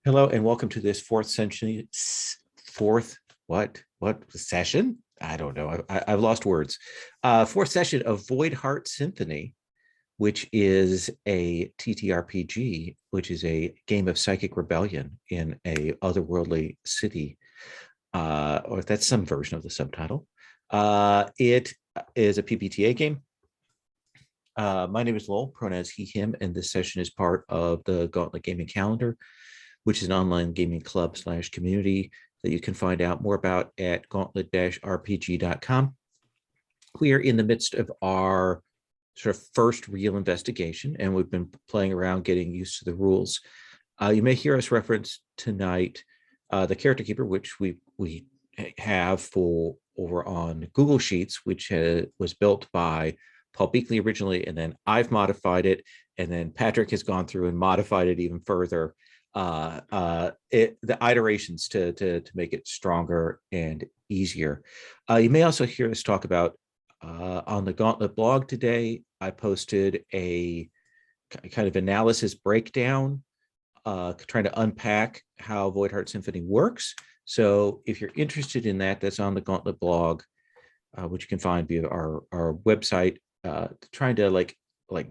Hello and welcome to this fourth session? I don't know. I've lost words. Fourth session of Voidheart Symphony, which is a TTRPG, which is a game of psychic rebellion in a otherworldly city, or that's some version of the subtitle. It is a PBTA game. My name is Lowell, pronouns he, him, and this session is part of the Gauntlet Gaming Calendar, which is an online gaming club / community that you can find out more about at gauntlet-rpg.com. We are in the midst of our sort of first real investigation, and we've been playing around getting used to the rules. You may hear us reference tonight the Character Keeper, which we have for over on Google Sheets, which was built by Paul Beakley originally, and then I've modified it, and then Patrick has gone through and modified it even further. The iterations to make it stronger and easier. You may also hear us talk about on the Gauntlet blog today. I posted a kind of analysis breakdown, trying to unpack how Voidheart Symphony works. So if you're interested in that, that's on the Gauntlet blog, which you can find via our website, trying to like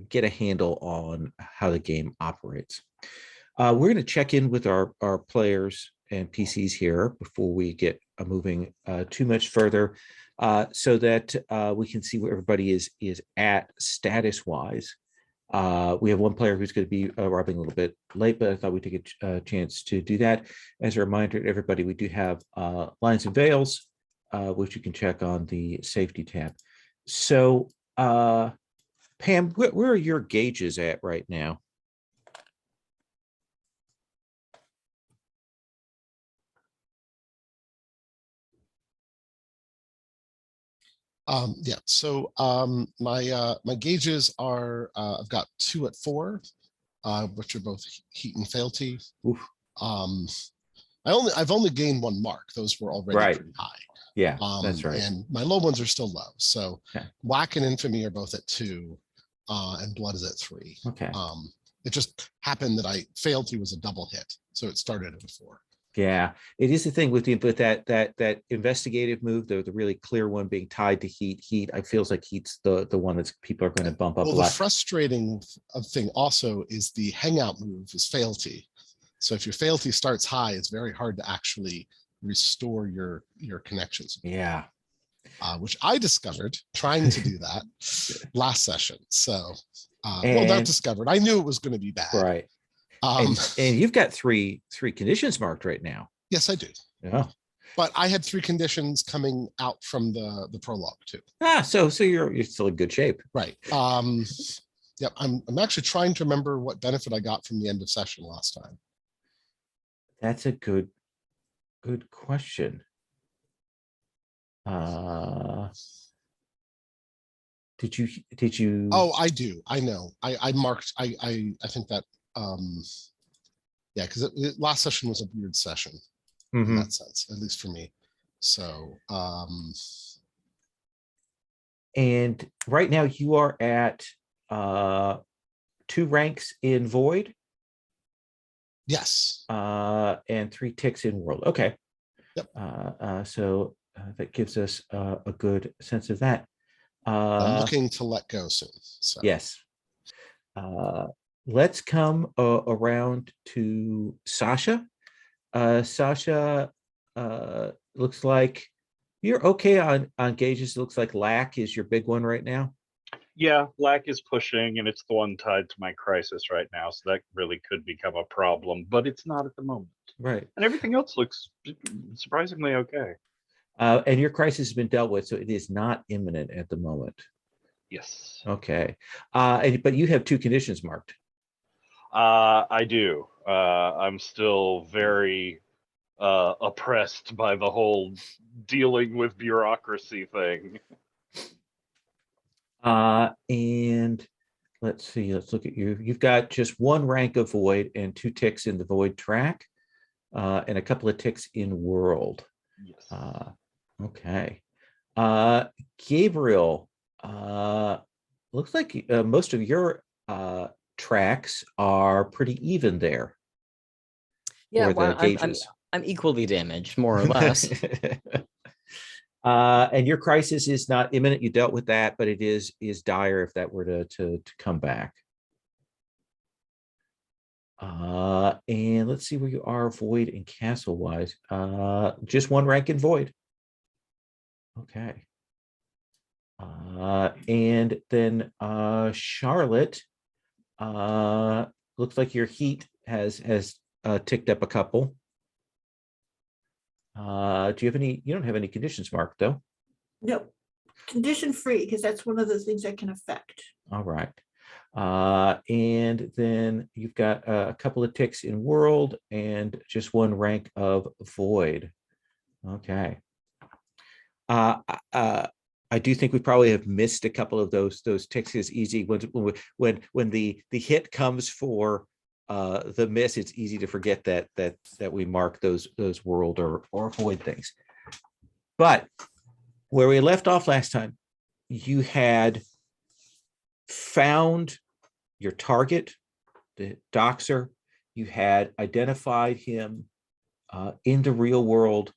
get a handle on how the game operates. We're going to check in with our players and PCs here before we get moving too much further, so that we can see where everybody is at status-wise. We have one player who's going to be arriving a little bit late, but I thought we'd take a chance to do that. As a reminder to everybody, we do have lines and veils, which you can check on the safety tab. So, Pam, where are your gauges at right now? My gauges are I've got 2 at 4, which are both heat and fealty. Oof. I've only gained 1 mark. Those were already pretty high. Yeah, that's right. And my low ones are still low. So okay. Whack and Infamy are both at 2, and Blood is at 3. Okay. It just happened that fealty was a double hit, so it started at a 4. Yeah, it is the thing with that investigative move, the really clear one being tied to heat. I feels like heat's the one that people are going to bump up. Well, the frustrating thing also is the hangout move is fealty. So if your fealty starts high, it's very hard to actually restore your connections. Yeah. Which I discovered trying to do that last session. So, well, not discovered. I knew it was going to be bad. Right. And you've got three conditions marked right now. Yes, I do. Yeah. But I had 3 conditions coming out from the prologue too. So you're still in good shape. Right. Yep. I'm actually trying to remember what benefit I got from the end of session last time. That's a good question. Did you? Oh, I do. I know. I marked. I think that. Yeah, because last session was a weird session in that sense, at least for me. So. And right now you are at 2 ranks in Void. Yes. And 3 ticks in World. Okay. Yep. So that gives us a good sense of that. I'm looking to let go soon. So. Yes. Let's come around to Sasha. Sasha, looks like you're okay on gauges. It looks like lack is your big one right now. Yeah, lack is pushing, and it's the one tied to my crisis right now, so that really could become a problem, but it's not at the moment. Right. And everything else looks surprisingly okay. And your crisis has been dealt with, so it is not imminent at the moment. Yes. Okay. But you have 2 conditions marked. I do. I'm still very oppressed by the whole dealing with bureaucracy thing. And let's see. Let's look at you. You've got just 1 rank of Void and 2 ticks in the Void track, and a couple of ticks in World. Yes. Okay. Gabriel, looks like most of your tracks are pretty even there. Yeah, for well, the gauges. I'm equally damaged, more or less. And your crisis is not imminent. You dealt with that, but it is dire if that were to come back. And let's see where you are, Void and Castle wise. Just one rank in Void. Okay. And then Charlotte, looks like your heat has ticked up a couple. Do you have any? You don't have any conditions marked though. No, condition free, because that's one of the things that can affect. All right. And then you've got a couple of ticks in world and just one rank of void. Okay. I do think we probably have missed a couple of those ticks. Is easy when the hit comes for the miss. It's easy to forget that we mark those world or void things. But where we left off last time, you had found your target, the doxer. You had identified him in the real world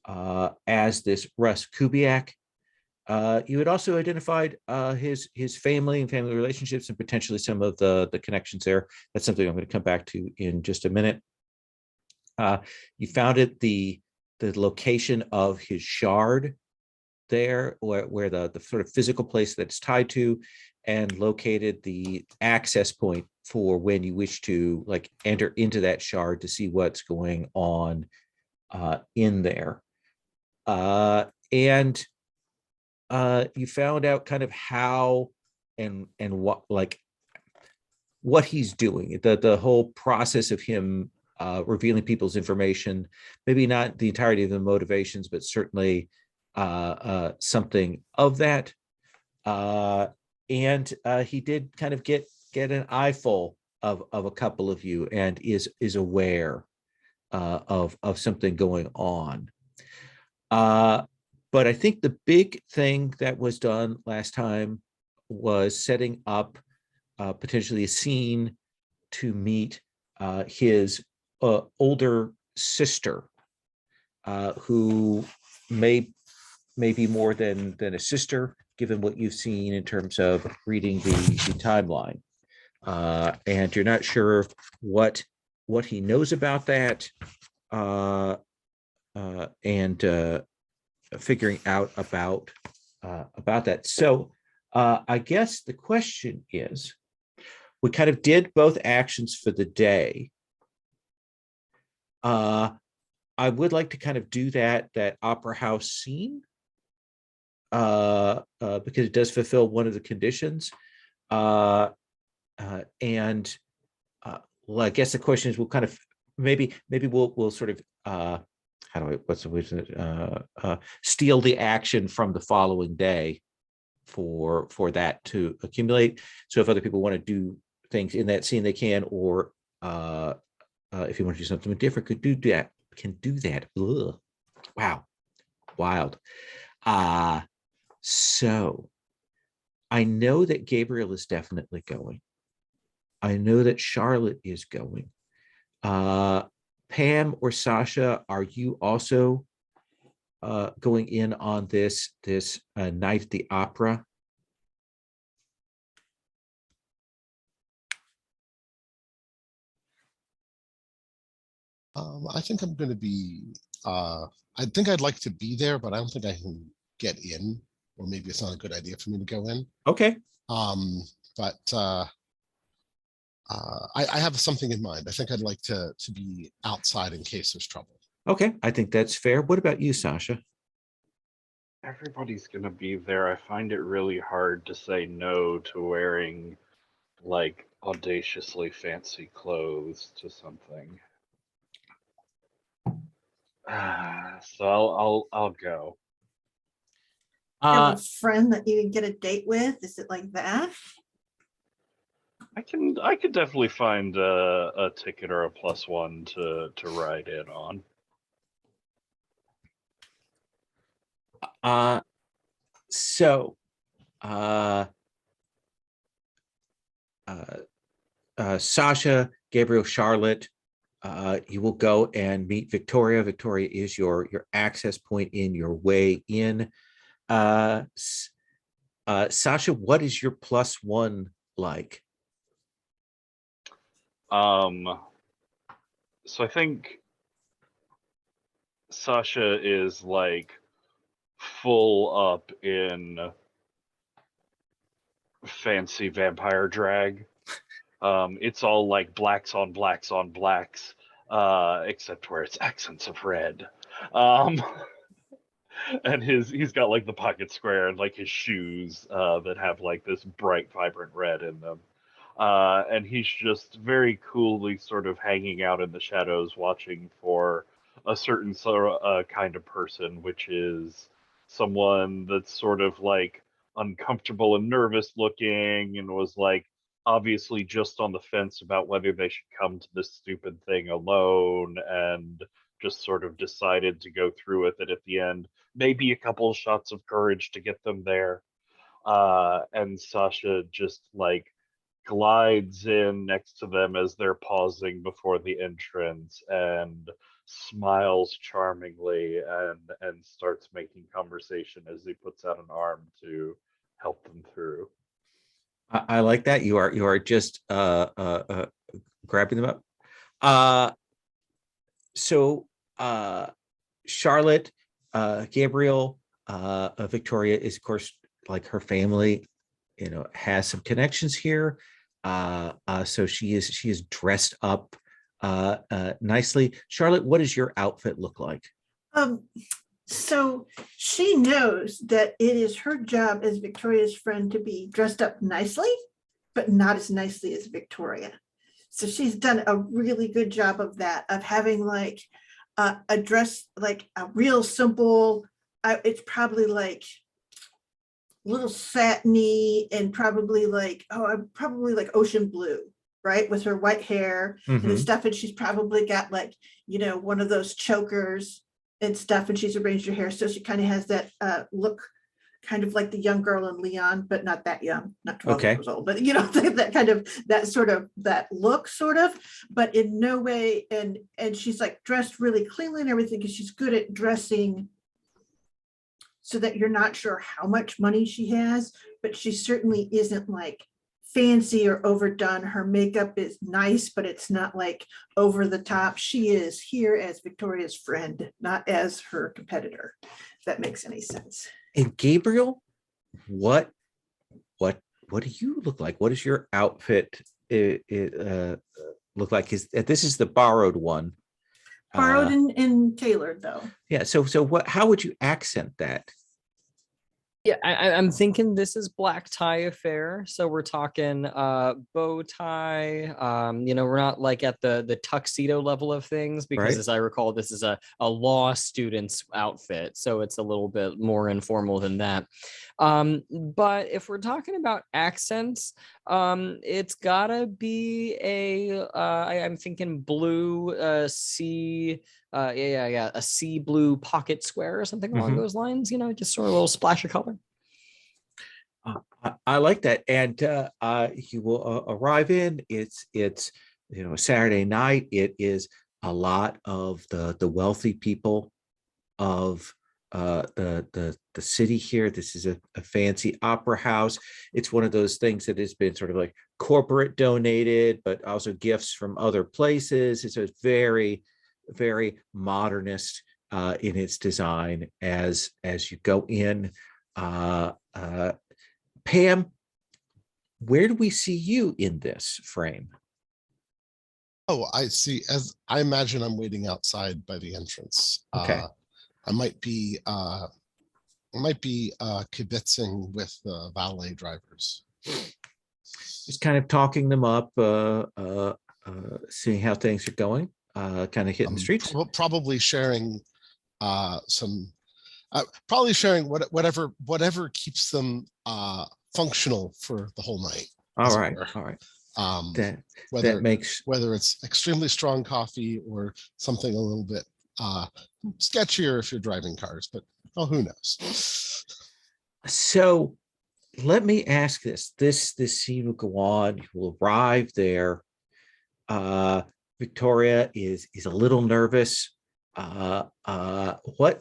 as this Russ Kubiak. You had also identified his family and family relationships and potentially some of the connections there. That's something I'm going to come back to in just a minute. You found it the location of his shard there, where the sort of physical place that's tied to, and located the access point for when you wish to like enter into that shard to see what's going on in there. And you found out kind of how and what he's doing, the whole process of him revealing people's information, maybe not the entirety of the motivations, but certainly something of that. And he did kind of get an eyeful of a couple of you and is aware of something going on. But I think the big thing that was done last time was setting up potentially a scene to meet his older sister, who may be more than a sister, given what you've seen in terms of reading the timeline. And you're not sure what he knows about that, and figuring out about that. So I guess the question is, we kind of did both actions for the day. I would like to kind of do that opera house scene, because it does fulfill one of the conditions. And well, I guess the question is, we'll kind of maybe we'll sort of how do I, what's the way steal the action from the following day for that to accumulate. So if other people want to do things in that scene, they can, or if you want to do something different, can do that. Ugh. Wow, wild. So I know that Gabriel is definitely going. I know that Charlotte is going. Pam or Sasha, are you also going in on this night at the opera? I think I'm going to be. I think I'd like to be there, but I don't think I can get in, or maybe it's not a good idea for me to go in. Okay. But I have something in mind. I think I'd like to be outside in case there's trouble. Okay, I think that's fair. What about you, Sasha? Everybody's gonna be there. I find it really hard to say no to wearing like audaciously fancy clothes to something. So I'll go. Have a friend that you can get a date with? Is it like that? I could definitely find a ticket or a +1 to ride in on. So Sasha, Gabriel, Charlotte, you will go and meet Victoria. Victoria is your access point in your way in. Sasha, what is your +1 like? So I think Sasha is like full up in fancy vampire drag. It's all like blacks on blacks on blacks, except where it's accents of red. And he's got like the pocket square and like his shoes that have like this bright, vibrant red in them. And he's just very coolly sort of hanging out in the shadows, watching for a certain sort of kind of person, which is someone that's sort of like uncomfortable and nervous looking, and was like obviously just on the fence about whether they should come to this stupid thing alone, and just sort of decided to go through with it at the end. Maybe a couple of shots of courage to get them there. And Sasha just like glides in next to them as they're pausing before the entrance and smiles charmingly and starts making conversation as he puts out an arm to help them through. I like that. You are just grabbing them up. So Charlotte, Gabriel, Victoria is, of course, like her family, has some connections here. So she is dressed up nicely. Charlotte, what does your outfit look like? So she knows that it is her job as Victoria's friend to be dressed up nicely, but not as nicely as Victoria. So she's done a really good job of that, of having like a dress, like a real simple, it's probably like little satiny and probably like ocean blue, right? With her white hair and stuff. And she's probably got like, one of those chokers and stuff. And she's arranged her hair. So she kind of has that look, kind of like the young girl in Leon, but not that young, not 12 years old, but that kind of, that look sort of, but in no way. And she's like dressed really cleanly and everything, because she's good at dressing so that you're not sure how much money she has, but she certainly isn't like fancy or overdone. Her makeup is nice, but it's not like over the top. She is here as Victoria's friend, not as her competitor, if that makes any sense. And Gabriel, what do you look like? What does your outfit look like? This is the borrowed one. Borrowed and tailored, though. Yeah. So how would you accent that? Yeah, I'm thinking this is black tie affair. So we're talking bow tie. We're not like at the tuxedo level of things, because right. As I recall, this is a law student's outfit. So it's a little bit more informal than that. But if we're talking about accents, it's gotta be I'm thinking blue sea. A sea blue pocket square or something along those lines, just sort of a little splash of color. I like that. And you will arrive in, it's Saturday night. It is a lot of the wealthy people of the city here. This is a fancy opera house. It's one of those things that has been sort of like corporate donated, but also gifts from other places. It's a very, very modernist in its design as you go in. Pam, where do we see you in this frame? Oh, I see. As I imagine, I'm waiting outside by the entrance. Okay. I might be kibitzing with the valet drivers. Just kind of talking them up, seeing how things are going, kind of hitting the streets. Probably sharing whatever keeps them functional for the whole night. All right. Whether it's extremely strong coffee or something a little bit sketchier if you're driving cars, but who knows? So let me ask this scene will go on. You will arrive there. Victoria is a little nervous. What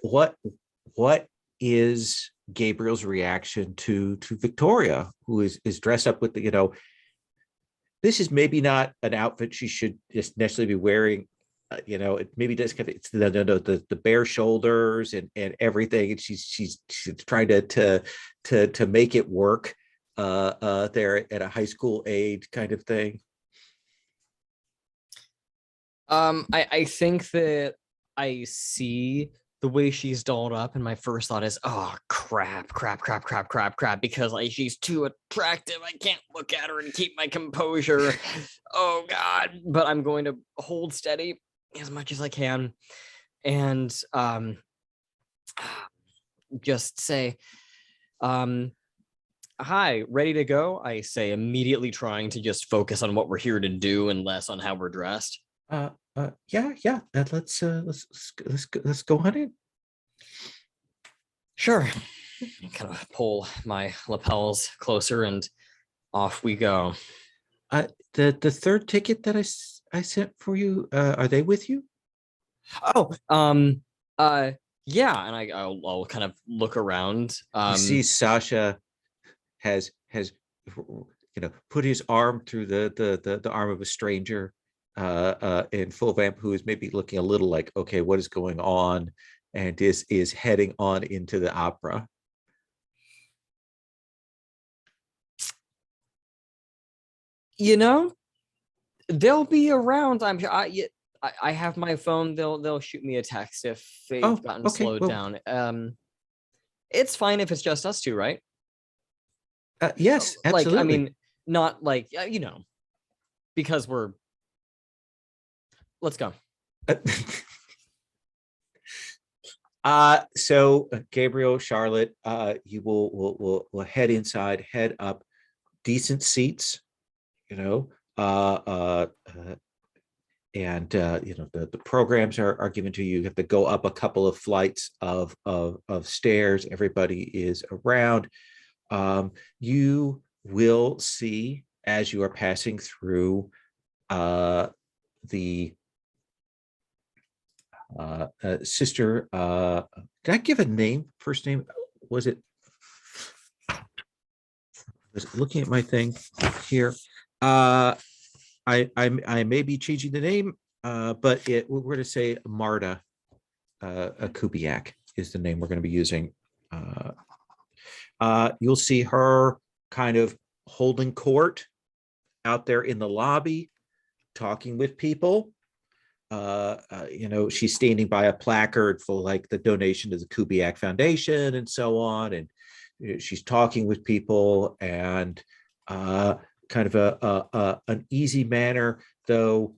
is Gabriel's reaction to Victoria, who is dressed up with the, this is maybe not an outfit she should just necessarily be wearing. It maybe does kind of, it's the bare shoulders and everything, and she's trying to make it work there at a high school age kind of thing. I think that I see the way she's dolled up, and my first thought is, oh crap, because like she's too attractive. I can't look at her and keep my composure. Oh God. But I'm going to hold steady as much as I can and just say, hi, ready to go? I say, immediately trying to just focus on what we're here to do and less on how we're dressed. Yeah. Let's go on in. Sure. Kind of pull my lapels closer and off we go. The third ticket that I sent for you, are they with you? Oh, yeah, and I'll kind of look around. You see Sasha has put his arm through the arm of a stranger in full vamp, who is maybe looking a little like, okay, what is going on, and is heading on into the opera. They'll be around. I'm sure. I have my phone. They'll shoot me a text if they've gotten slowed down. It's fine if it's just us two, right? Yes, absolutely. Like, I mean, not like because we're. Let's go. So Gabriel, Charlotte, you will head inside, head up, decent seats, and the programs are given to you. You have to go up a couple of flights of stairs. Everybody is around. You will see, as you are passing through the sister, did I give a name? First name, was it? I was looking at my thing here. I may be changing the name, but we're going to say Marta Kubiak is the name we're going to be using. You'll see her kind of holding court out there in the lobby, talking with people. She's standing by a placard for like the donation to the Kubiak Foundation and so on, and she's talking with people and kind of an easy manner, though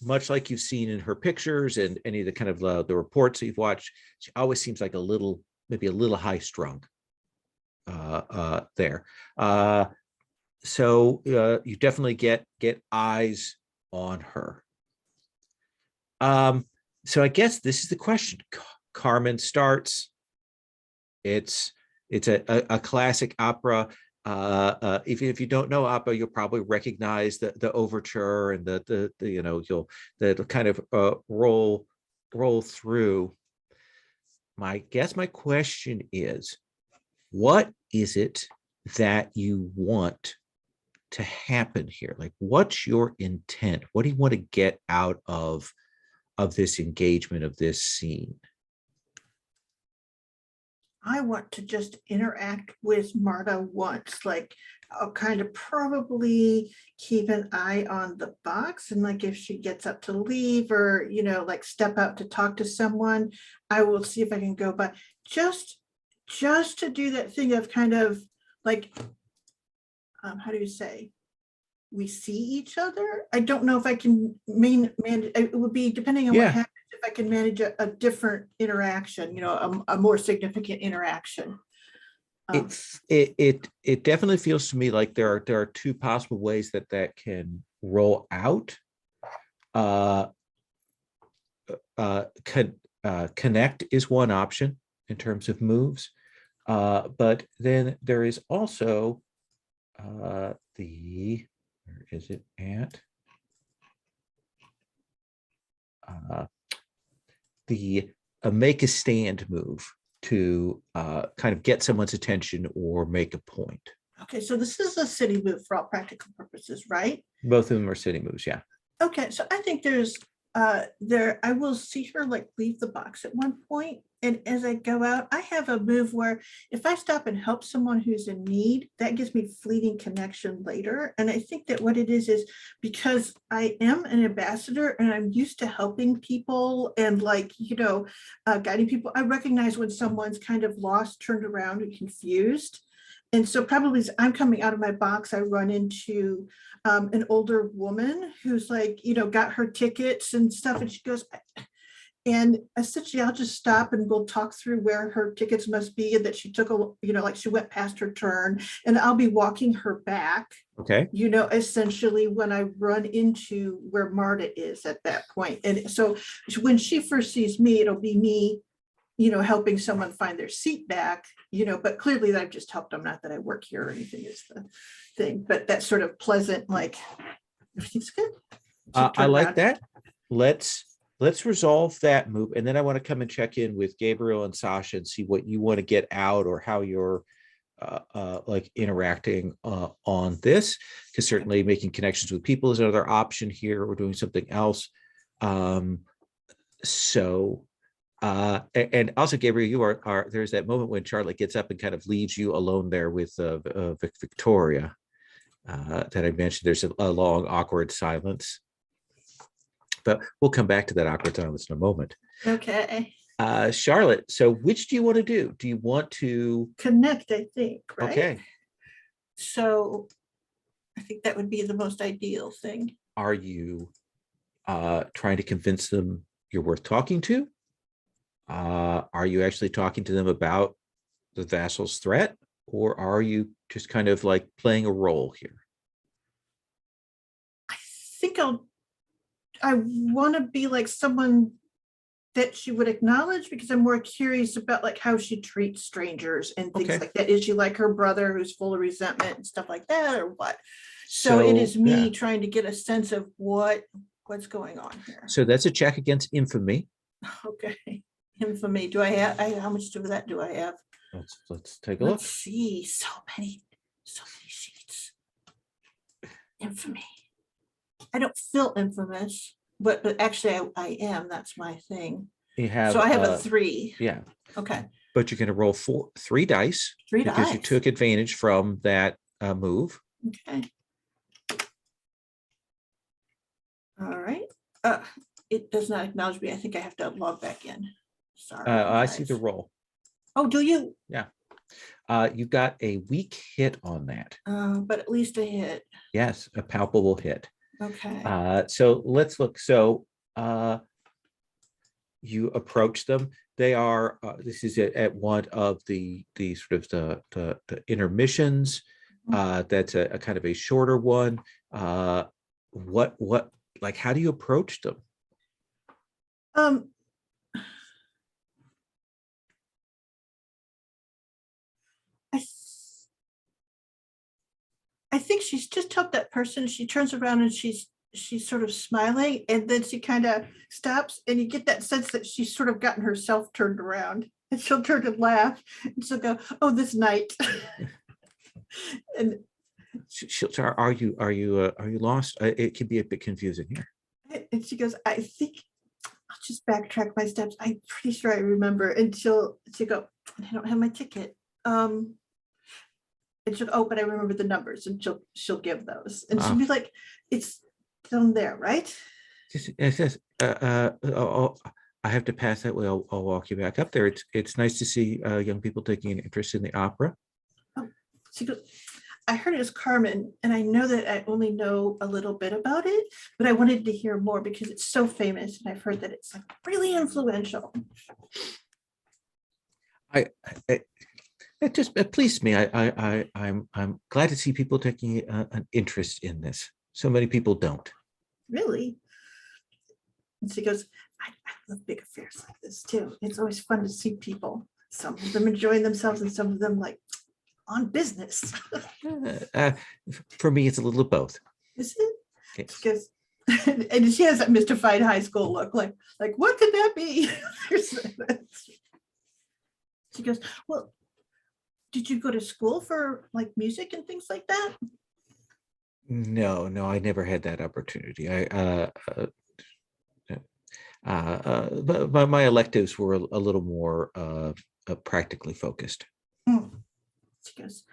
much like you've seen in her pictures and any of the kind of the reports that you've watched, she always seems like maybe a little high strung there. So you definitely get eyes on her. So I guess this is the question. Carmen starts. It's a classic opera. If you don't know opera, you'll probably recognize the overture and the kind of roll through. My question is, what is it that you want to happen here? Like, what's your intent? What do you want to get out of this engagement, of this scene? I want to just interact with Marta once. Like, I'll kind of probably keep an eye on the box, and like if she gets up to leave or like step out to talk to someone, I will see if I can go by, just to do that thing of kind of like, how do you say, we see each other. I don't know if I can manage. It would be depending on what happens, if I can manage a different interaction, a more significant interaction. It definitely feels to me like there are two possible ways that can roll out. Connect is one option in terms of moves, but then there is also where is it at? the make a stand move to kind of get someone's attention or make a point. Okay, so this is a city move for all practical purposes, right? Both of them are city moves, yeah. Okay, so I think there's I will see her like leave the box at one point, and as I go out, I have a move where if I stop and help someone who's in need, that gives me fleeting connection later. And I think that what it is because I am an ambassador and I'm used to helping people and like, guiding people. I recognize when someone's kind of lost, turned around, and confused. And so probably as I'm coming out of my box, I run into an older woman who's like, got her tickets and stuff. And she goes, and essentially I'll just stop and we'll talk through where her tickets must be and that she took like she went past her turn, and I'll be walking her back. Okay. Essentially when I run into where Marta is at that point. And so when she first sees me, it'll be me, helping someone find their seat back, but clearly that I've just helped them, not that I work here or anything is the thing, but that sort of pleasant, like, everything's good. I like that. Let's resolve that move. And then I want to come and check in with Gabriel and Sasha and see what you want to get out or how you're like interacting on this, because certainly making connections with people is another option here. We're doing something else. And also, Gabriel, you are there's that moment when Charlotte gets up and kind of leaves you alone there with Victoria that I mentioned. There's a long, awkward silence, but we'll come back to that awkward silence in a moment. Okay. Charlotte, so which do you want to do? Do you want to connect, I think, right? Okay. So I think that would be the most ideal thing. Are you trying to convince them you're worth talking to? Are you actually talking to them about the vassal's threat, or are you just kind of like playing a role here? I think I want to be like someone that she would acknowledge, because I'm more curious about like how she treats strangers and things Okay. like that. Is she like her brother who's full of resentment and stuff like that, or what? So it is me yeah. trying to get a sense of what's going on here. So that's a check against infamy. Okay. Infamy. Do I have, how much of that do I have? Let's take a look. Let's see. So many sheets. Infamy. I don't feel infamous, but actually I am. That's my thing. You have So I have a 3. Yeah. Okay. But you're going to roll 3 dice. 3 because dice. you took advantage from that move. Okay. All right. It does not acknowledge me. I think I have to log back in. Sorry. I see the roll. Oh, do you? Yeah. You've got a weak hit on that. But at least a hit. Yes, a palpable hit. Okay. So let's look. So you approach them. They are. This is at one of the sort of the intermissions. That's a kind of a shorter one. What like how do you approach them? I think she's just helped that person. She turns around and she's sort of smiling, and then she kind of stops, and you get that sense that she's sort of gotten herself turned around, and she'll turn and laugh, and she'll go, "Oh, this night." And are you lost? It can be a bit confusing here. And she goes, "I think I'll just backtrack my steps. I'm pretty sure I remember." And she'll go, "I don't have my ticket." And she'll, "Oh, but I remember the numbers," and she'll give those, and she'll be like, "It's down there, right?" It says, I have to pass that way. I'll walk you back up there. It's nice to see young people taking an interest in the opera. Oh, she goes, "I heard it was Carmen, and I know that I only know a little bit about it, but I wanted to hear more because it's so famous, and I've heard that it's like really influential." It pleased me. I'm glad to see people taking an interest in this. So many people don't. Really? And she goes, I love big affairs like this too. It's always fun to see people. Some of them enjoying themselves and some of them like on business. For me, it's a little of both. Is it? Yes. Because And she has that mystified high school look, like what could that be? She goes, well, did you go to school for like music and things like that? No, I never had that opportunity. But my electives were a little more practically focused. She goes,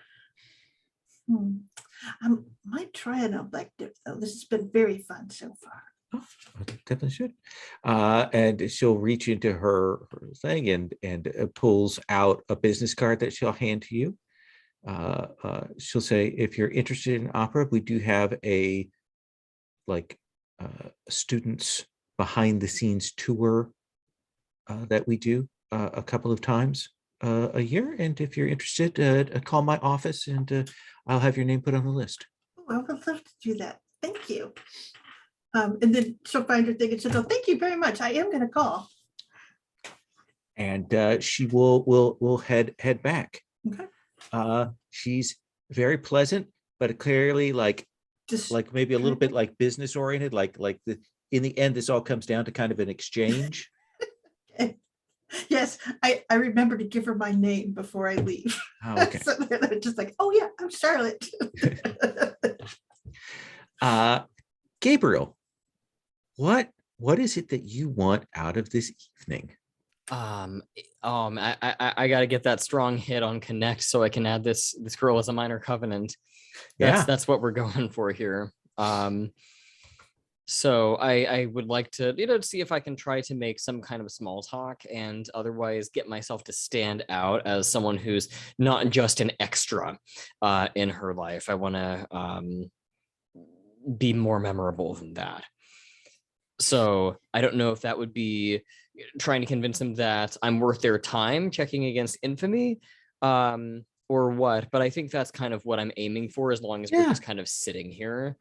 I might try an elective though. This has been very fun so far. Oh, definitely should. And she'll reach into her thing and pulls out a business card that she'll hand to you. She'll say, if you're interested in opera, we do have a students behind the scenes tour that we do a couple of times a year. And if you're interested, call my office and I'll have your name put on the list. Oh, I would love to do that. Thank you. And then she'll find her thing and she'll go, thank you very much. I am going to call. And she will head back. Okay. She's very pleasant, but clearly Just maybe a little bit like business oriented, in the end, this all comes down to kind of an exchange. Yes, I remember to give her my name before I leave. Oh, okay. So they're just like, oh yeah, I'm Charlotte. Gabriel, what is it that you want out of this evening? I got to get that strong hit on connect so I can add this girl as a minor covenant. That's what we're going for here. So I would like to, see if I can try to make some kind of small talk and otherwise get myself to stand out as someone who's not just an extra in her life. I want to be more memorable than that. So I don't know if that would be trying to convince them that I'm worth their time checking against infamy or what, but I think that's kind of what I'm aiming for as long as we're just kind of sitting here.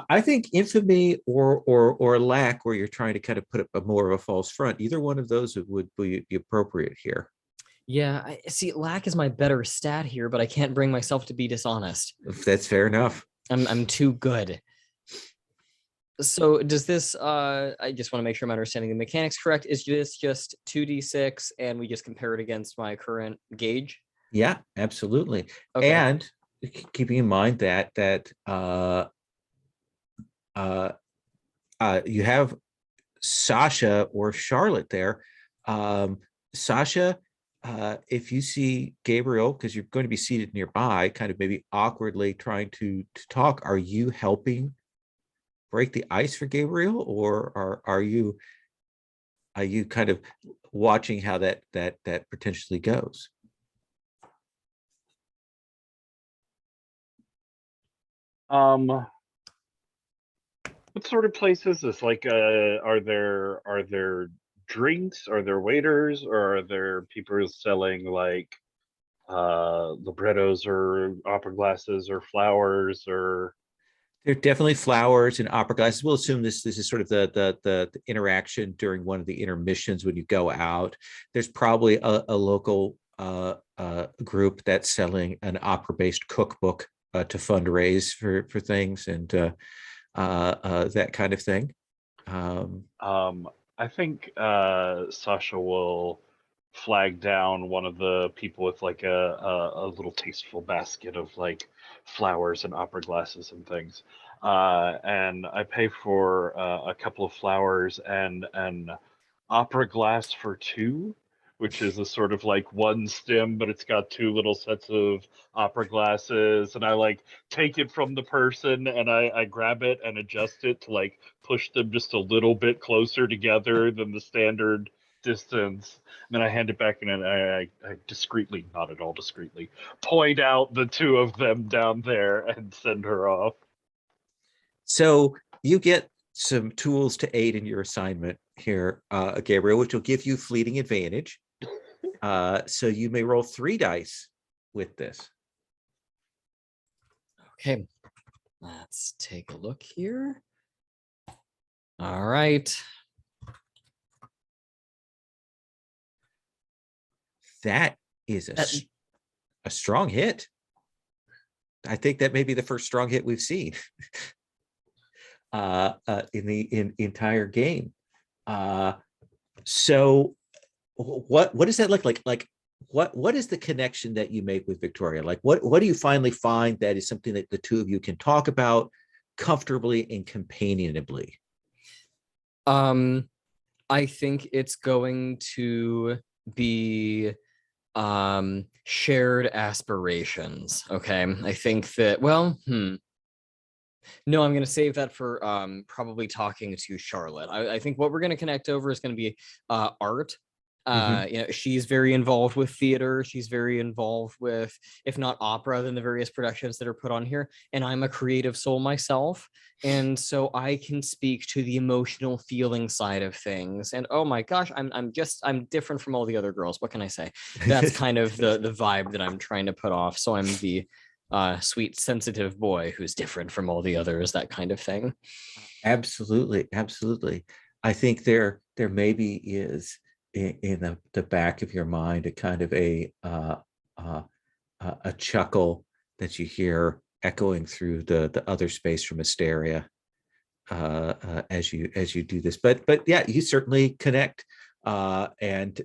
I think infamy or lack, where you're trying to kind of put up more of a false front, either one of those would be appropriate here. Yeah, I see. Lack is my better stat here, but I can't bring myself to be dishonest. That's fair enough. I'm too good. So does this, I just want to make sure I'm understanding the mechanics correct. Is this just 2d6 and we just compare it against my current gauge? Yeah, absolutely. Okay. And keeping in mind that you have Sasha or Charlotte there. Sasha, if you see Gabriel, because you're going to be seated nearby, kind of maybe awkwardly trying to talk, are you helping break the ice for Gabriel, or are you kind of watching how that potentially goes? What sort of place is this? Are there drinks? Are there waiters? Or are there people selling librettos or opera glasses or flowers or? There are definitely flowers and opera glasses. We'll assume this is sort of the interaction during one of the intermissions when you go out. There's probably a local group that's selling an opera-based cookbook to fundraise for things and that kind of thing. I think Sasha will flag down one of the people with a little tasteful basket of flowers and opera glasses and things. And I pay for a couple of flowers and an opera glass for two, which is a sort of one stem, but it's got two little sets of opera glasses. And I take it from the person and I grab it and adjust it to push them just a little bit closer together than the standard distance. And then I hand it back and I discreetly, not at all discreetly, point out the two of them down there and send her off. So you get some tools to aid in your assignment here, Gabriel, which will give you fleeting advantage. So you may roll 3 dice with this. Okay, let's take a look here. All right. That is a strong hit. I think that may be the first strong hit we've seen. in the entire game. So what does that look like? Like what is the connection that you make with Victoria? Like what do you finally find that is something that the two of you can talk about comfortably and companionably? I think it's going to be shared aspirations. Okay. I think that, well, no, I'm going to save that for probably talking to Charlotte. I think what we're going to connect over is going to be art. You know, she's very involved with theater. She's very involved with, if not opera, then the various productions that are put on here. And I'm a creative soul myself. And so I can speak to the emotional feeling side of things. And oh my gosh, I'm different from all the other girls. What can I say? That's kind of the vibe that I'm trying to put off. So I'm the sweet, sensitive boy who's different from all the others, that kind of thing. Absolutely, absolutely. I think there maybe is in the back of your mind a kind of a chuckle that you hear echoing through the other space from Asteria as you do this. But yeah, you certainly connect, and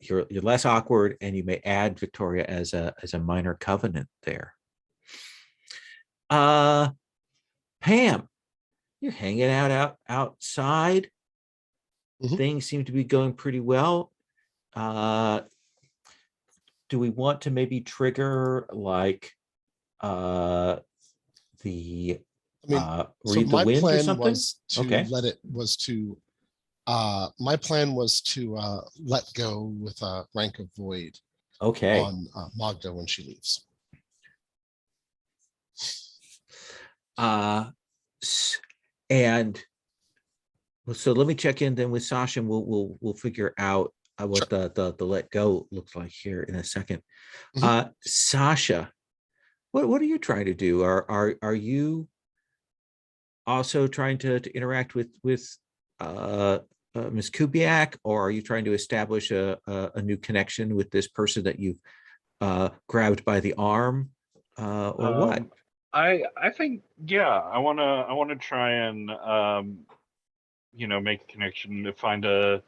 you're less awkward, and you may add Victoria as a minor covenant there. Pam, you're hanging outside. Things seem to be going pretty well. Do we want to maybe trigger like the read the wind or something? My plan was to let go with a rank of void on Magda when she leaves. And so let me check in then with Sasha, and we'll figure out what the let go looks like here in a second. Sasha, what are you trying to do? Are you also trying to interact with Ms. Kubiak, or are you trying to establish a new connection with this person that you've grabbed by the arm, or what? I think, yeah, I wanna try and make a connection, to find a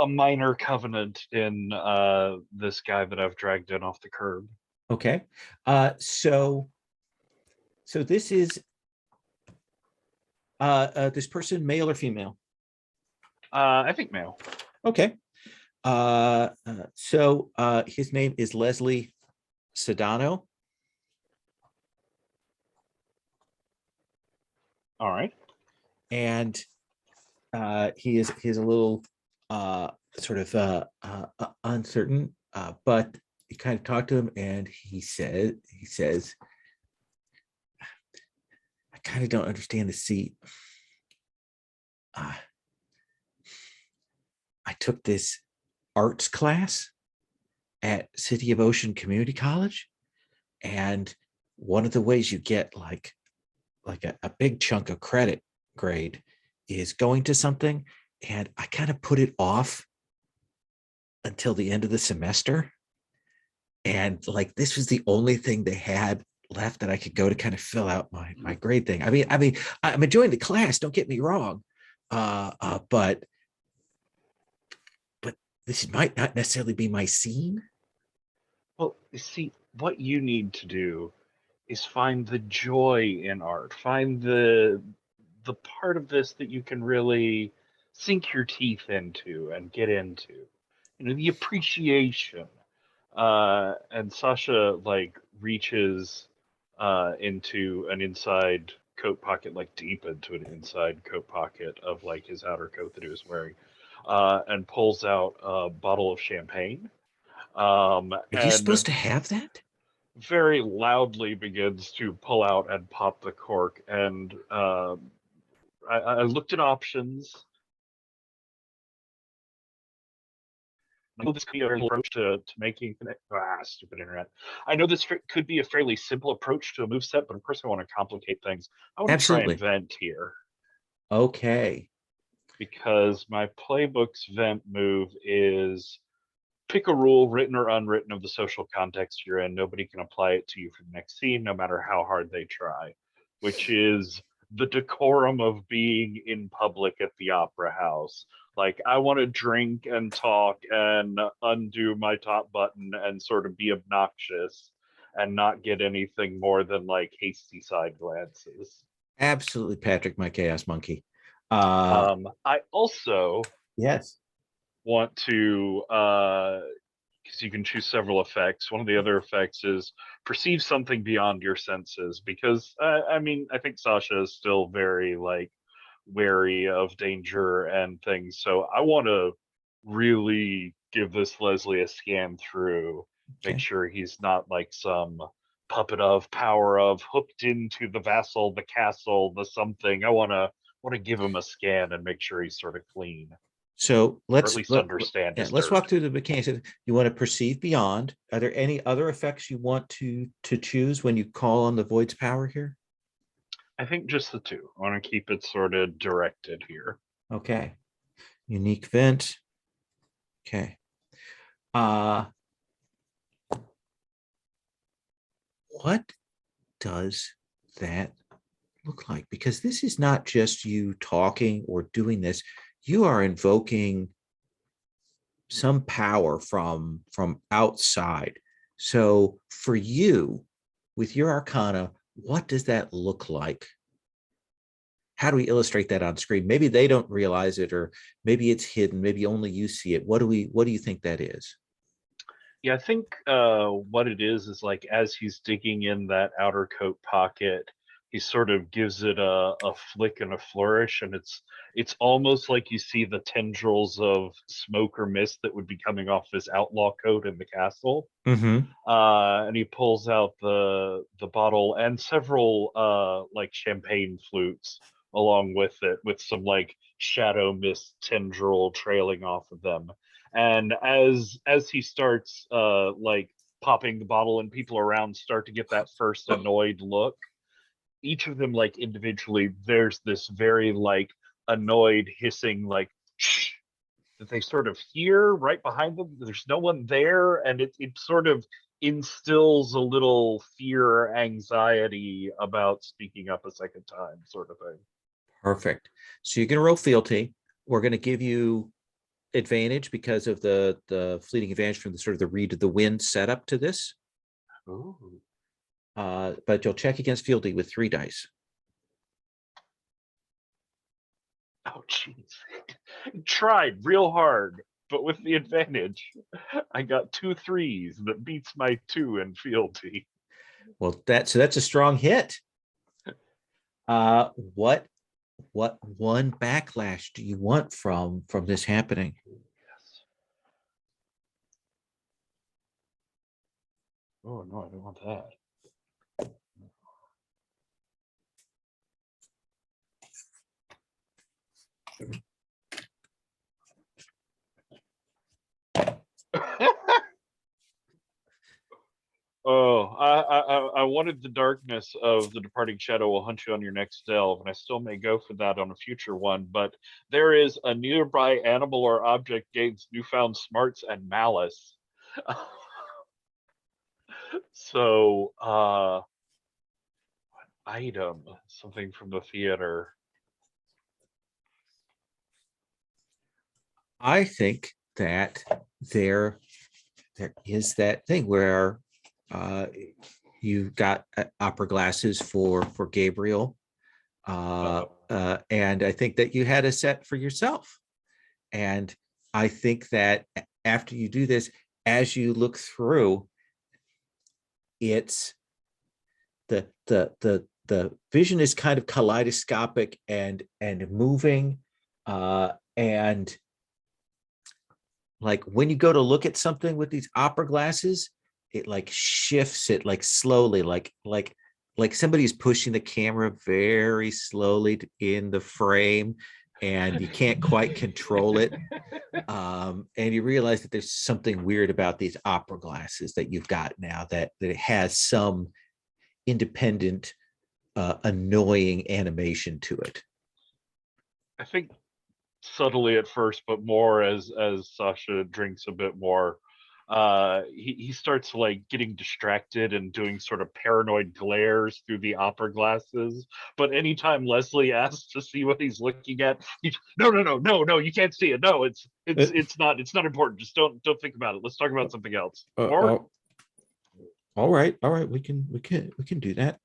minor covenant in this guy that I've dragged in off the curb. Okay. So this is this person male or female? I think male. Okay. So his name is Leslie Sedano. All right. And he is a little sort of uncertain, but you kind of talk to him, and he says, I kind of don't understand the seat. I took this arts class at City of Ocean Community College, and one of the ways you get like a big chunk of credit grade is going to something, and I kind of put it off until the end of the semester, and like this was the only thing they had left that I could go to kind of fill out my grade thing. I mean I'm enjoying the class, don't get me wrong, but this might not necessarily be my scene. Well, you see, what you need to do is find the joy in art. Find the part of this that you can really sink your teeth into and get into. The appreciation. And Sasha reaches into an inside coat pocket, deep into an inside coat pocket of his outer coat that he was wearing, and pulls out a bottle of champagne. Are you supposed to have that? Very loudly begins to pull out and pop the cork. And I looked at options. I know this could be a approach to making stupid internet. I know this could be a fairly simple approach to a moveset, but of course I want to complicate things. I want to try and vent here. Okay. Because my playbook's vent move is pick a rule, written or unwritten, of the social context you're in. Nobody can apply it to you for the next scene, no matter how hard they try, which is the decorum of being in public at the opera house. Like, I want to drink and talk and undo my top button and sort of be obnoxious and not get anything more than like hasty side glances. Absolutely, Patrick, my chaos monkey. I also Yes. want to because you can choose several effects. One of the other effects is perceive something beyond your senses, because I mean, I think Sasha is still very like wary of danger and things. So I want to really give this Leslie a scan through, make Okay. sure he's not like some puppet of, power of, hooked into the vassal, the castle, the something. I want to give him a scan and make sure he's sort of clean, So or at least understand his let's dirt. walk through the mechanics. You want to perceive beyond. Are there any other effects you want to choose when you call on the void's power here? I think just the two. I want to keep it sort of directed here. Okay. Unique vent. Okay. What does that look like? Because this is not just you talking or doing this. You are invoking some power from outside. So for you, with your arcana, what does that look like? How do we illustrate that on screen? Maybe they don't realize it, or maybe it's hidden. Maybe only you see it. What do you think that is? Yeah, I think what it is like as he's digging in that outer coat pocket, he sort of gives it a flick and a flourish, and it's almost like you see the tendrils of smoke or mist that would be coming off his outlaw coat in the castle. Mm-hmm. And he pulls out the bottle and several like champagne flutes along with it, with some like shadow mist tendril trailing off of them. And as he starts like popping the bottle, and people around start to get that first annoyed look, each of them like individually, there's this very like annoyed hissing like shh that they sort of hear right behind them. There's no one there, and it sort of instills a little fear or anxiety about speaking up a second time, sort of thing. Perfect. So you're going to roll fealty. We're going to give you advantage because of the fleeting advantage from the sort of the read of the wind setup to this. Ooh. But you'll check against fealty with 3 dice. Oh, jeez. Tried real hard, but with the advantage. I got 2 3s that beats my 2 in fealty. Well, that's a strong hit. What one backlash do you want from this happening? Yes. Oh no, I don't want that. Oh, I wanted the darkness of the departing shadow will hunt you on your next delve, and I still may go for that on a future one, but there is a nearby animal or object gains newfound smarts and malice. So, item, something from the theater. I think that there is that thing where you got opera glasses for Gabriel, and I think that you had a set for yourself. And I think that after you do this, as you look through, it's the vision is kind of kaleidoscopic and moving, and like when you go to look at something with these opera glasses, it like shifts it like slowly, like somebody's pushing the camera very slowly in the frame, and you can't quite control it. And you realize that there's something weird about these opera glasses that you've got now, that it has some independent, annoying animation to it. I think subtly at first, but more as Sasha drinks a bit more. he starts like getting distracted and doing sort of paranoid glares through the opera glasses. But anytime Leslie asks to see what he's looking at, he's no, you can't see it. No, it's not important. Just don't think about it. Let's talk about something else. Or all right, we can do that.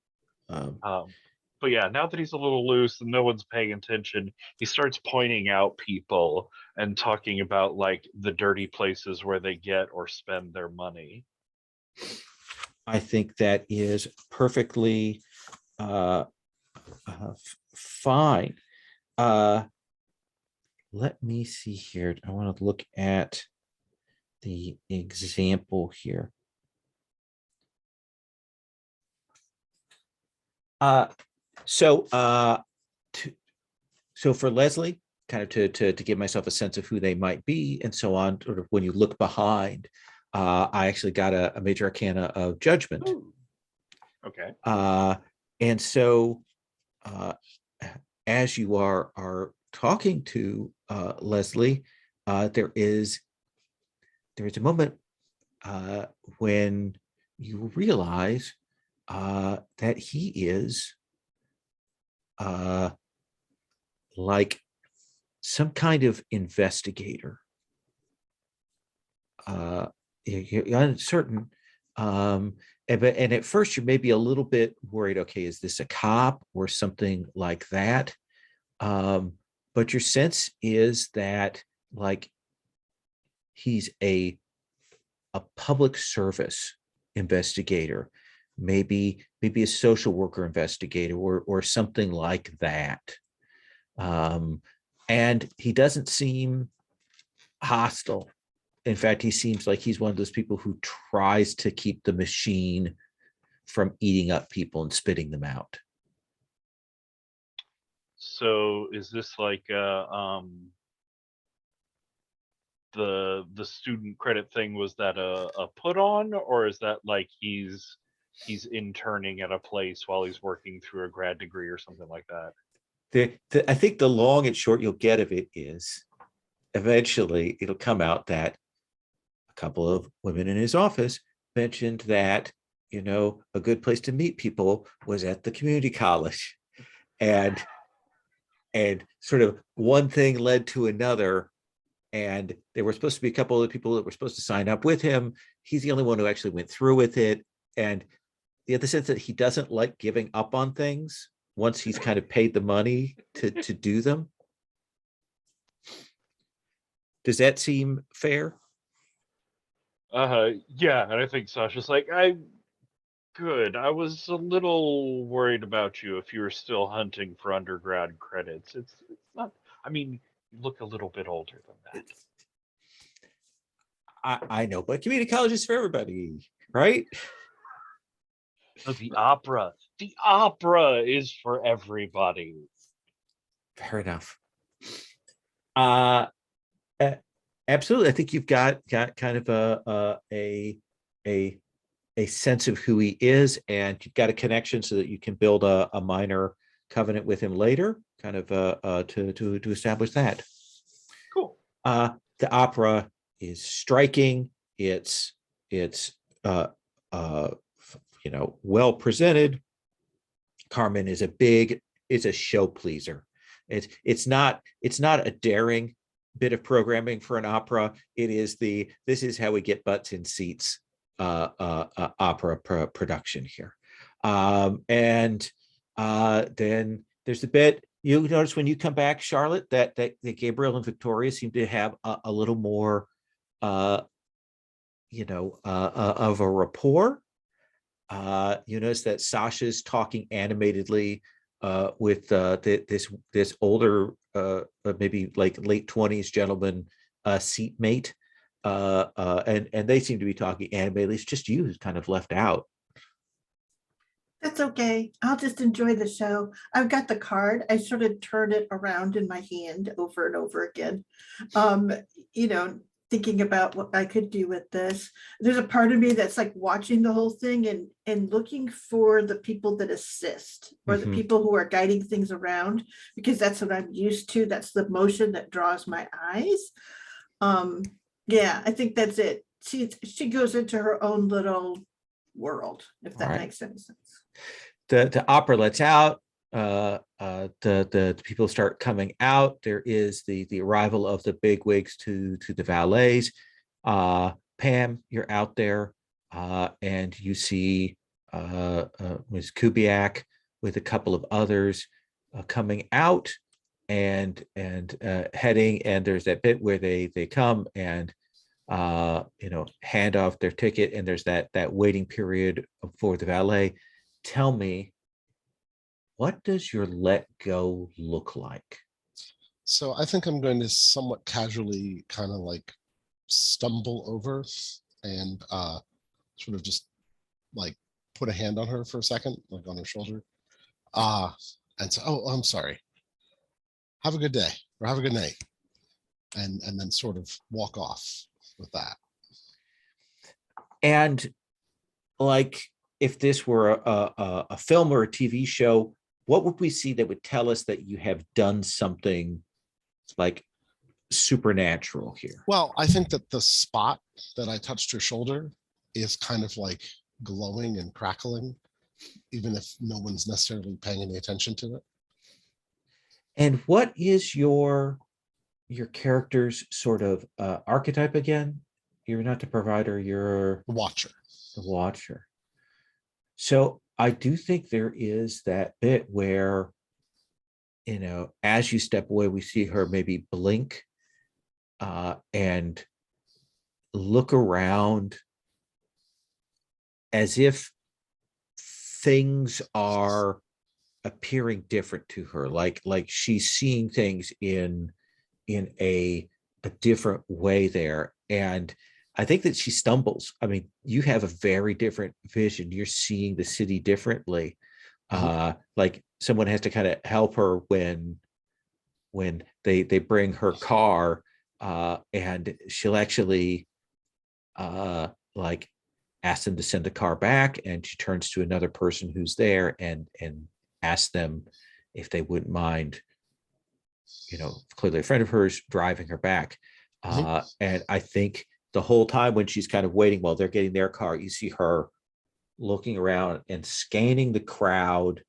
But yeah, now that he's a little loose and no one's paying attention, he starts pointing out people and talking about like the dirty places where they get or spend their money. I think that is perfectly fine. Let me see here. I want to look at the example here. So for Leslie, kind of to give myself a sense of who they might be and so on, sort of when you look behind, I actually got a major arcana of judgment. Ooh. Okay. And so as you are talking to Leslie, there is a moment when you realize that he is like some kind of investigator. You're uncertain, and at first you may be a little bit worried. Okay, is this a cop or something like that? But your sense is that like he's a public service investigator, maybe a social worker investigator or something like that. And he doesn't seem hostile. In fact, he seems like he's one of those people who tries to keep the machine from eating up people and spitting them out. So is this like the student credit thing? Was that a put on, or is that like he's interning at a place while he's working through a grad degree or something like that? I think the long and short you'll get of it is eventually it'll come out that a couple of women in his office mentioned that, you know, a good place to meet people was at the community college. And sort of one thing led to another. And there were supposed to be a couple of people that were supposed to sign up with him. He's the only one who actually went through with it. And the other sense that he doesn't like giving up on things once he's kind of paid the money to do them. Does that seem fair? Yeah, and I think Sasha's like, I was a little worried about you if you were still hunting for undergrad credits. It's not, I mean, you look a little bit older than that. I know, but community college is for everybody, right? No, the opera is for everybody. Fair enough. Absolutely. I think you've got kind of a sense of who he is, and you've got a connection so that you can build a minor covenant with him later, kind of to establish that. Cool. The opera is striking. It's you know, well presented. Carmen is a show pleaser. It's not a daring bit of programming for an opera. It is this is how we get butts in seats opera production here. And then there's the bit you notice when you come back, Charlotte, that Gabriel and Victoria seem to have a little more you know, of a rapport. You notice that Sasha's talking animatedly with this older, maybe like late 20s gentleman seatmate, and they seem to be talking animatedly. It's just you who's kind of left out. That's okay. I'll just enjoy the show. I've got the card. I sort of turn it around in my hand over and over again. You know, thinking about what I could do with this. There's a part of me that's like watching the whole thing and looking for the people that assist or the people who are guiding things around, because that's what I'm used to. That's the motion that draws my eyes. Yeah, I think that's it. she goes into her own little world, if that Right. makes any sense. The opera lets out. The people start coming out. There is the arrival of the bigwigs to the valets. Pam, you're out there, and you see Ms. Kubiak with a couple of others coming out and heading. And there's that bit where they come and hand off their ticket, and there's that waiting period for the valet. Tell me, what does your let go look like? So I think I'm going to somewhat casually kind of like stumble over and sort of just like put a hand on her for a second, like on her shoulder. And so, oh, I'm sorry. Have a good day or have a good night. And then sort of walk off with that. And like, if this were a film or a TV show, what would we see that would tell us that you have done something like supernatural here? Well, I think that the spot that I touched her shoulder is kind of like glowing and crackling, even if no one's necessarily paying any attention to it. And what is your character's sort of archetype again? You're not the provider, you're The watcher. the watcher. So I do think there is that bit where, as you step away, we see her maybe blink and look around as if things are appearing different to her, like she's seeing things in a different way there. And I think that she stumbles. I mean, you have a very different vision. You're seeing the city differently. Like someone has to kind of help her when they bring her car, and she'll actually like ask them to send the car back, and she turns to another person who's there and asks them if they wouldn't mind, clearly a friend of hers, driving her back. And I think the whole time when she's kind of waiting while they're getting their car, you see her looking around and scanning the crowd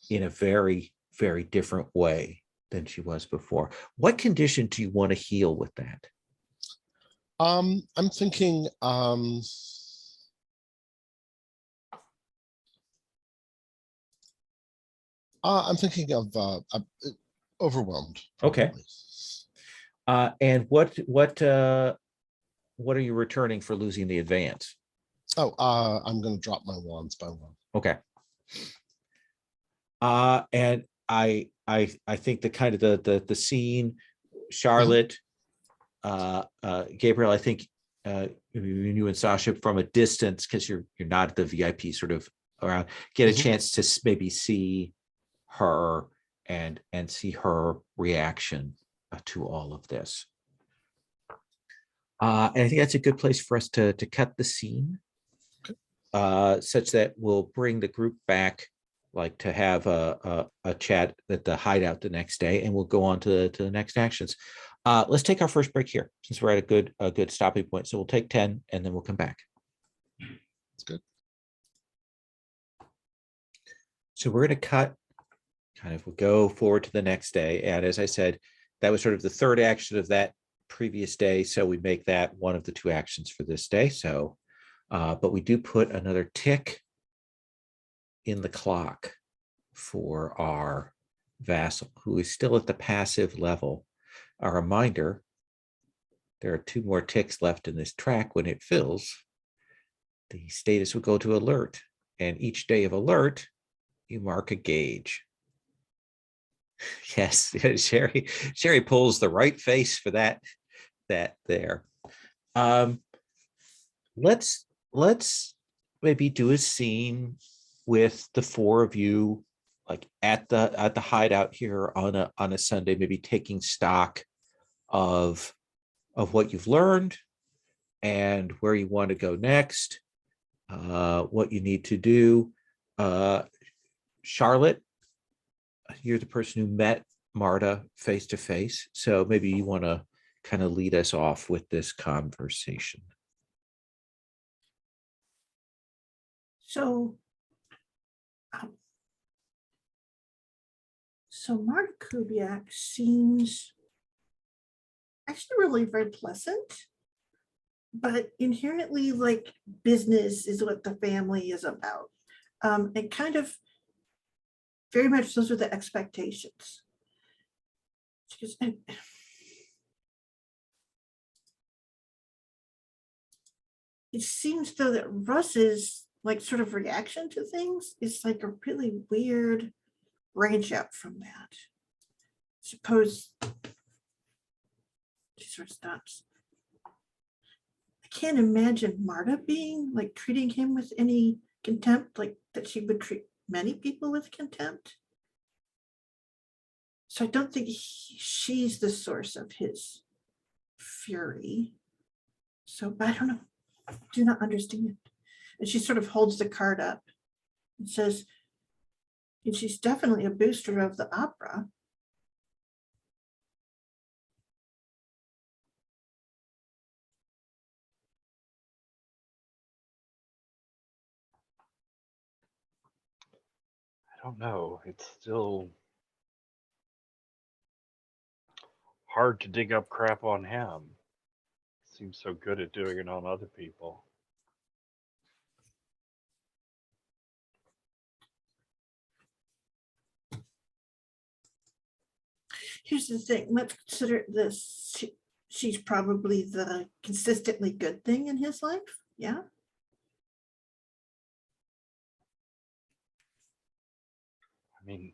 in a very, very different way than she was before. What condition do you want to heal with that? I'm thinking I'm thinking of overwhelmed. Okay. Probably. And what are you returning for losing the advance? Oh, I'm going to drop my wands by one. Okay. And I think the kind of the scene, Charlotte, Gabriel, I think you and Sasha from a distance, because you're not at the VIP sort of around, get a chance to maybe see her and see her reaction to all of this. And I think that's a good place for us to cut the scene, such that we'll bring the group back, like to have a chat at the hideout the next day, and we'll go on to the next actions. Let's take our first break here, since we're at a good stopping point. So we'll take 10 and then we'll come back. That's good. So we're going to cut, we'll go forward to the next day. And as I said, that was sort of the third action of that previous day. So we make that one of the two actions for this day. So, but we do put another tick in the clock for our vassal, who is still at the passive level. A reminder, there are 2 more ticks left in this track. When it fills, the status will go to alert, and each day of alert, you mark a gauge. Yes, Sherry pulls the right face for that there. Let's maybe do a scene with the 4 of you, like at the hideout here on a Sunday, maybe taking stock of what you've learned and where you want to go next, what you need to do. Charlotte, you're the person who met Marta face to face, so maybe you want to kind of lead us off with this conversation. So, Marta Kubiak seems actually really very pleasant, but inherently like business is what the family is about. And kind of very much those are the expectations. It seems though that Russ's like sort of reaction to things is like a really weird range out from that. Suppose she sort of stops. I can't imagine Marta being like treating him with any contempt, like that she would treat many people with contempt. So I don't think she's the source of his fury. So, but I don't know. I do not understand. And she sort of holds the card up and says, and she's definitely a booster of the opera. I don't know. It's still hard to dig up crap on him. Seems so good at doing it on other people. Here's the thing. Let's consider this. She's probably the consistently good thing in his life. Yeah. I mean,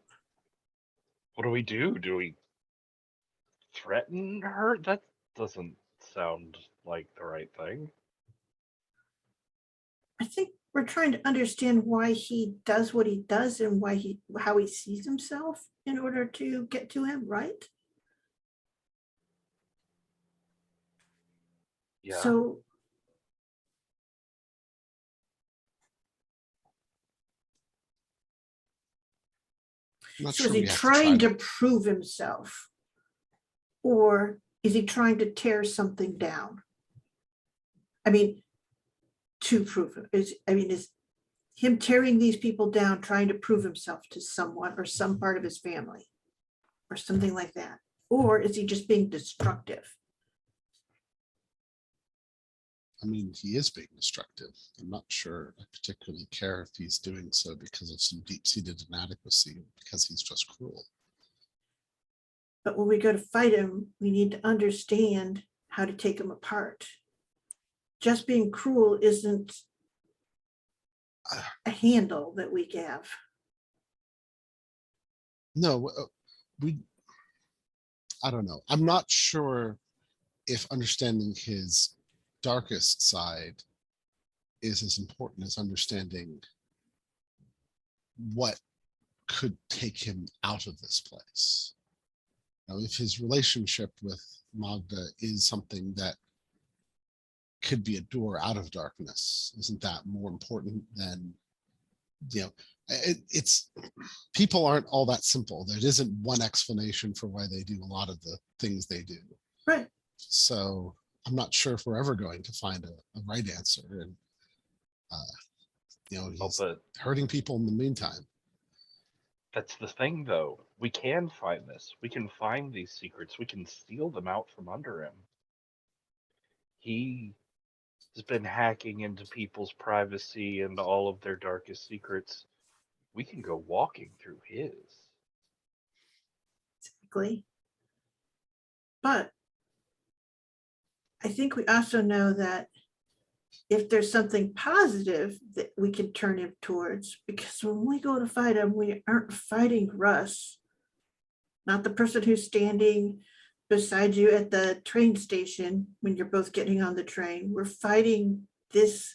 what do we do? Do we threaten her? That doesn't sound like the right thing. I think we're trying to understand why he does what he does and how he sees himself in order to get to him, right? Yeah. So I'm not So sure is he we have trying try to prove himself? Or is he trying to tear something down? I mean, to prove it. Is him tearing these people down trying to prove himself to someone or some part of his family or something like that? Or is he just being destructive? I mean, he is being destructive. I'm not sure I particularly care if he's doing so because of some deep-seated inadequacy, or because he's just cruel. But when we go to fight him, we need to understand how to take him apart. Just being cruel isn't a handle that we have. No, I don't know. I'm not sure if understanding his darkest side is as important as understanding what could take him out of this place. Now, if his relationship with Magda is something that could be a door out of darkness, isn't that more important than, it's people aren't all that simple. There isn't one explanation for why they do a lot of the things they do. Right. So I'm not sure if we're ever going to find a right answer. And, he's hurting people in the meantime. That's the thing, though. We can find this. We can find these secrets. We can steal them out from under him. He has been hacking into people's privacy and all of their darkest secrets. We can go walking through his. Exactly. But I think we also know that if there's something positive that we can turn him towards, because when we go to fight him, we aren't fighting Russ, not the person who's standing beside you at the train station when you're both getting on the train. We're fighting this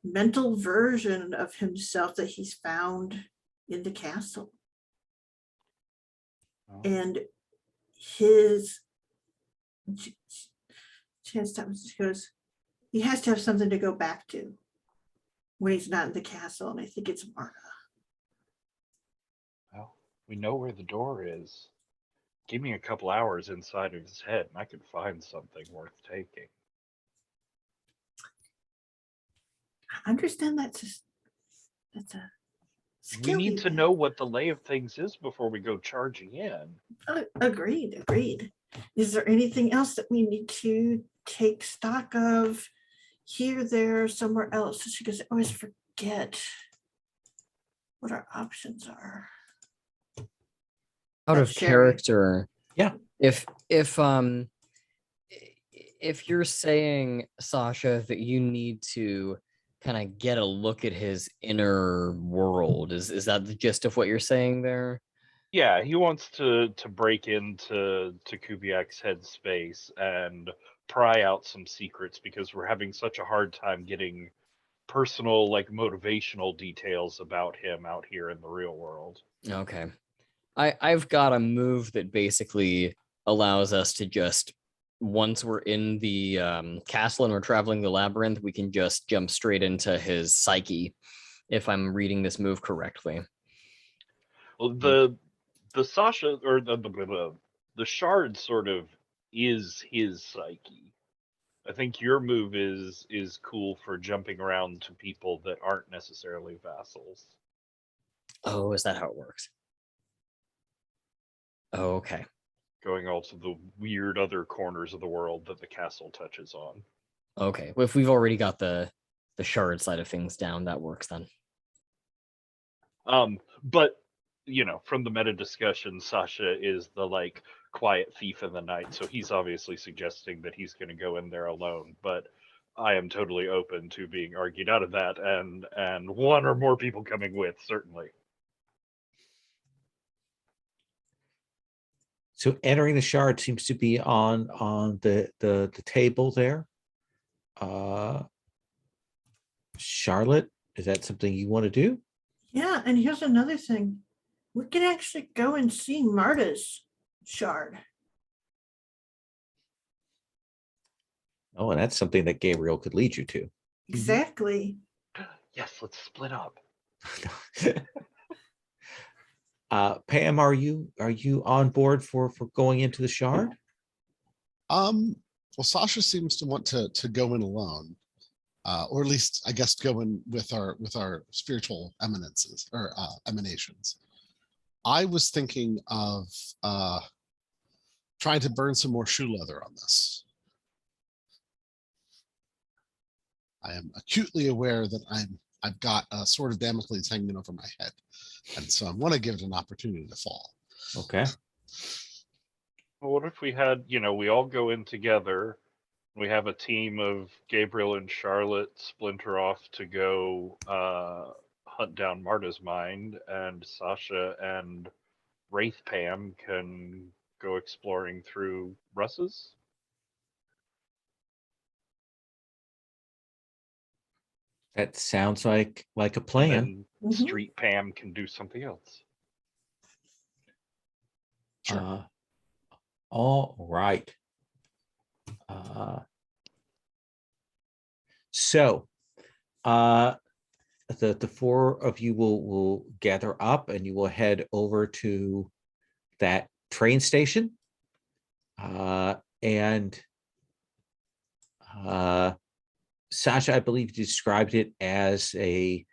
mental version of himself that he's found in the castle. Oh. And his chance goes, he has to have something to go back to when he's not in the castle. And I think it's Marta. Well, we know where the door is. Give me a couple hours inside of his head, and I could find something worth taking. I understand that's a We skill need you to have. know what the lay of things is before we go charging in. Agreed. Is there anything else that we need to take stock of here, there, somewhere else? Because I always forget what our options are. Out That's of Sherry. character. Yeah. If you're saying, Sasha, that you need to kind of get a look at his inner world, is that the gist of what you're saying there? Yeah, he wants to break into Kubiak's headspace and pry out some secrets because we're having such a hard time getting personal, like motivational details about him out here in the real world. Okay. I've got a move that basically allows us to just, once we're in the castle and we're traveling the labyrinth, we can just jump straight into his psyche, if I'm reading this move correctly. Well, the Sasha or the shard sort of is his psyche. I think your move is cool for jumping around to people that aren't necessarily vassals. Oh, is that how it works? Oh, okay. Going all to the weird other corners of the world that the castle touches on. Okay. Well, if we've already got the shard side of things down, that works then. But you know, from the meta discussion, Sasha is the like quiet thief in the night, so he's obviously suggesting that he's going to go in there alone. But I am totally open to being argued out of that, and one or more people coming with, certainly. So entering the shard seems to be on the table there. Charlotte, is that something you want to do? Yeah, and here's another thing. We can actually go and see Marta's shard. Oh, and that's something that Gabriel could lead you to. Exactly. Yes, let's split up. Pam, are you on board for going into the shard? Well, Sasha seems to want to go in alone, or at least I guess go in with our spiritual eminences or emanations. I was thinking of trying to burn some more shoe leather on this. I am acutely aware that I've got a sword of Damocles hanging over my head, and so I want to give it an opportunity to fall. Okay. Well, what if we had, you know, we all go in together. We have a team of Gabriel and Charlotte splinter off to go hunt down Marta's mind, and Sasha and Wraith Pam can go exploring through Russ's. That sounds like a plan. And Street Pam can do something else. Sure. All right. So the four of you will gather up and you will head over to that train station. And Sasha, I believe you described it as a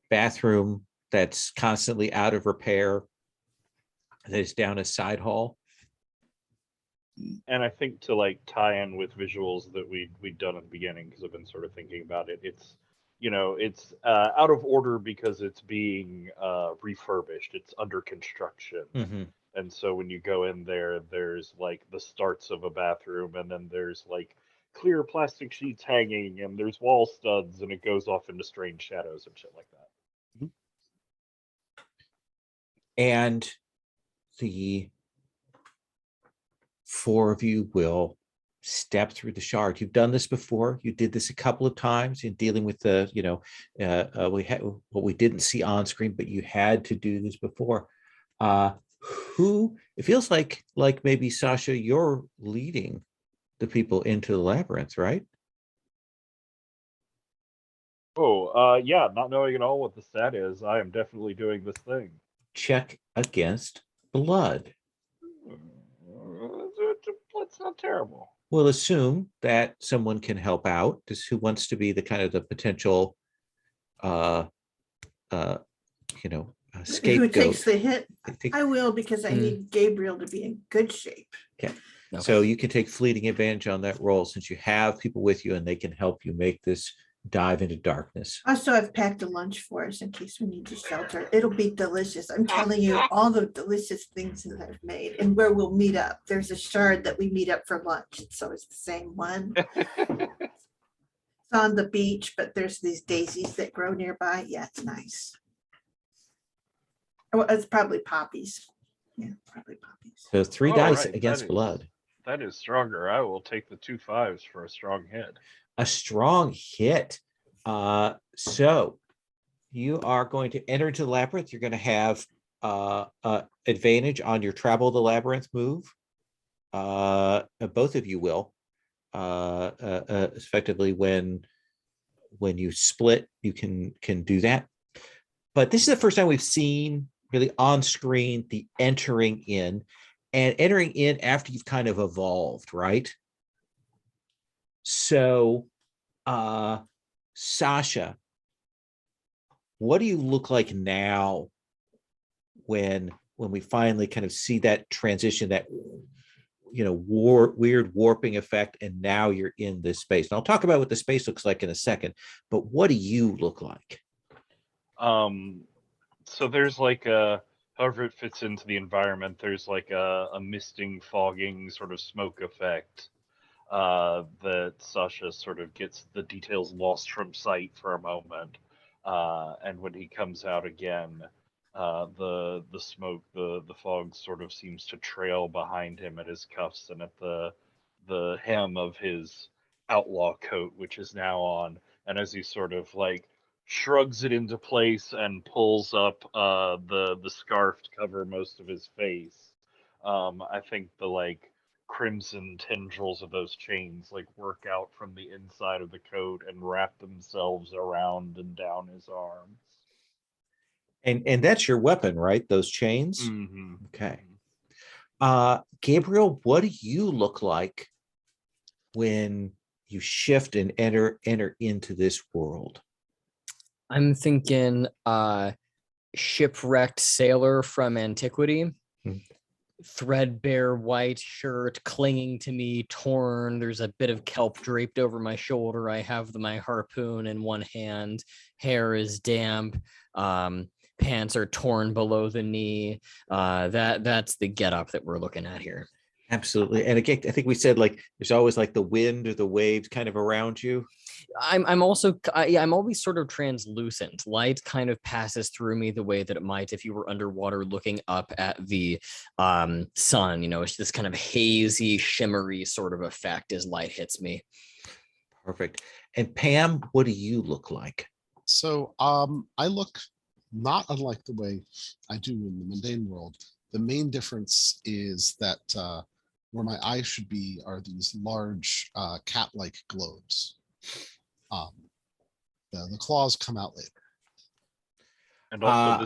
bathroom that's constantly out of repair, that is down a side hall. And I think to like tie in with visuals that we'd done at the beginning, because I've been sort of thinking about it, it's, you know, it's out of order because it's being refurbished. It's under construction. Mm-hmm. And so when you go in there, there's like the starts of a bathroom, and then there's like clear plastic sheets hanging, and there's wall studs, and it goes off into strange shadows and shit like that. And the four of you will step through the shard. You've done this before. You did this a couple of times in dealing with the, we had what we didn't see on screen, but you had to do this before. Who, it feels like maybe Sasha, you're leading the people into the labyrinth, right? Oh, yeah, not knowing at all what the stat is, I am definitely doing this thing. Check against blood. That's not terrible. We'll assume that someone can help out. Just who wants to be the kind of the potential, uh, Who scapegoat. takes the hit? I think- I will, because I need Gabriel to be in good shape. Okay. Okay. So you can take fleeting advantage on that roll since you have people with you and they can help you make this dive into darkness. Also, I've packed a lunch for us in case we need to shelter. It'll be delicious. I'm telling you, all the delicious things that I've made and where we'll meet up. There's a shard that we meet up for lunch. So it's the same one. It's on the beach, but there's these daisies that grow nearby. Yeah, it's nice. Well, it's probably poppies. Yeah, probably poppies. So 3 Oh, dice right, against that is- blood. That is stronger. I will take the 2 5s for a strong hit. A strong hit. So you are going to enter into the labyrinth. You're going to have advantage on your travel the labyrinth move. Both of you will. Effectively, when you split, you can do that. But this is the first time we've seen really on screen the entering in, and entering in after you've kind of evolved, right? So, Sasha, what do you look like now when we finally kind of see that transition, that weird warping effect, and now you're in this space? And I'll talk about what the space looks like in a second, but what do you look like? So there's like however it fits into the environment, there's like a misting, fogging sort of smoke effect that Sasha sort of gets the details lost from sight for a moment. And when he comes out again, the smoke, the fog sort of seems to trail behind him at his cuffs and at the hem of his outlaw coat, which is now on. And as he sort of like shrugs it into place and pulls up the scarf to cover most of his face, I think the like crimson tendrils of those chains like work out from the inside of the coat and wrap themselves around and down his arms. And that's your weapon, right? Those chains. Mm-hmm. Okay. Gabriel, what do you look like when you shift and enter into this world? I'm thinking shipwrecked sailor from antiquity. Threadbare white shirt clinging to me, torn. There's a bit of kelp draped over my shoulder. I have my harpoon in one hand. Hair is damp. Pants are torn below the knee. That's the getup that we're looking at here. Absolutely. And again, I think we said like there's always like the wind or the waves kind of around you. I'm always sort of translucent. Light kind of passes through me the way that it might if you were underwater looking up at the sun. It's this kind of hazy, shimmery sort of effect as light hits me. Perfect. And Pam, what do you look like? So I look not unlike the way I do in the mundane world. The main difference is that where my eyes should be are these large cat-like globes. The claws come out later. And also,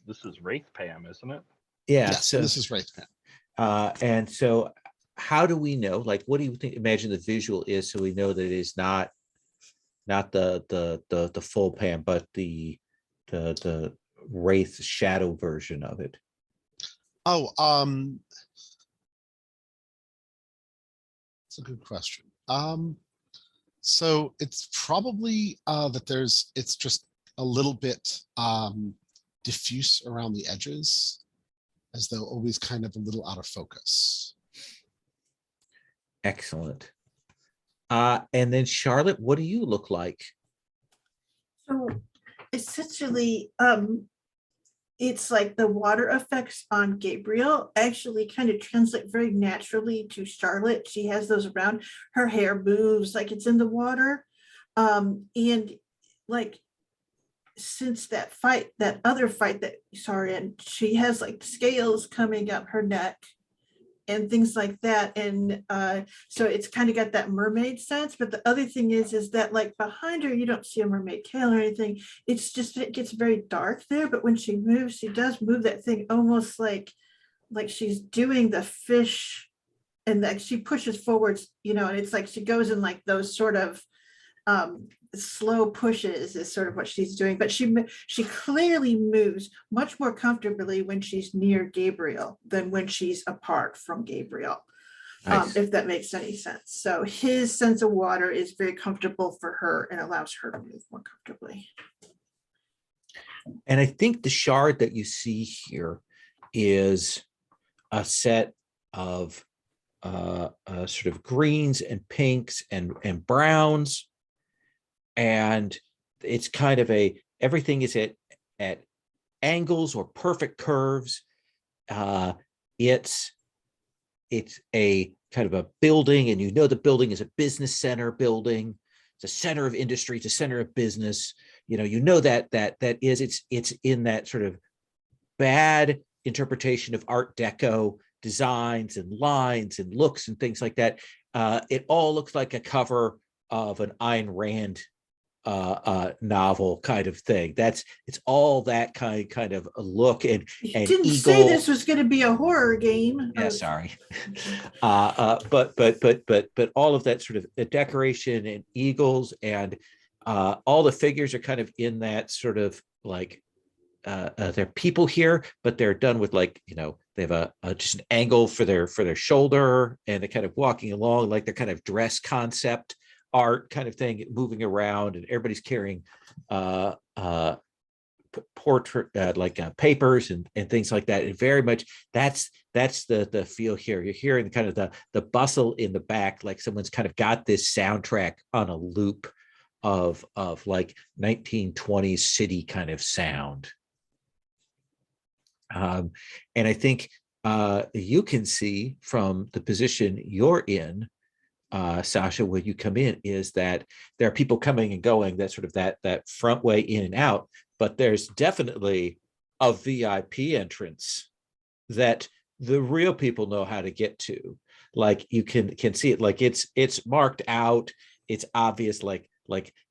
this is Wraith Pam, isn't it? Yeah. Yes, So this is Wraith Pam. and so how do we know? Like, what do you think? Imagine the visual is so we know that it is not the full Pam, but the Wraith shadow version of it. Oh, that's a good question. So it's probably that it's just a little bit diffuse around the edges, as though always kind of a little out of focus. Excellent. And then Charlotte, what do you look like? So essentially, it's like the water effects on Gabriel actually kind of translate very naturally to Charlotte. She has those around, her hair moves like it's in the water. And like, since that other fight that we saw her in, she has like scales coming up her neck and things like that. And so it's kind of got that mermaid sense. But the other thing is that like behind her, you don't see a mermaid tail or anything. It's just, it gets very dark there. But when she moves, she does move that thing almost like like she's doing the fish, and like she pushes forwards, and it's like she goes in like those sort of slow pushes is sort of what she's doing, but she clearly moves much more comfortably when she's near Gabriel than when she's apart from Gabriel. Nice. If that makes any sense. So his sense of water is very comfortable for her and allows her to move more comfortably. And I think the shard that you see here is a set of sort of greens and pinks and browns. And it's kind of everything is at angles or perfect curves. It's a kind of a building, and the building is a business center building. It's a center of industry, it's a center of business. It's in that sort of bad interpretation of Art Deco designs and lines and looks and things like that. It all looks like a cover of an Ayn Rand novel kind of thing. It's all that kind of a look. And didn't eagle, say this was going to be a horror game. Yeah, sorry. But all of that sort of decoration and eagles and all the figures are kind of in that sort of like they're people here, but they're done with like, they have a just an angle for their shoulder, and they're kind of walking along like they're kind of dress concept art kind of thing, moving around, and everybody's carrying portrait papers and things like that. And very much that's the feel here. You're hearing kind of the bustle in the back, like someone's kind of got this soundtrack on a loop of like 1920s city kind of sound. And I think you can see from the position you're in, Sasha, when you come in, is that there are people coming and going, that sort of that front way in and out, but there's definitely a VIP entrance that the real people know how to get to. Like you can see it, like it's marked out, it's obvious, like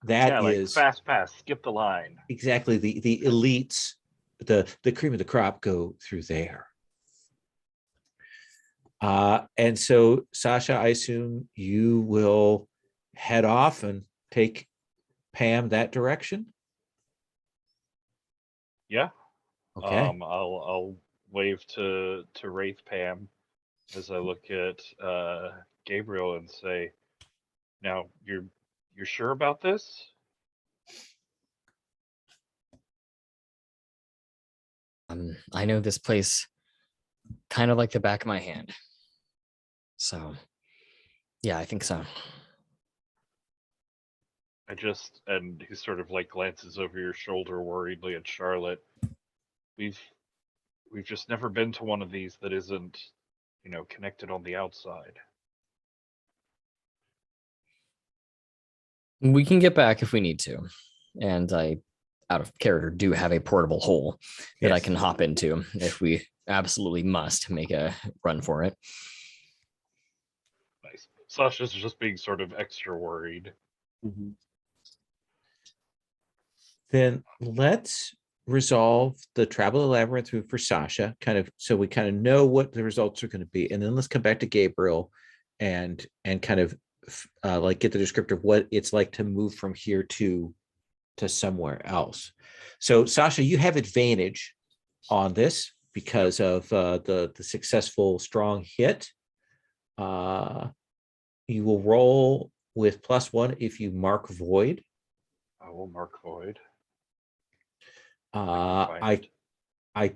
that is fast pass, skip the line. Exactly, the elites, the cream of the crop go through there. And so, Sasha, I assume you will head off and take Pam that direction. Yeah. Okay. I'll wave to Wraith Pam as I look at Gabriel and say, "Now you're sure about this?" I know this place kind of like the back of my hand. So, yeah, I think so. And he sort of like glances over your shoulder worriedly at Charlotte. We've just never been to one of these that isn't, connected on the outside. We can get back if we need to. And I, out of character, do have a portable hole that I Yes. can hop into if we absolutely must make a run for it. Nice. Sasha's just being sort of extra worried. Mm-hmm. Then let's resolve the travel the labyrinth for Sasha, kind of, so we kind of know what the results are going to be, and then let's come back to Gabriel and kind of like get the descriptor of what it's like to move from here to somewhere else. So Sasha, you have advantage on this because of the successful strong hit. You will roll with +1 if you mark void. I will mark void. I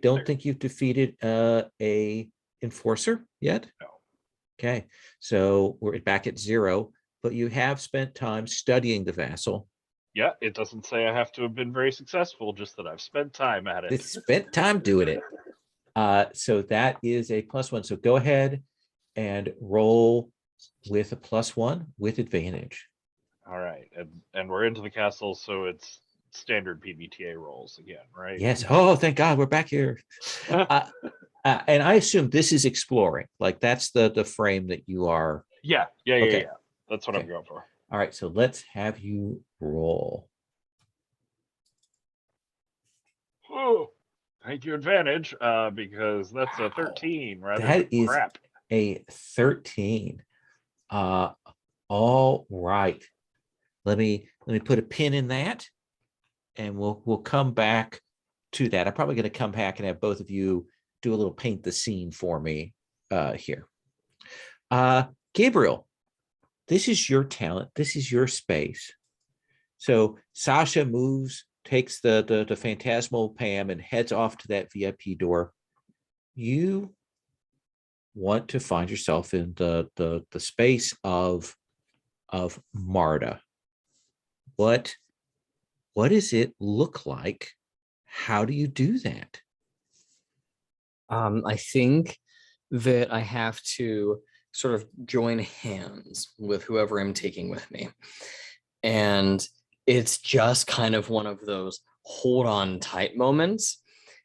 don't think you've defeated a enforcer yet. No. Okay, so we're back at 0, but you have spent time studying the vassal. Yeah, it doesn't say I have to have been very successful, just that I've spent time at it. It's spent time doing it. So that is a +1. So go ahead and roll with a +1 with advantage. All right, and we're into the castle, so it's standard PBTA rolls again, right? Yes. Oh, thank God, we're back here. And I assume this is exploring. Like that's the frame that you are. Yeah. Okay. That's what I'm going for. All right, so let's have you roll. Oh, Take your advantage, because that's a 13 rather That than is crap. a 13. All right. Let me put a pin in that, and we'll come back to that. I'm probably going to come back and have both of you do a little paint the scene for me here. Gabriel, this is your talent. This is your space. So Sasha moves, takes the phantasmal Pam and heads off to that VIP door. You want to find yourself in the space of Marta. What does it look like? How do you do that? I think that I have to sort of join hands with whoever I'm taking with me. And it's just kind of one of those hold on tight moments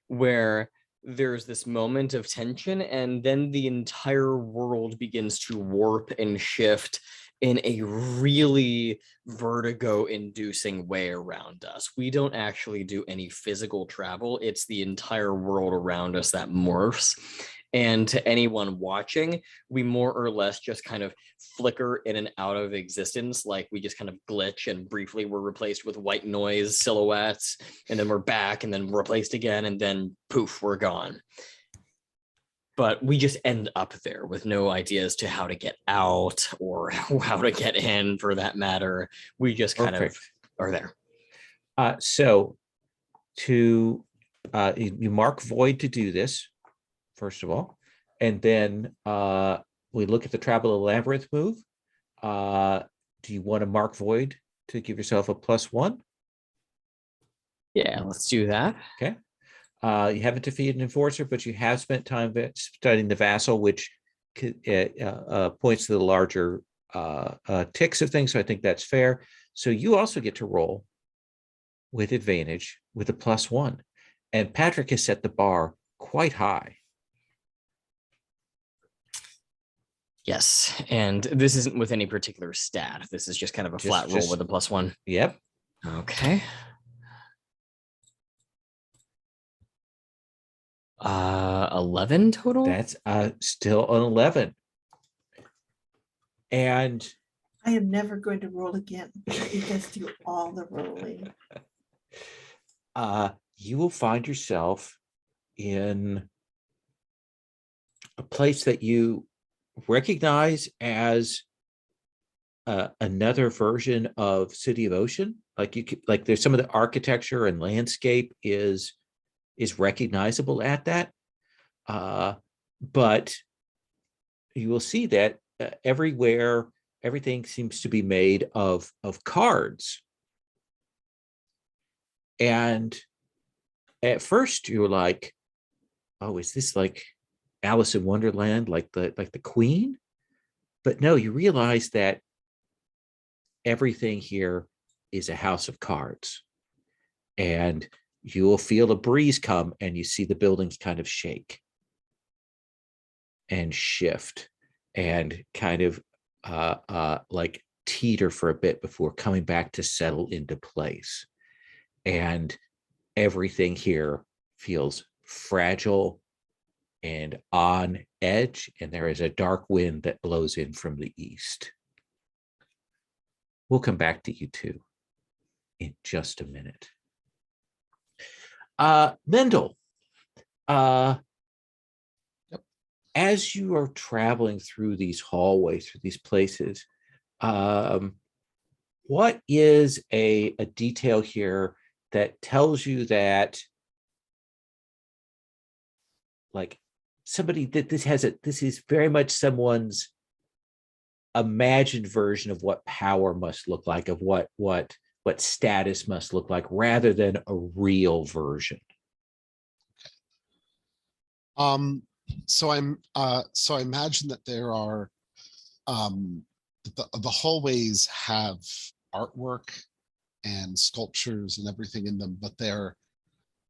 where there's this moment of tension and then the entire world begins to warp and shift in a really vertigo inducing way around us. We don't actually do any physical travel. It's the entire world around us that morphs. And to anyone watching, we more or less just kind of flicker in and out of existence. Like we just kind of glitch and briefly we're replaced with white noise silhouettes, and then we're back and then replaced again, and then poof, we're gone. But we just end up there with no idea as to how to get out or how to get in, for that matter. We just kind of are there. So you mark void to do this, first of all, and then we look at the travel the labyrinth move. Do you want to mark void to give yourself a +1? Yeah, let's do that. Okay. You haven't defeated an enforcer, but you have spent time studying the vassal, which points to the larger ticks of things. So I think that's fair. So you also get to roll with advantage with a +1. And Patrick has set the bar quite high. Yes, and this isn't with any particular stat. This is just kind of a flat roll with a +1. Yep. Okay. 11 total. That's still an 11. And I am never going to roll again. He does do all the rolling. You will find yourself in a place that you recognize as another version of City of Ocean. Like there's some of the architecture and landscape is recognizable at that. But you will see that everywhere, everything seems to be made of cards. And at first you're like, oh, is this like Alice in Wonderland, like the Queen? But no, you realize that everything here is a house of cards. And you will feel a breeze come and you see the buildings kind of shake and shift and kind of like teeter for a bit before coming back to settle into place. And everything here feels fragile and on edge, and there is a dark wind that blows in from the east. We'll come back to you two in just a minute. Mendel, as you are traveling through these hallways, through these places, what is a detail here that tells you that, like, somebody that this is very much someone's imagined version of what power must look like, of what status must look like, rather than a real version? So I imagine that there are the hallways have artwork and sculptures and everything in them, but they're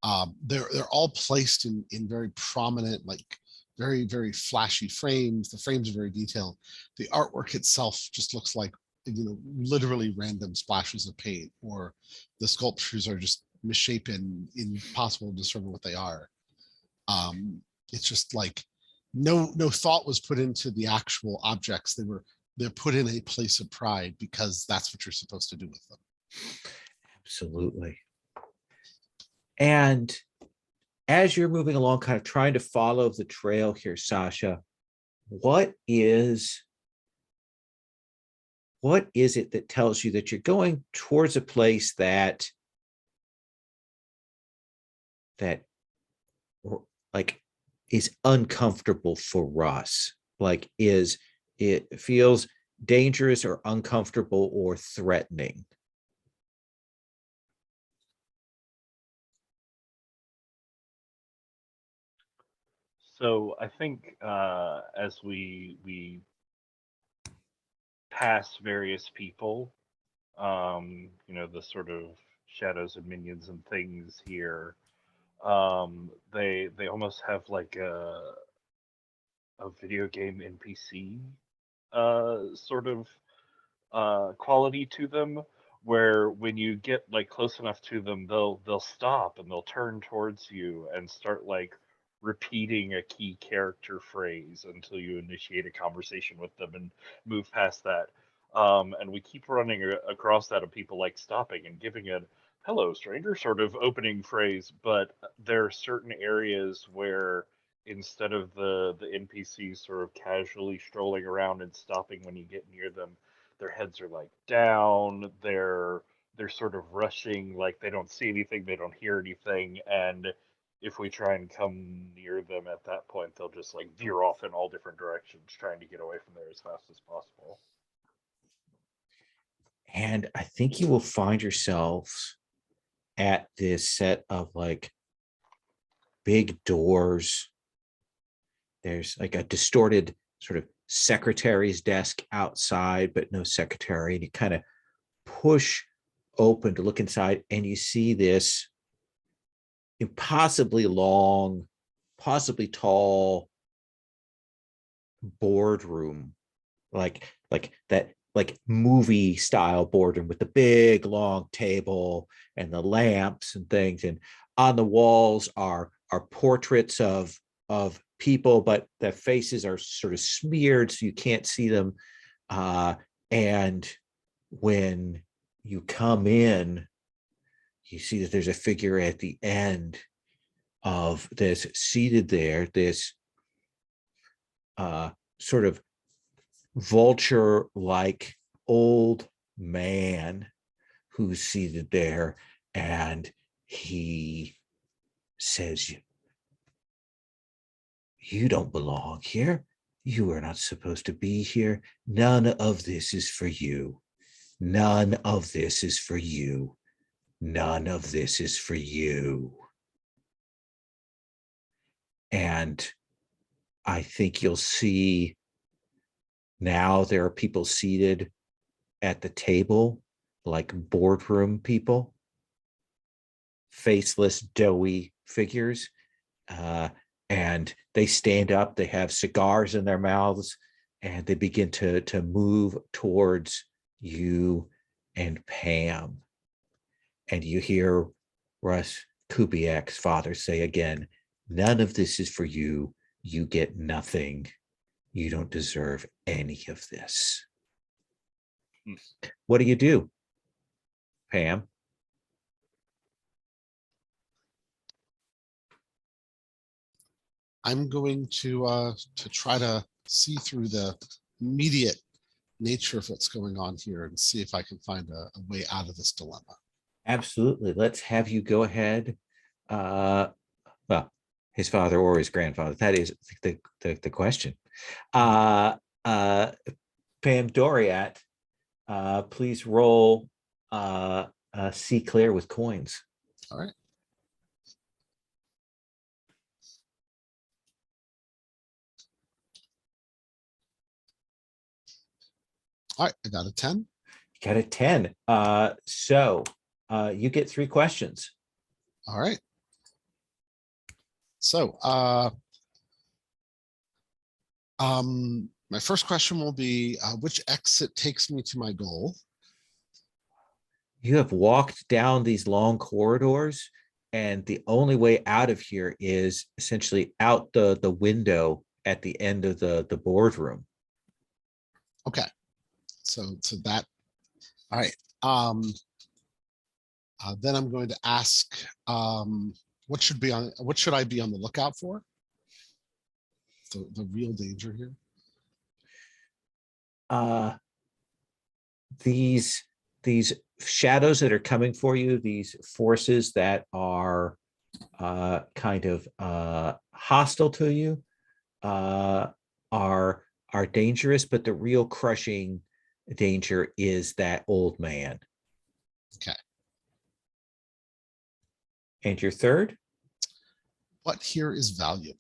all placed in very prominent, like very, very flashy frames. The frames are very detailed. The artwork itself just looks like, literally random splashes of paint, or the sculptures are just misshapen, impossible to discern what they are. It's just like no thought was put into the actual objects. They're put in a place of pride because that's what you're supposed to do with them. Absolutely. And as you're moving along, kind of trying to follow the trail here, Sasha, what is it that tells you that you're going towards a place that like is uncomfortable for Russ? Like, it feels dangerous or uncomfortable or threatening? So I think as we pass various people, the sort of shadows and minions and things here, they almost have like a video game NPC sort of quality to them, where when you get like close enough to them, they'll stop and they'll turn towards you and start like repeating a key character phrase until you initiate a conversation with them and move past that. And we keep running across that of people like stopping and giving a "hello stranger" sort of opening phrase, but there are certain areas where instead of the NPCs sort of casually strolling around and stopping when you get near them, their heads are like down, they're sort of rushing, like they don't see anything, they don't hear anything, and if we try and come near them at that point, they'll just like veer off in all different directions trying to get away from there as fast as possible. And I think you will find yourselves at this set of like big doors. There's like a distorted sort of secretary's desk outside, but no secretary. And you kind of push open to look inside, and you see this impossibly long, possibly tall boardroom, like that, like movie style boardroom with the big long table and the lamps and things. And on the walls are portraits of people, but their faces are sort of smeared so you can't see them. And when you come in, you see that there's a figure at the end of this, seated there, this sort of vulture-like old man who's seated there, and he says, "You don't belong here. You are not supposed to be here. None of this is for you. None of this is for you. None of this is for you." And I think you'll see now there are people seated at the table, like boardroom people, faceless, doughy figures. And they stand up, they have cigars in their mouths, and they begin to move towards you and Pam. And you hear Russ Kubiak's father say again, "None of this is for you. You get nothing. You don't deserve any of this." What do, Pam? I'm going to try to see through the immediate nature of what's going on here and see if I can find a way out of this dilemma. Absolutely. Let's have you go ahead. Well, his father or his grandfather. That is the question. Pam Doriat, please roll see clear with coins. All right. All right, I got a 10. You got a 10. So you get 3 questions. All right. So my first question will be, which exit takes me to my goal? You have walked down these long corridors, and the only way out of here is essentially out the window at the end of the boardroom. Okay. So that, all right. Then I'm going to ask, what should I be on the lookout for? The real danger here. These shadows that are coming for you, these forces that are kind of hostile to you, are dangerous, but the real crushing danger is that old man. Okay. And your third? What here is valuable?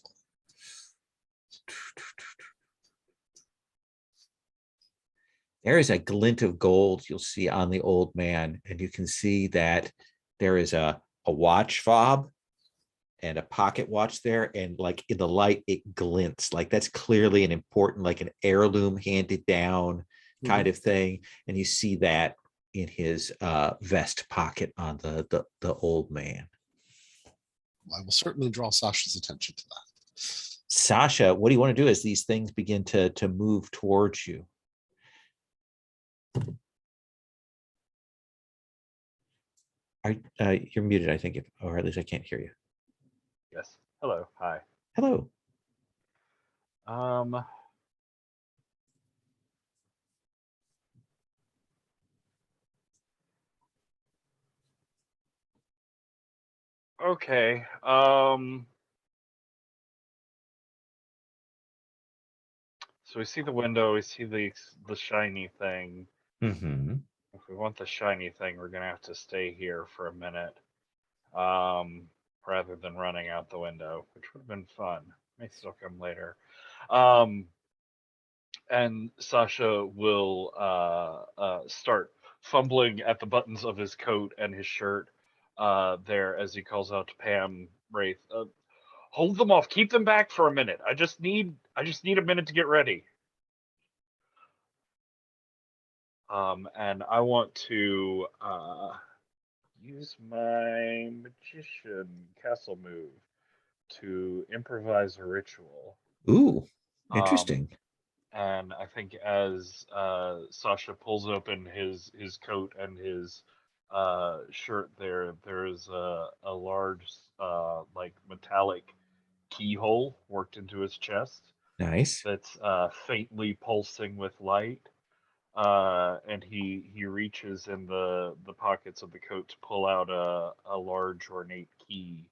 There is a glint of gold you'll see on the old man, and you can see that there is a watch fob and a pocket watch there, and like in the light it glints, like that's clearly an important, like an heirloom handed down kind of thing. And you see that in his vest pocket on the old man. I will certainly draw Sasha's attention to that. Sasha, what do you want to do as these things begin to move towards you? You're muted, I think, or at least I can't hear you. Yes. Hello. Hi. Hello. Okay. So we see the window, we see the shiny thing. Mm-hmm. If we want the shiny thing, we're gonna have to stay here for a minute. Rather than running out the window, which would have been fun. May still come later. And Sasha will start fumbling at the buttons of his coat and his shirt there as he calls out to Pam Wraith. Hold them off. Keep them back for a minute. I just need a minute to get ready. And I want to use my magician castle move to improvise a ritual. Ooh, interesting. And I think as Sasha pulls open his coat and his shirt, there is a large like metallic keyhole worked into his chest. Nice. That's faintly pulsing with light. And he reaches in the pockets of the coat to pull out a large ornate key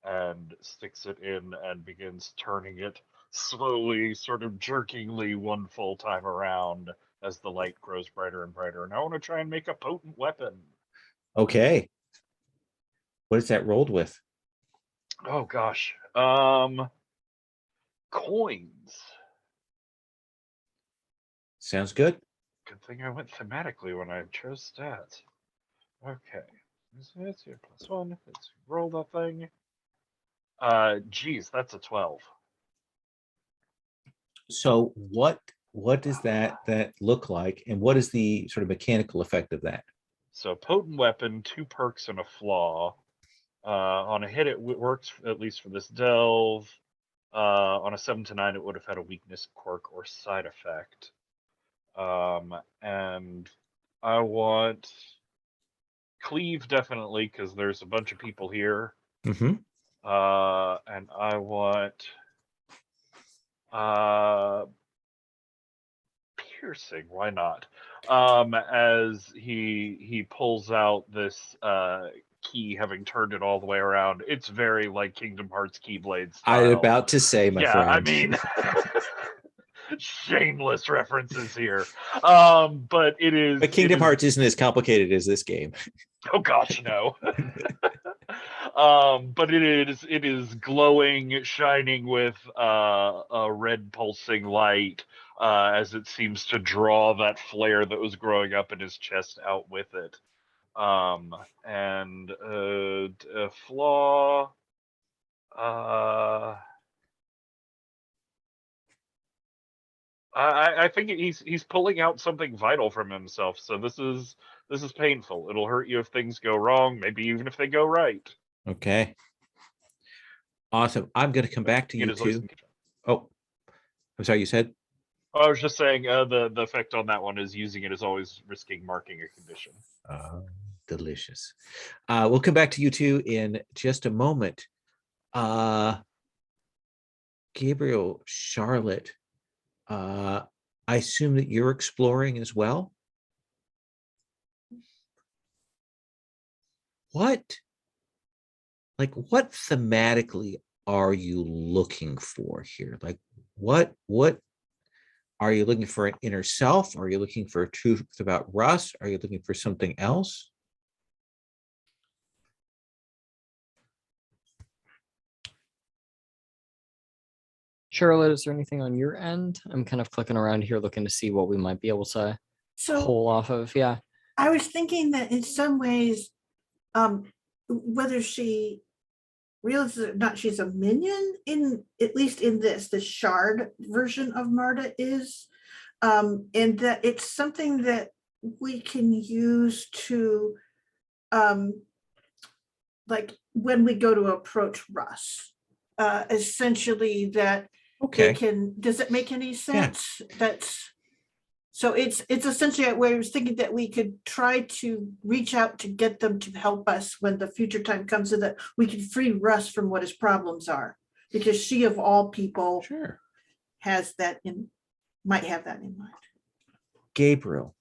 and sticks it in and begins turning it slowly, sort of jerkingly, one full time around as the light grows brighter and brighter. And I want to try and make a potent weapon. Okay. What is that rolled with? Oh gosh. Coins. Sounds good. Good thing I went thematically when I chose stats. Okay. It's your +1. Let's roll that thing. Geez, that's a 12. So what does that look like, and what is the sort of mechanical effect of that? So potent weapon, 2 perks and a flaw. On a hit, it works at least for this delve. On a 7 to 9, it would have had a weakness, quirk, or side effect. And I want cleave definitely because there's a bunch of people here. Mm-hmm. And I want piercing. Why not? As he pulls out this key, having turned it all the way around. It's very like Kingdom Hearts Keyblade style. I was about to say, my friend. I mean, shameless references here. But it is. But Kingdom Hearts isn't as complicated as this game. Oh gosh, no. But it is glowing, shining with a red pulsing light, as it seems to draw that flare that was growing up in his chest out with it. And a flaw. I think he's pulling out something vital from himself. So this is painful. It'll hurt you if things go wrong, maybe even if they go right. Okay. Awesome. I'm going to come back to It you is always- two. Oh, I'm sorry. You said? I was just saying the effect on that one is using it is always risking marking a condition. Delicious. We'll come back to you two in just a moment. Gabriel, Charlotte, I assume that you're exploring as well. What thematically are you looking for here? Like what are you looking for? An inner self? Are you looking for a truth about Russ? Are you looking for something else? Charlotte, is there anything on your end? I'm kind of clicking around here looking to see what we might be able to So pull off of. Yeah. I was thinking that in some ways, whether she realizes it or not, she's a minion in, at least in this, the shard version of Marta is, and that it's something that we can use to, like when we go to approach Russ, essentially that they Okay. can, does it make any sense? That's, so it's essentially where I was thinking that we could try to reach out to get them to help us when the future time comes, so that we can free Russ from what his problems are. Because she of all people Sure. has that in, might have that in mind. Gabriel,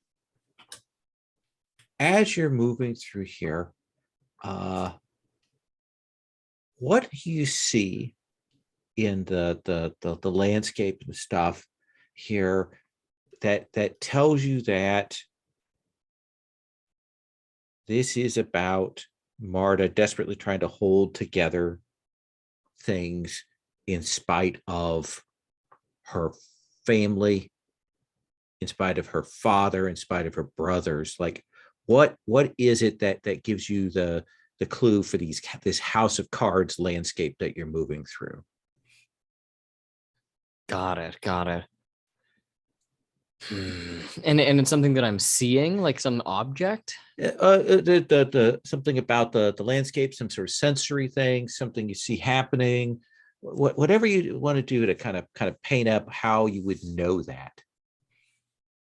as you're moving through here, what do you see in the landscape and the stuff here that tells you that this is about Marta desperately trying to hold together things in spite of her family, in spite of her father, in spite of her brothers? Like what is it that gives you the clue for this house of cards landscape that you're moving through? Got it. And it's something that I'm seeing, like some object. The something about the landscape, some sort of sensory thing, something you see happening, whatever you want to do to kind of paint up how you would know that.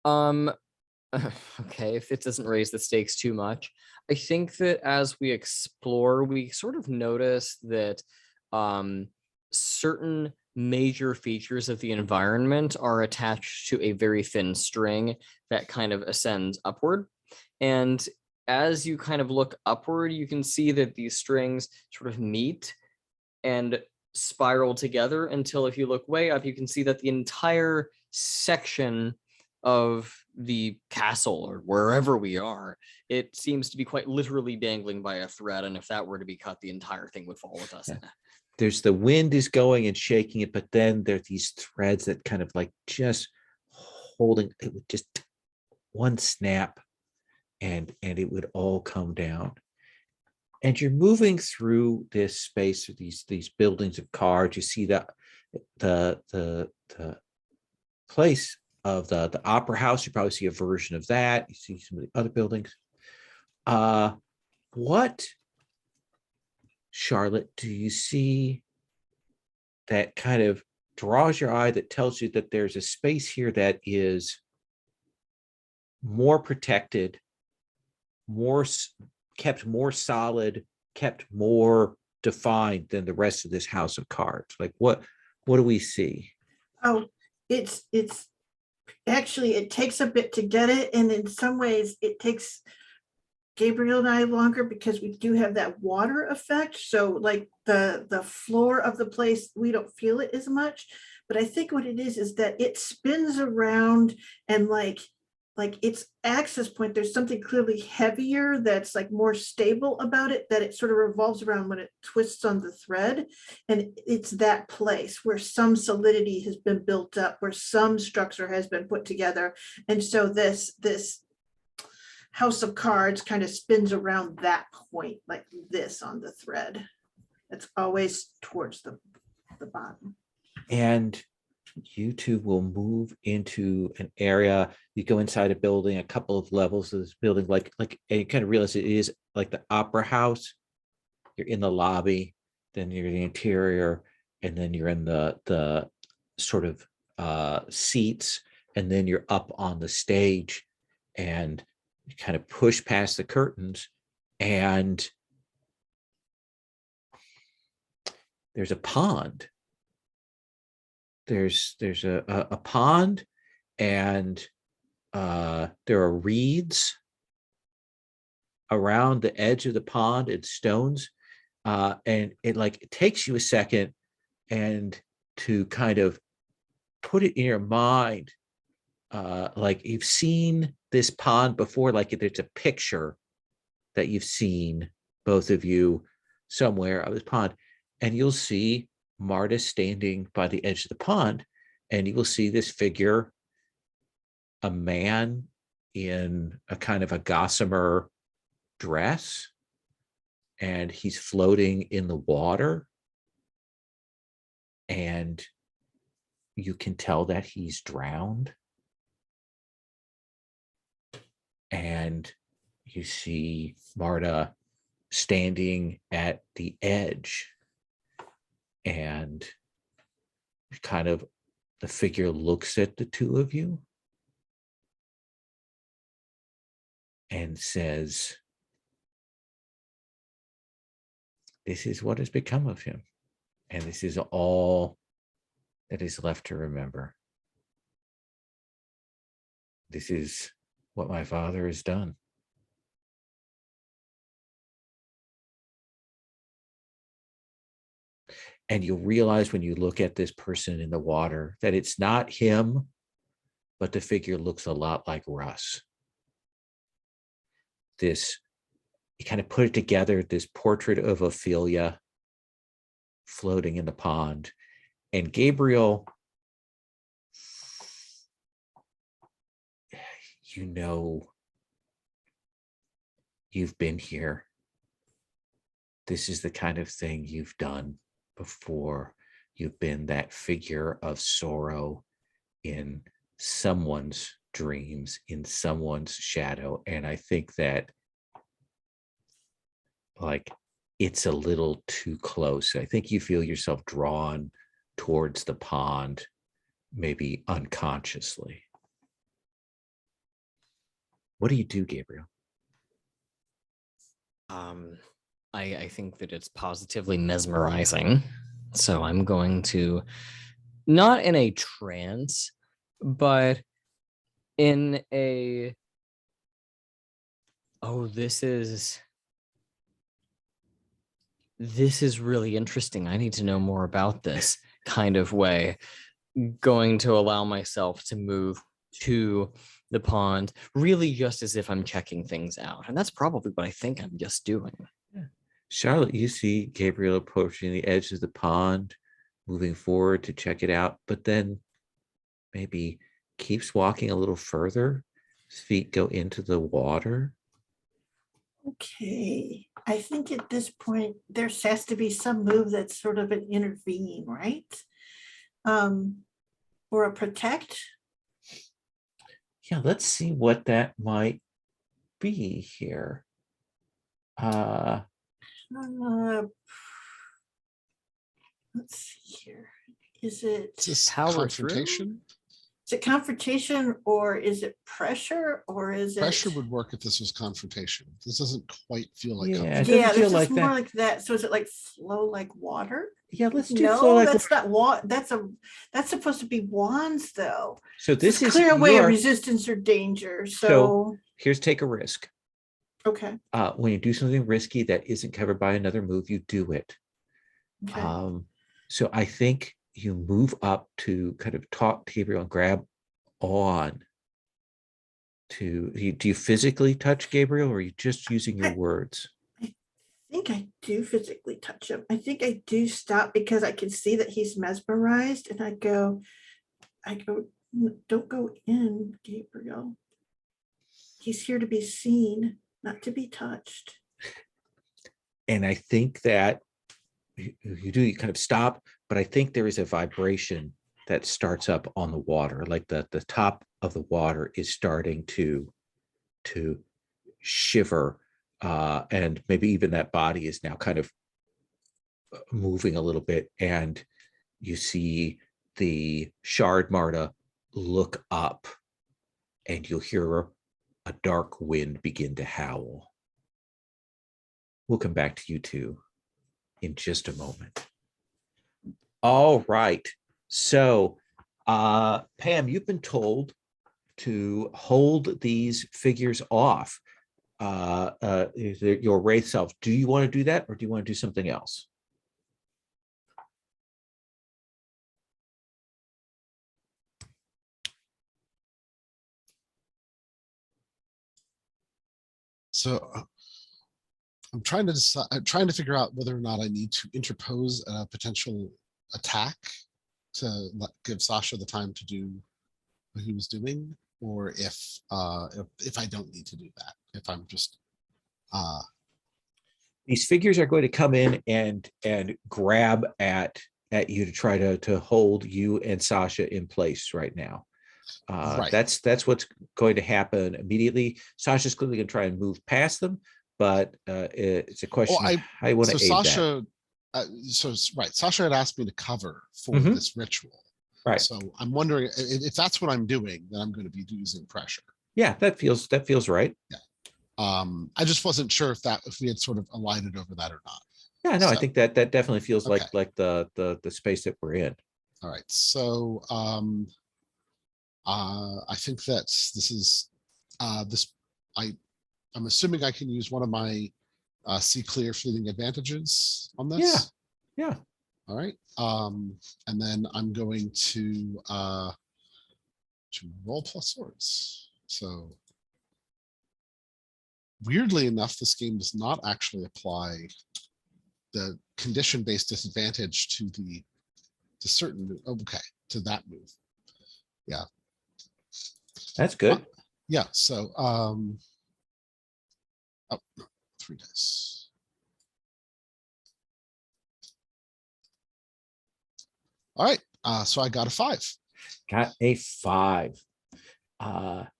Okay, if it doesn't raise the stakes too much, I think that as we explore, we sort of notice that certain major features of the environment are attached to a very thin string that kind of ascends upward. And as you kind of look upward, you can see that these strings sort of meet and spiral together until, if you look way up, you can see that the entire section of the castle, or wherever we are, it seems to be quite literally dangling by a thread. And if that were to be cut, the entire thing would fall with us. Yeah. There's the wind is going and shaking it, but then there's these threads that kind of like just holding it with just one snap, and it would all come down. And you're moving through this space, these buildings of cards. You see that the place of the opera house. You probably see a version of that. You see some of the other buildings. What, Charlotte, do you see that kind of draws your eye, that tells you that there's a space here that is more protected, kept more solid, kept more defined than the rest of this house of cards? Like what do we see? Oh, it's actually, it takes a bit to get it, and in some ways it takes Gabriel and I longer, because we do have that water effect. So like the floor of the place, we don't feel it as much. But I think what it is that it spins around, and like its access point, there's something clearly heavier that's like more stable about it, that it sort of revolves around when it twists on the thread. And it's that place where some solidity has been built up, where some structure has been put together. And so this house of cards kind of spins around that point, like this on the thread. It's always towards the bottom. And you two will move into an area. You go inside a building, a couple of levels of this building, like and you kind of realize it is like the opera house, you're in the lobby, then you're in the interior, and then you're in the sort of seats, and then you're up on the stage, and you kind of push past the curtains, and there's a pond. There's a pond, and there are reeds around the edge of the pond and stones, and it takes you a second and to kind of put it in your mind, like you've seen this pond before, like there's a picture that you've seen, both of you, somewhere of this pond, and you'll see Marta standing by the edge of the pond, and you will see this figure, a man in a kind of a gossamer dress, and he's floating in the water, and you can tell that he's drowned. And you see Marta standing at the edge, and kind of the figure looks at the two of you and says, "This is what has become of him, and this is all that is left to remember. This is what my father has done." And you'll realize when you look at this person in the water that it's not him, but the figure looks a lot like Russ. You kind of put it together, this portrait of Ophelia floating in the pond. And Gabriel, you know, you've been here. This is the kind of thing you've done before. You've been that figure of sorrow in someone's dreams, in someone's shadow. And I think that, like, it's a little too close. I think you feel yourself drawn towards the pond, maybe unconsciously. What do you do, Gabriel? I think that it's positively mesmerizing. So I'm going to, not in a trance, but in a, oh, this is really interesting. I need to know more about this kind of way. Going to allow myself to move to the pond, really just as if I'm checking things out. And that's probably what I think I'm just doing. Charlotte, you see Gabriel approaching the edge of the pond, moving forward to check it out, but then maybe keeps walking a little further. His feet go into the water. Okay, I think at this point, there has to be some move that's sort of an intervene, right? Or a protect. Yeah, let's see what that might be here. Let's see here. Is it Is this Power through? confrontation? is it confrontation, or is it pressure, or is it Pressure would work if this was confrontation. This doesn't quite feel like Yeah, confrontation. it Yeah, doesn't this feel is like more that. like that. So is it like flow like water? Yeah, let's do No, flow like that's not what. That's supposed to be wands, though. so. This is clear away your, resistance or danger. So So here's take a risk. okay, When you do something risky that isn't covered by another move, you do it. okay. So I think you move up to kind of talk to Gabriel and grab on to. Do you physically touch Gabriel, or are you just using your words? I think I do physically touch him. I think I do stop because I can see that he's mesmerized, and I go, don't go in, Gabriel. He's here to be seen, not to be touched. And I think that you kind of stop, but I think there is a vibration that starts up on the water, like the top of the water is starting to shiver, and maybe even that body is now kind of moving a little bit, and you see the Shard Marta look up, and you'll hear a dark wind begin to howl. We'll come back to you two in just a moment. All right. So, Pam, you've been told to hold these figures off, your wraith self. Do you want to do that, or do you want to do something else? So I'm trying to decide, I'm trying to figure out whether or not I need to interpose a potential attack to give Sasha the time to do what he was doing, or if I don't need to do that, if I'm just These figures are going to come in and grab at you to try to hold you and Sasha in place right now. Right. That's what's going to happen immediately. Sasha's clearly going to try and move past them, but it's a question of how you want to aid Sasha, that. Right, Sasha had asked me to cover for Mhm. this ritual. Right. So I'm wondering if that's what I'm doing, then I'm going to be using pressure. Yeah, that feels right. Yeah. I just wasn't sure if we had sort of aligned over that or not. Yeah, no, I think that definitely feels Okay. like the space that we're in. All right. So I think that this is this I'm assuming I can use one of my see clear fleeting advantages on this. Yeah. All right. And then I'm going to roll plus swords. So weirdly enough, this game does not actually apply the condition-based disadvantage to certain move. Okay, to that move. Yeah. That's good. Yeah. So oh, 3 dice. All right. So I got a 5. Got a 5.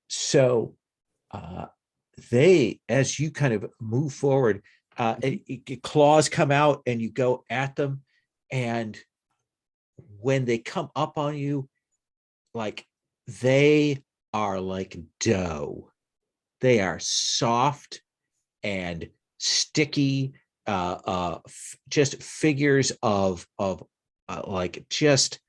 So they, as you kind of move forward, claws come out and you go at them, and when they come up on you, like, they are like dough. They are soft and sticky, just figures of like just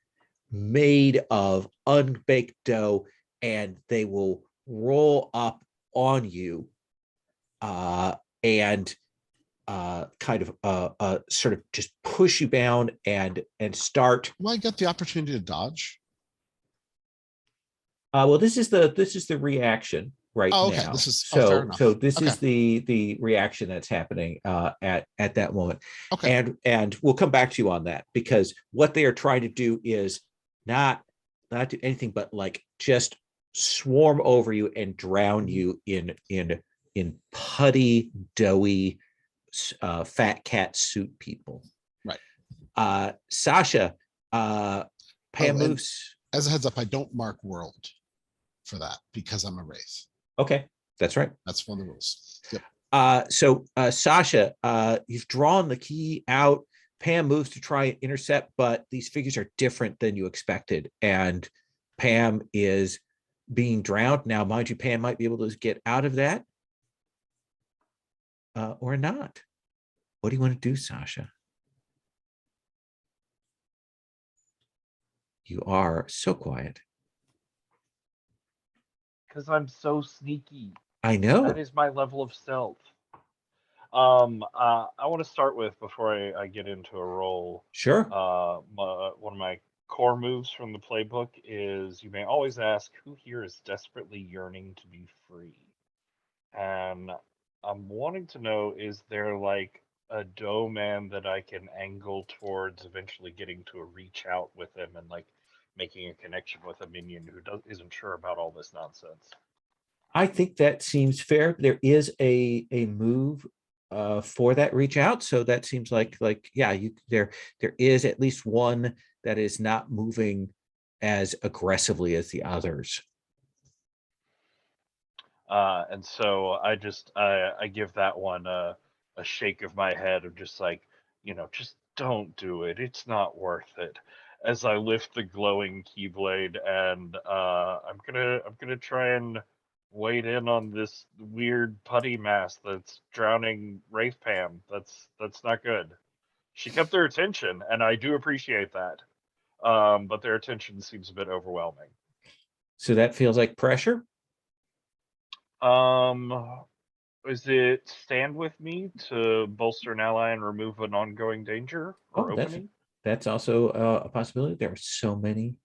made of unbaked dough, and they will roll up on you and kind of sort of just push you down and start. Will I get the opportunity to dodge? Well, this is the reaction right Oh, okay. now. This is fair enough. So this Okay. is the reaction that's happening at that moment. Okay. And we'll come back to you on that, because what they are trying to do is not do anything but like just swarm over you and drown you in putty, doughy, fat cat suit people. Right. Sasha, Pam moves. As a heads up, I don't mark world for that because I'm a wraith. Okay, that's right. That's one of the rules. Yep. So Sasha, you've drawn the key out. Pam moves to try and intercept, but these figures are different than you expected, and Pam is being drowned. Now, mind you, Pam might be able to get out of that or not. What do you want to do, Sasha? You are so quiet. Because I'm so sneaky. I know. That is my level of stealth. I want to start with, before I get into a roll. Sure. One of my core moves from the playbook is, you may always ask, who here is desperately yearning to be free? And I'm wanting to know, is there like a dough man that I can angle towards eventually getting to a reach out with him and like making a connection with a minion who isn't sure about all this nonsense? I think that seems fair. There is a move for that reach out, so that seems like yeah, there is at least one that is not moving as aggressively as the others. And so I give that one a shake of my head of just like, just don't do it. It's not worth it. As I lift the glowing keyblade, and I'm gonna try and wade in on this weird putty mass that's drowning Wraith Pam. That's not good. She kept their attention, and I do appreciate that. But their attention seems a bit overwhelming. So that feels like pressure. Is it stand with me to bolster an ally and remove an ongoing danger or Oh, opening? that's also a possibility. There are so many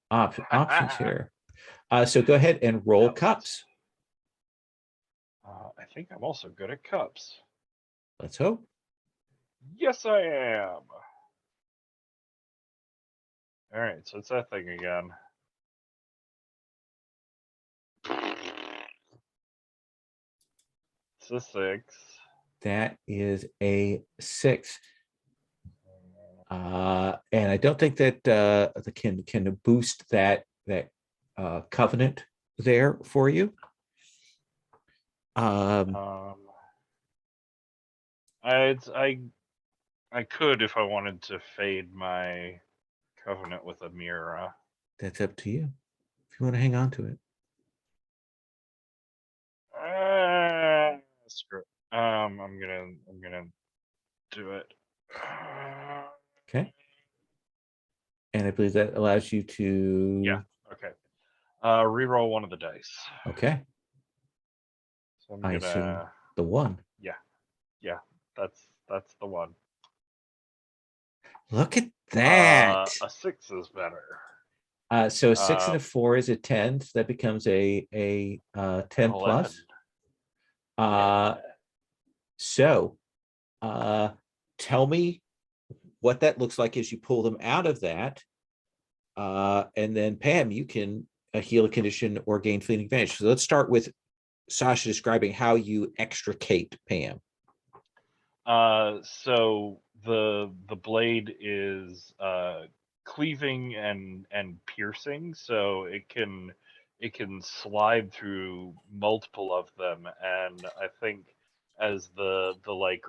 options here. So go ahead and roll cups. I think I'm also good at cups. Let's hope. Yes, I am. All right, so it's that thing again. It's a 6. That is a 6. And I don't think that the can boost that covenant there for you. I could if I wanted to fade my covenant with a mirror. That's up to you. If you want to hang on to it. Screw it. I'm gonna do it. Okay. And I believe that allows you to. Yeah. Okay. Reroll one of the dice. Okay. So I assume the 1. Yeah. That's the one. Look at that. A 6 is better. So a 6 and a 4 is a 10. So that becomes a 10 plus. So tell me what that looks like as you pull them out of that. And then Pam, you can heal a condition or gain fleeting advantage. So let's start with Sasha describing how you extricate Pam. So the blade is cleaving and piercing, so it can slide through multiple of them, and I think as the like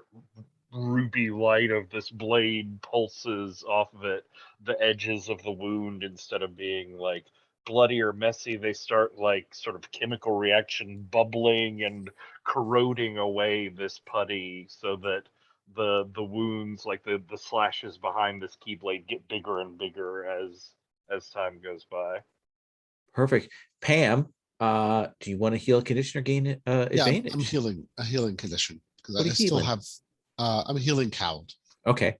ruby light of this blade pulses off of it, the edges of the wound, instead of being like bloody or messy, they start like sort of chemical reaction bubbling and corroding away this putty, so that the wounds, like the slashes behind this keyblade, get bigger and bigger as time goes by. Perfect. Pam, do you want to heal a condition or gain advantage? I'm healing a healing condition because What are I you still healing? have. I'm healing cowed. Okay.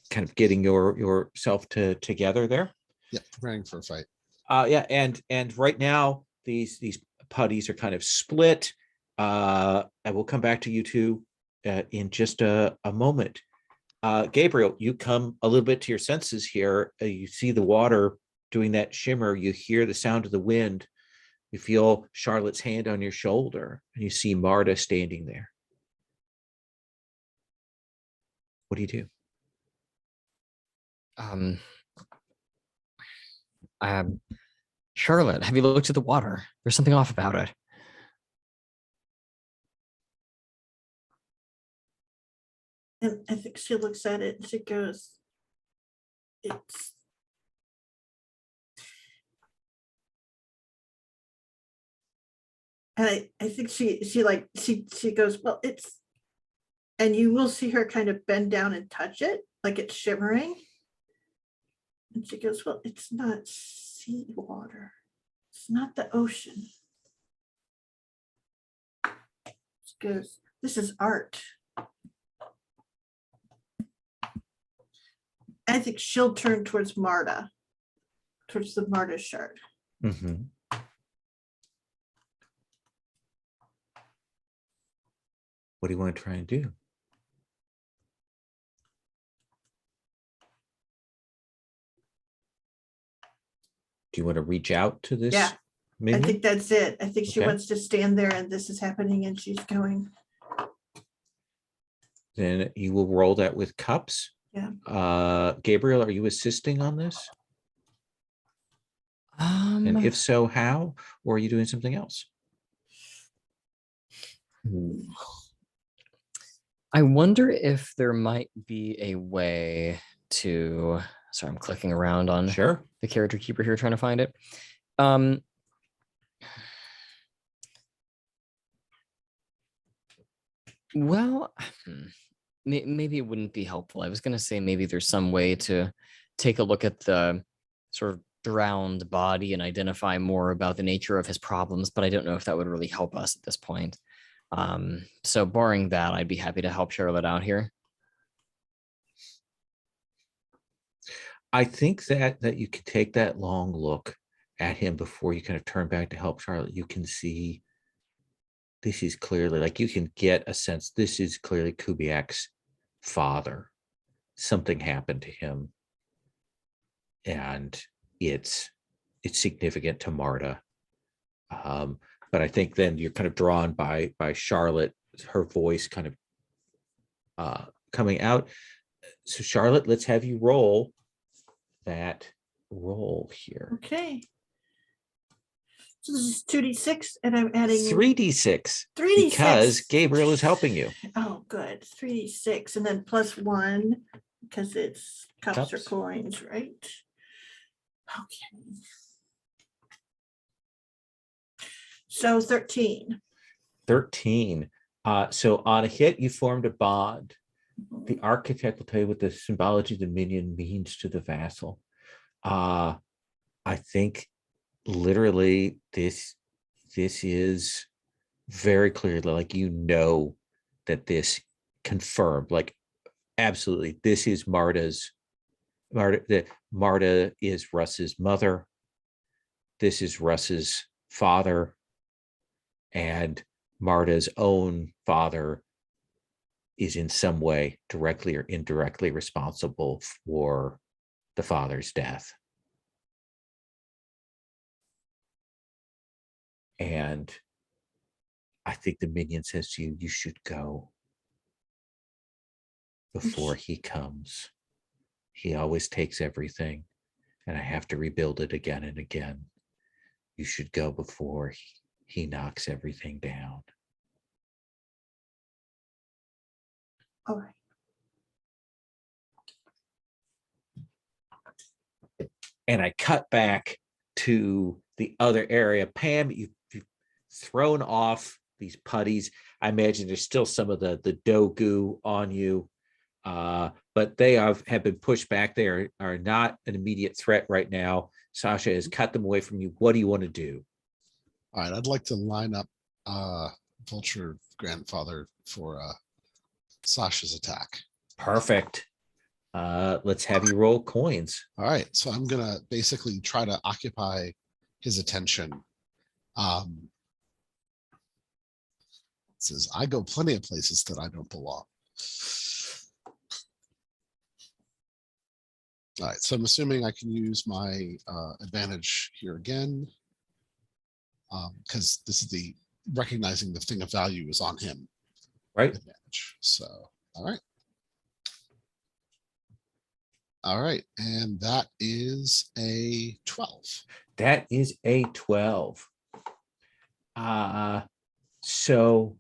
Kind of getting yourself together there. Yeah, preparing for a fight. Yeah, and right now these putties are kind of split. I will come back to you two in just a moment. Gabriel, you come a little bit to your senses here. You see the water doing that shimmer. You hear the sound of the wind. You feel Charlotte's hand on your shoulder, and you see Marta standing there. What do you do? Charlotte, have you looked at the water? There's something off about it. And I think she looks at it and she goes, it's and I think she goes, well, it's, and you will see her kind of bend down and touch it, like it's shimmering. And she goes, well, it's not seawater. It's not the ocean. She goes, this is art. I think she'll turn towards Marta, towards the Marta shard. Mm-hmm. What do you want to try and do? Do you want to reach out to this? Yeah, minion? I think that's it. I think she Okay. wants to stand there and this is happening and she's going. Then you will roll that with cups. Yeah. Gabriel, are you assisting on this? And if so, how? Or are you doing something else? I wonder if there might be a way to. Sorry, I'm clicking around on Sure. the character keeper here, trying to find it. Um, well, maybe it wouldn't be helpful. I was going to say maybe there's some way to take a look at the sort of drowned body and identify more about the nature of his problems, but I don't know if that would really help us at this point. So barring that, I'd be happy to help Charlotte out here. I think that you can take that long look at him before you kind of turn back to help Charlotte. You can see this is clearly, like, you can get a sense this is clearly Kubiak's father. Something happened to him, and it's significant to Marta. But I think then you're kind of drawn by Charlotte, her voice kind of coming out. So Charlotte, let's have you roll that roll here. Okay. So this is 2d6, and I'm adding 3d6 3d6 because Gabriel is helping you. Oh, good. 3d6, and then +1 because it's cups or Cups. coins, right? Okay. So 13. 13. So on a hit, you formed a bond. The architect will tell you what the symbology of the minion means to the vassal. I think literally this is very clearly, like, you know, that this confirmed, like, absolutely, this is Marta is Russ's mother. This is Russ's father, and Marta's own father is in some way directly or indirectly responsible for the father's death. And I think the minion says to you, you should go before he comes. He always takes everything, and I have to rebuild it again and again. You should go before he knocks everything down. All right. And I cut back to the other area. Pam, you've thrown off these putties. I imagine there's still some of the dough goo on you, but they have been pushed back. They are not an immediate threat right now. Sasha has cut them away from you. What do you want to do? All right, I'd like to line up Vulture Grandfather for Sasha's attack. Perfect. Let's have you roll coins. All right, so I'm gonna basically try to occupy his attention. It says, I go plenty of places that I don't belong. All right, so I'm assuming I can use my advantage here again, because this is the recognizing the thing of value is on him. Right. Advantage. So, all right. All right, and that is a 12. That is a 12. So,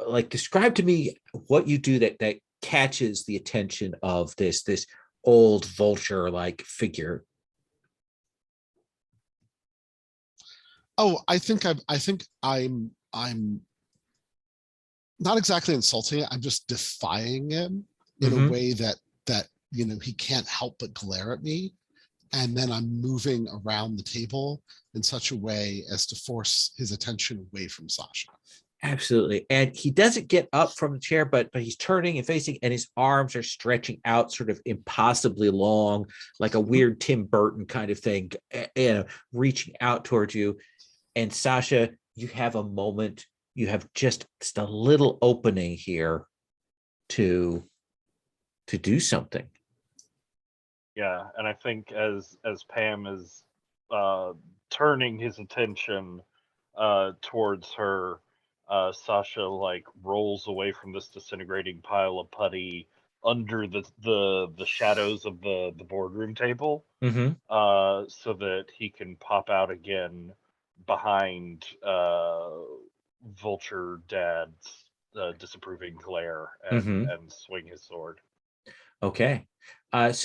like, describe to me what you do that catches the attention of this old vulture like figure. Oh, I think I'm not exactly insulting it. I'm just defying him in a way that he can't help but glare at me. And then I'm moving around the table in such a way as to force his attention away from Sasha. Absolutely. And he doesn't get up from the chair, but he's turning and facing, and his arms are stretching out sort of impossibly long, like a weird Tim Burton kind of thing, reaching out towards you. And Sasha, you have a moment, you have just a little opening here to do something. Yeah, and I think as Pam is turning his attention towards her, Sasha like rolls away from this disintegrating pile of putty under the shadows of the boardroom table, so that he can pop out again behind Vulture Dad's disapproving glare and Mhm. and swing his sword. Okay. This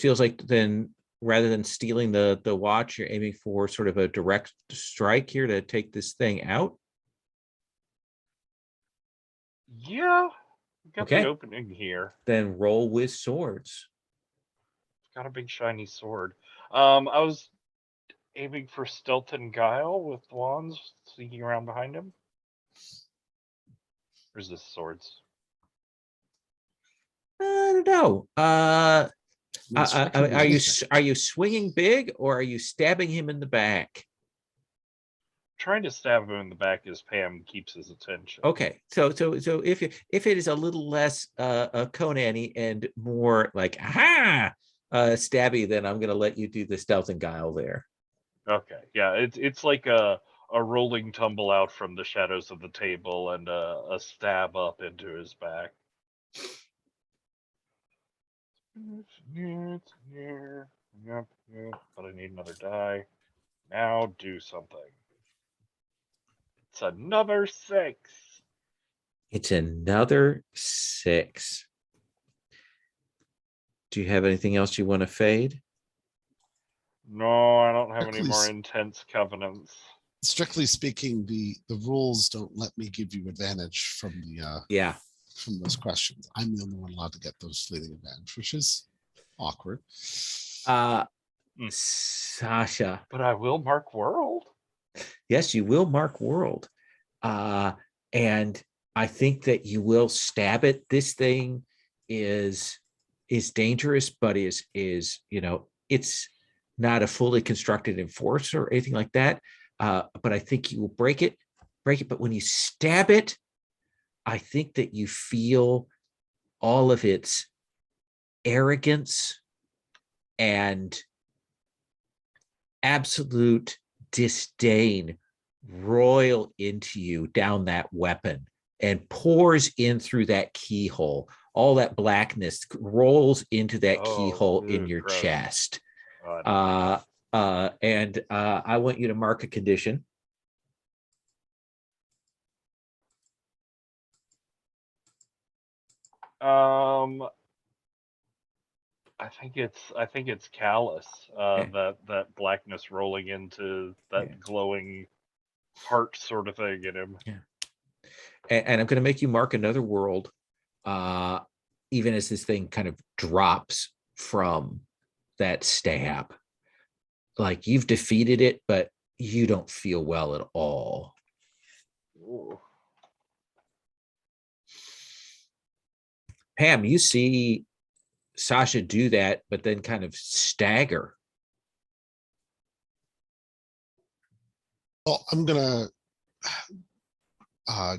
feels like then rather than stealing the watch, you're aiming for sort of a direct strike here to take this thing out. Yeah, got the Okay. opening here. Then roll with swords. Got a big shiny sword. I was aiming for stealth and guile with wands sneaking around behind him. Or is this swords? I don't know. It could be Are you anything. are you swinging big or are you stabbing him in the back? Trying to stab him in the back as Pam keeps his attention. Okay, so if it is a little less Conan-y and more like aha stabby, then I'm gonna let you do the stealth and guile there. Okay, yeah, it's like a rolling tumble out from the shadows of the table and a stab up into his back. It's near. Yep, but I need another die. Now do something. It's another 6. It's another 6. Do you have anything else you want to fade? No, I don't have any Strictly more s- intense covenants. Strictly speaking, the rules don't let me give you advantage from the Yeah. from those questions. I'm the only one allowed to get those fleeting advantage, which is awkward. Sasha. But I will mark world. Yes, you will mark world. And I think that you will stab it. This thing is dangerous, but is it's not a fully constructed enforcer or anything like that. But I think you will break it. But when you stab it, I think that you feel all of its arrogance and absolute disdain roil into you down that weapon and pours in through that keyhole. All that blackness rolls into that keyhole in your gross. chest. Oh, I didn't And I want you to mark a condition. I think it's callous. Okay. That blackness rolling into that Yeah. glowing heart sort of thing in him. Yeah. And I'm going to make you mark another world, even as this thing kind of drops from that stab. Like you've defeated it, but you don't feel well at all. Ooh. Pam, you see Sasha do that, but then kind of stagger. Well, I'm gonna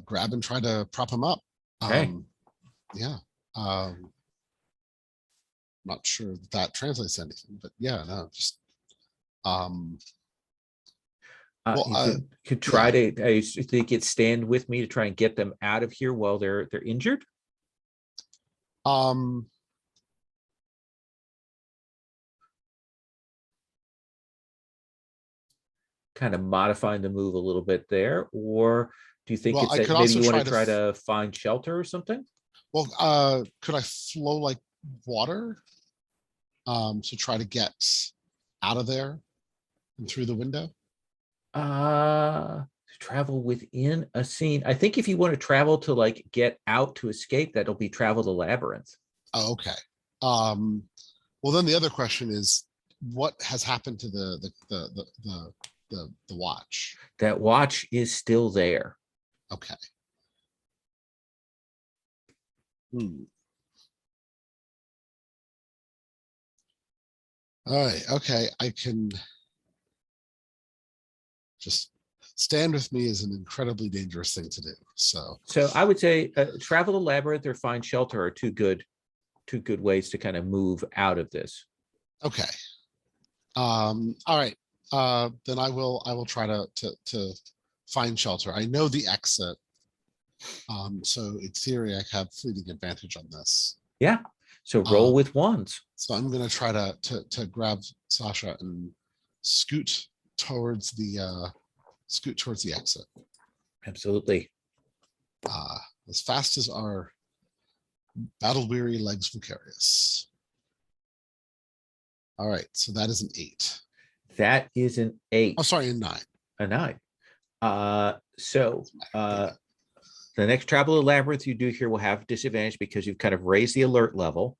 grab and try to prop him up. Okay. Yeah. Not sure that translates to anything, but yeah, no, just well, You could try to. I think it's stand with me to try and get them out of here while they're injured. um Kind of modifying the move a little bit there, or do you think well, it's I that could maybe also you want to try try to find shelter or something? well, could I flow like water? To try to get out of there and through the window. Travel within a scene. I think if you want to travel to like get out to escape, that'll be travel to labyrinth. Oh, okay. Well, then the other question is, what has happened to the watch? That watch is still there. Okay. All right. Okay. I can just stand with me is an incredibly dangerous thing to do. So I would say travel to labyrinth or find shelter are two good ways to kind of move out of this. okay. All right. Then I will try to find shelter. I know the exit. So in theory, I have fleeting advantage on this. Yeah. So roll with wands. So I'm gonna try to grab Sasha and scoot towards the exit. Absolutely. as fast as our battle-weary legs will carry us. All right, so that is an 8. That is an 8. Oh, sorry, a 9. A 9. The next travel to labyrinth you do here will have disadvantage because you've kind of raised the alert level.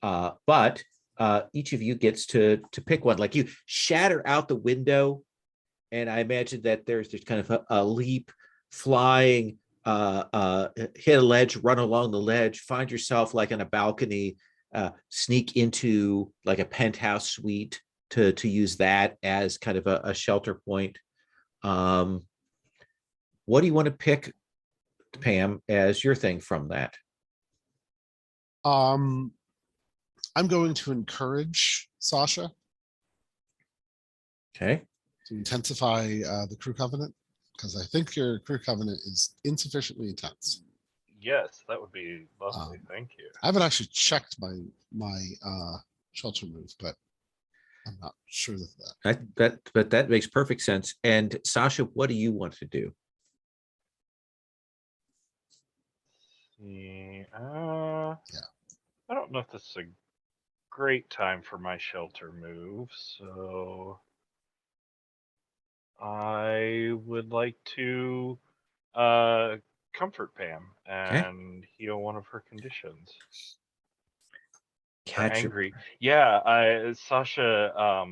But each of you gets to pick one. Like you shatter out the window, and I imagine that there's kind of a leap, flying, hit a ledge, run along the ledge, find yourself like on a balcony, sneak into like a penthouse suite to use that as kind of a shelter point. What do you want to pick, Pam, as your thing from that? I'm going to encourage Sasha Okay. to intensify the crew covenant, because I think your crew covenant is insufficiently intense. Yes, that would be lovely. Thank you. I haven't actually checked my shelter move, but I'm not sure But that makes perfect sense. And Sasha, what do you want to do? I don't know if this is a great time for my shelter move, so I would like to comfort Pam and heal one of her conditions. Her angry. Yeah, Sasha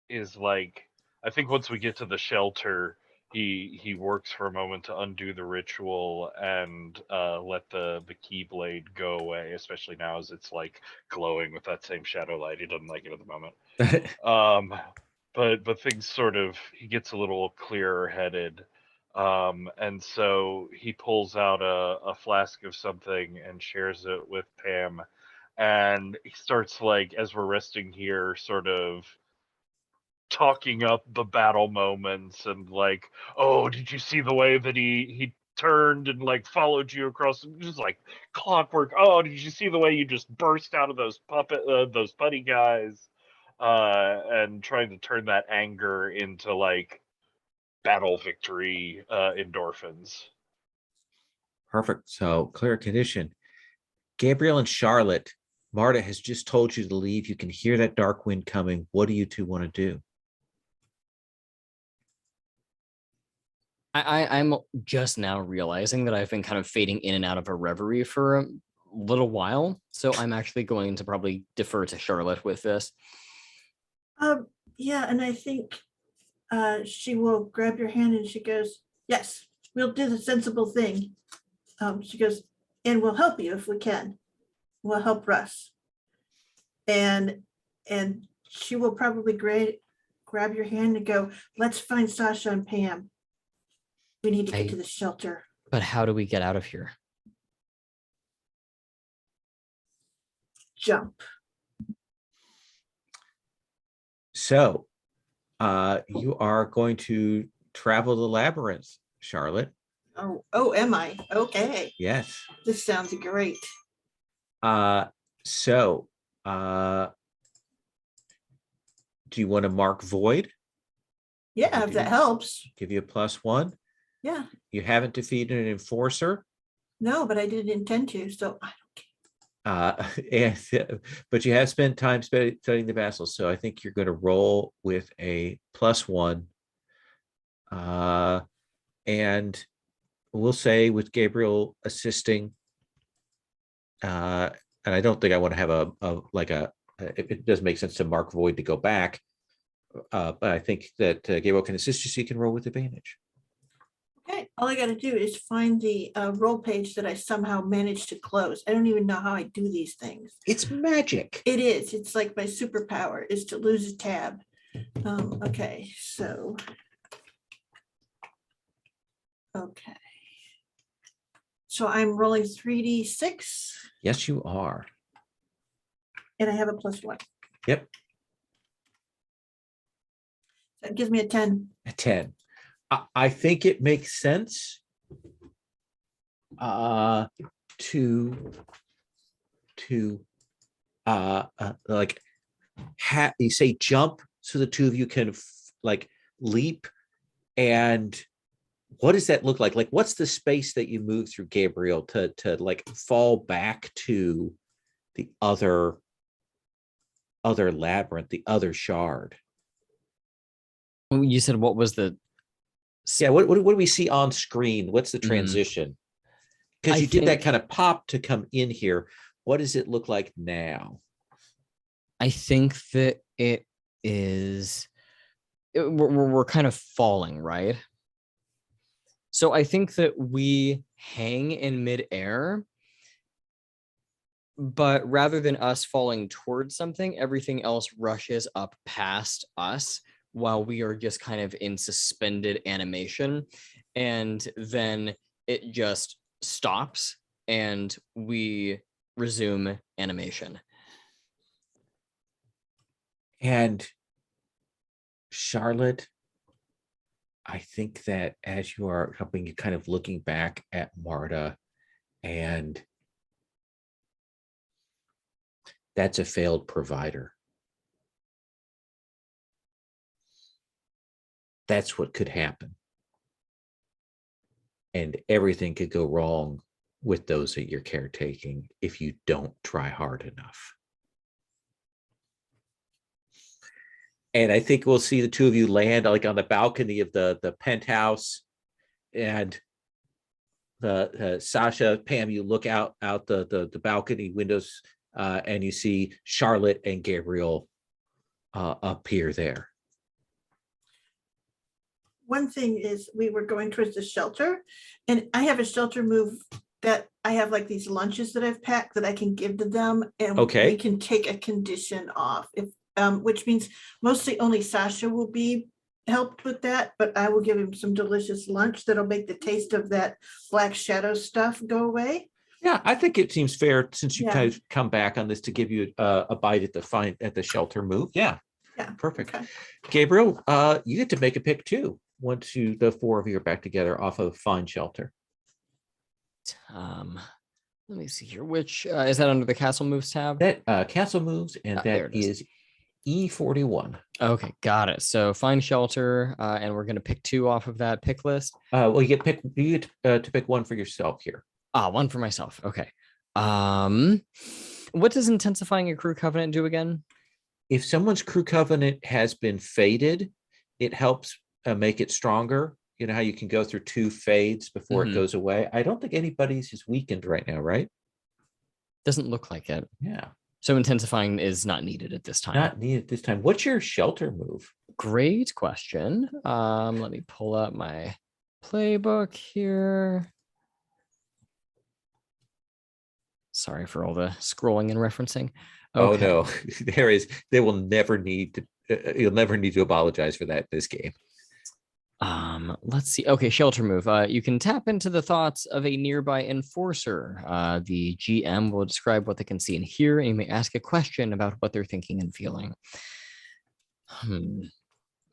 is like, I think once we get to the shelter, he works for a moment to undo the ritual and let the keyblade go away, especially now as it's like glowing with that same shadow light. He doesn't like it at the moment. But things sort of, he gets a little clearer headed. And so he pulls out a flask of something and shares it with Pam. And he starts, like, as we're resting here, sort of talking up the battle moments and like, oh, did you see the way that he turned and like followed you across, just like clockwork? Oh, did you see the way you just burst out of those putty guys? And trying to turn that anger into like battle victory endorphins. Perfect. So clear condition. Gabriel and Charlotte, Marta has just told you to leave. You can hear that dark wind coming. What do you two want to do? I'm just now realizing that I've been kind of fading in and out of a reverie for a little while. So I'm actually going to probably defer to Charlotte with this. Yeah, and I think she will grab your hand and she goes, yes, we'll do the sensible thing. She goes, and we'll help you if we can. We'll help Russ. And she will probably grab your hand and go, let's find Sasha and Pam. We need to get to the shelter. But how do we get out of here? Jump. So you are going to travel the labyrinth, Charlotte. Oh, am I? Okay. Yes. This sounds great. So do you want to mark void? Yeah, if that helps. Give you a +1. Yeah. You haven't defeated an enforcer. No, but I didn't intend to, so I but you have spent time studying the vassals, so I think you're going to roll with a +1. And we'll say with Gabriel assisting, and I don't think I want to have it does make sense to mark void to go back, but I think that Gabriel can assist you, so you can roll with advantage. Okay, all I got to do is find the roll page that I somehow managed to close. I don't even know how I do these things. It's magic. It is. It's like my superpower is to lose a tab. Okay, so. Okay. So I'm rolling 3d6. Yes, you are. And I have a +1. Yep. That gives me a 10. A 10. I think it makes sense to you say jump so the two of you can like leap and what does that look like? Like, what's the space that you move through, Gabriel, to like fall back to the other labyrinth, the other shard? You said what was the Yeah, what do we see on screen? What's the Mm. transition? Because I you did that think- kind of pop to come in here. What does it look like now? I think that it is we're kind of falling, right? So I think that we hang in midair, but rather than us falling towards something, everything else rushes up past us while we are just kind of in suspended animation. And then it just stops and we resume animation. And Charlotte, I think that as you are helping, you kind of looking back at Marta, and that's a failed provider. That's what could happen. And everything could go wrong with those that you're caretaking if you don't try hard enough. And I think we'll see the two of you land like on the balcony of the penthouse, and the Sasha, Pam, you look out the balcony windows, and you see Charlotte and Gabriel appear there. One thing is we were going towards the shelter, and I have a shelter move that I have like these lunches that I've packed that I can give to them, and Okay. we can take a condition off, if which means mostly only Sasha will be helped with that, but I will give him some delicious lunch that'll make the taste of that black shadow stuff go away. Yeah, I think it seems fair, since you Yeah. kind of come back on this, to give you a bite at the shelter move. Yeah, Yeah. perfect. Okay. Gabriel, you get to make a pick too, once the four of you are back together off of Find Shelter. Let me see here. Which is that under the castle moves tab? That castle moves, and there that it is E41. Okay, got it. So find shelter, and we're going to pick 2 off of that pick list. Well, you get to pick one for yourself here. One for myself. Okay. What does intensifying a crew covenant do again? If someone's crew covenant has been faded, it helps make it stronger. You know how you can go through 2 fades before it goes away? I don't think anybody's is weakened right now, right? Doesn't look like it. Yeah. So intensifying is not needed at this time. Not needed this time. What's your shelter move? Great question. Let me pull up my playbook here. Sorry for all the scrolling and referencing. Okay. Oh no, they will never need to, you'll never need to apologize for that in this game. Let's see. Okay, shelter move. You can tap into the thoughts of a nearby enforcer. The GM will describe what they can see and hear, and you may ask a question about what they're thinking and feeling.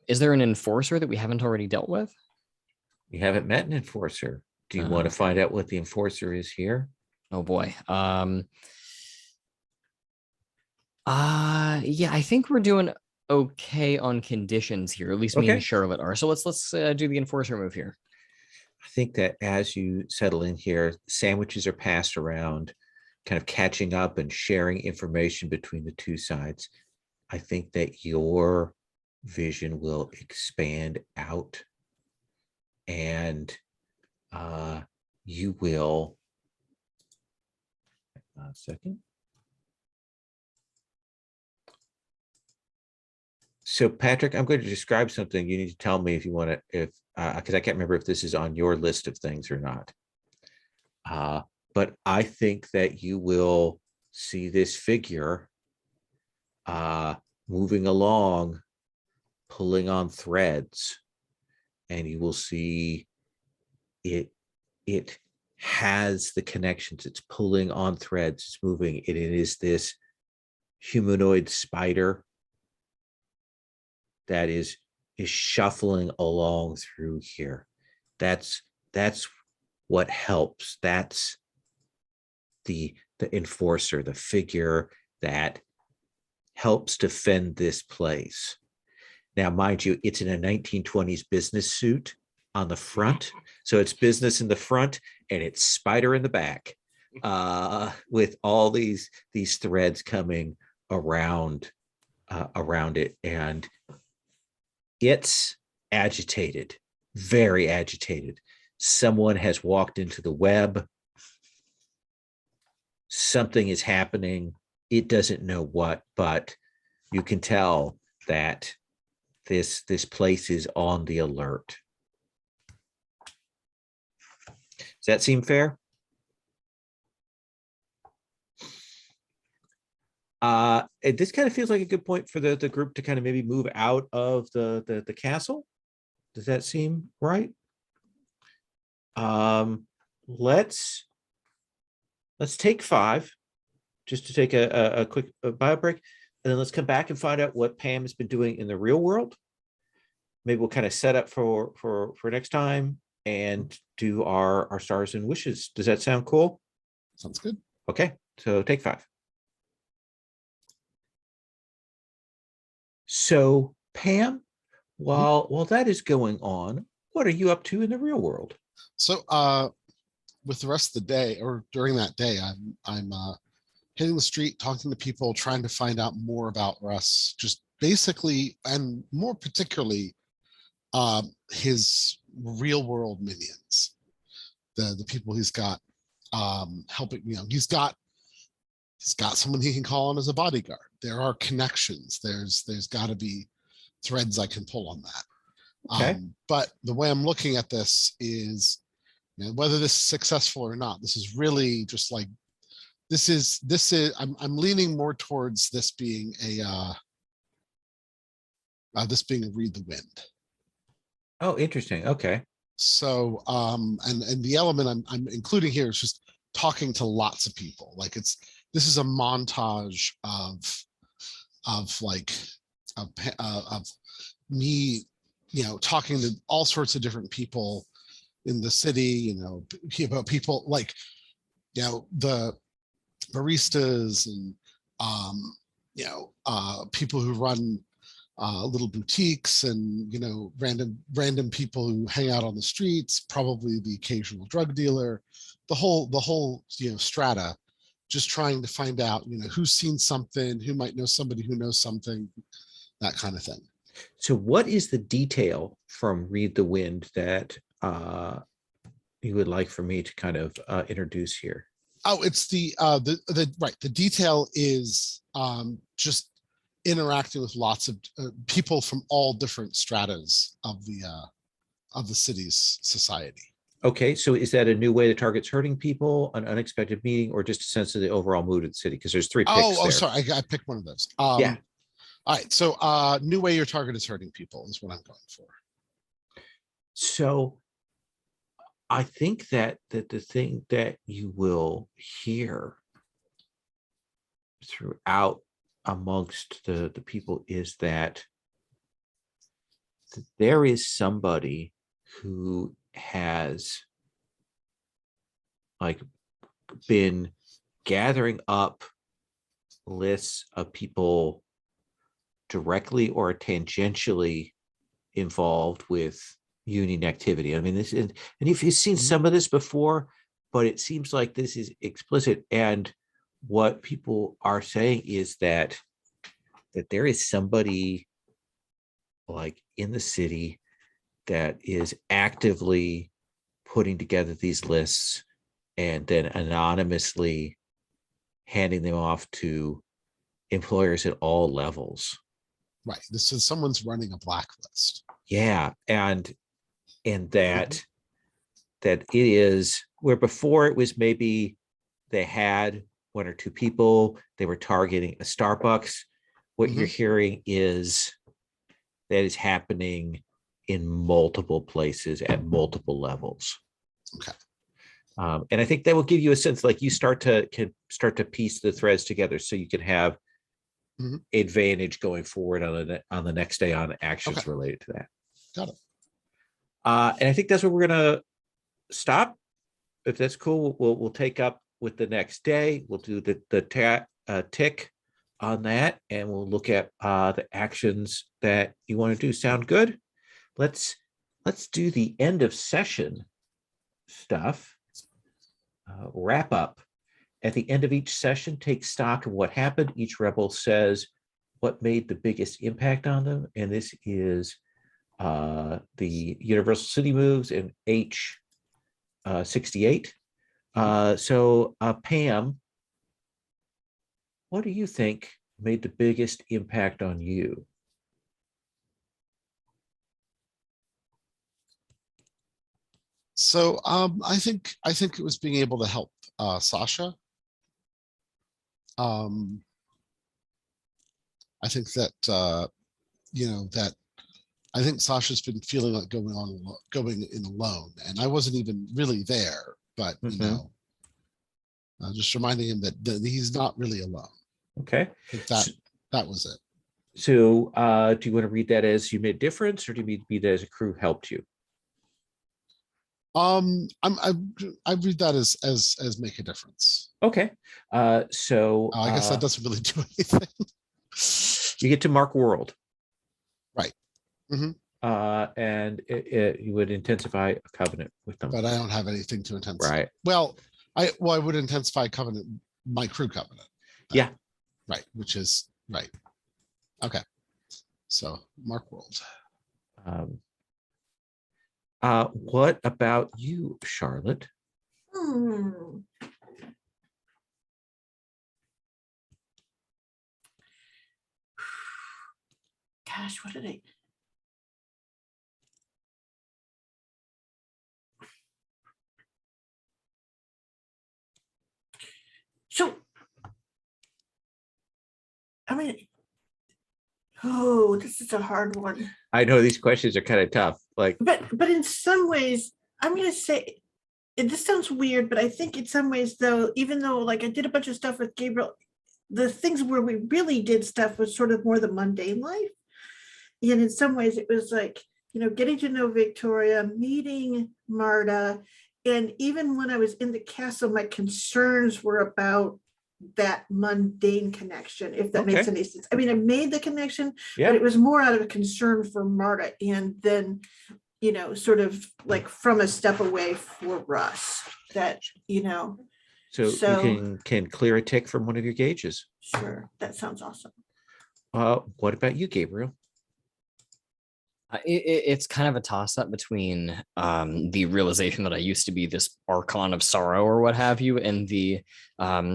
Is there an enforcer that we haven't already dealt with? You haven't met an enforcer. Do you want to find out what the enforcer is here? Oh boy. Yeah, I think we're doing okay on conditions here. At least me Okay. and Charlotte are. So let's do the enforcer move here. I think that as you settle in here, sandwiches are passed around, kind of catching up and sharing information between the two sides. I think that your vision will expand out, and you will. A second. So Patrick, I'm going to describe something. You need to tell me if you want to, because I can't remember if this is on your list of things or not. But I think that you will see this figure moving along, pulling on threads, and you will see it has the connections. It's pulling on threads. It's moving. It is this humanoid spider that is shuffling along through here. That's what helps. That's the enforcer, the figure that helps defend this place. Now, mind you, it's in a 1920s business suit on the front, So it's business in the front and it's spider in the back, with all these threads coming around it, and it's agitated, very agitated. Someone has walked into the web. Something is happening. It doesn't know what, but you can tell that this place is on the alert. Does that seem fair? This kind of feels like a good point for the group to kind of maybe move out of the castle. Does that seem right? Let's take 5, just to take a quick bio break, and then let's come back and find out what Pam has been doing in the real world. Maybe we'll kind of set up for next time and do our stars and wishes. Does that sound cool? Sounds good. Okay, so take 5. So Pam, while that is going on, what are you up to in the real world? So with the rest of the day, or during that day, I'm hitting the street, talking to people, trying to find out more about Russ, just basically, and more particularly, his real world minions, the people he's got helping. He's got someone he can call on as a bodyguard. There are connections. There's got to be threads I can pull on that. Okay. But the way I'm looking at this is, whether this is successful or not, this is really just like, this is I'm leaning more towards this being a read the wind. Oh, interesting. Okay. So and the element I'm including here is just talking to lots of people. Like this is a montage of me, talking to all sorts of different people in the city, about people like, the baristas and, people who run little boutiques and, random people who hang out on the streets, probably the occasional drug dealer, the whole, strata, just trying to find out, who's seen something, who might know somebody who knows something, that kind of thing. So what is the detail from Read the Wind that you would like for me to kind of introduce here? Oh, it's the detail is just interacting with lots of people from all different stratas of the city's society. Okay, so is that a new way that targets hurting people, an unexpected meeting, or just a sense of the overall mood of the city? Because there's 3 picks there. Sorry, I picked one of those. Yeah. All right, so new way your target is hurting people is what I'm going for. So I think that the thing that you will hear throughout amongst the people is that there is somebody who has been gathering up lists of people directly or tangentially involved with union activity. I mean, this is, and if you've seen some of this before, but it seems like this is explicit. And what people are saying is that there is somebody in the city that is actively putting together these lists and then anonymously handing them off to employers at all levels. Right. This is someone's running a blacklist. Yeah. And that it is where before it was maybe they had 1 or 2 people, they were targeting a Starbucks. What you're hearing is that is happening in multiple places at multiple levels. Okay. And I think that will give you a sense, like you can start to piece the threads together, so you can have advantage going forward on the next day on actions related to that. Got it. And I think that's where we're gonna stop. If that's cool, we'll take up with the next day. We'll do the tick on that, and we'll look at the actions that you want to do. Sound good? Let's do the end of session stuff. Wrap up. At the end of each session, take stock of what happened. Each rebel says what made the biggest impact on them. And this is the Universal City moves in H68. So Pam, what do you think made the biggest impact on you? So I think it was being able to help Sasha. I think that that I think Sasha's been feeling like going in alone, and I wasn't even really there, but just reminding him that he's not really alone. Okay. I think that was it. So do you want to read that as you made a difference, or do you read that as a crew helped you? I read that as make a difference. Okay. So I guess that doesn't really do anything. You get to mark world. Right. Mm-hmm. And you would intensify a covenant with them. But I don't have anything to intensify. Right. Well, I would intensify covenant, my crew covenant. Yeah. Right. Which is right. Okay. So mark world. What about you, Charlotte? Gosh, what did I? So, I mean, oh, this is a hard one. I know these questions are kind of tough. Like, but in some ways, I'm gonna say, and this sounds weird, but I think in some ways, though, even though like I did a bunch of stuff with Gabriel, the things where we really did stuff was sort of more the mundane life. And in some ways, it was like, getting to know Victoria, meeting Marta, and even when I was in the castle, my concerns were about that mundane connection, if that makes any sense. I mean, I made the connection, but it was more out of a concern for Marta, and then, sort of like from a step away for Russ, that, So you can clear a tick from one of your gauges. Sure, that sounds awesome. What about you, Gabriel? It's kind of a toss-up between the realization that I used to be this archon of sorrow or what have you, and the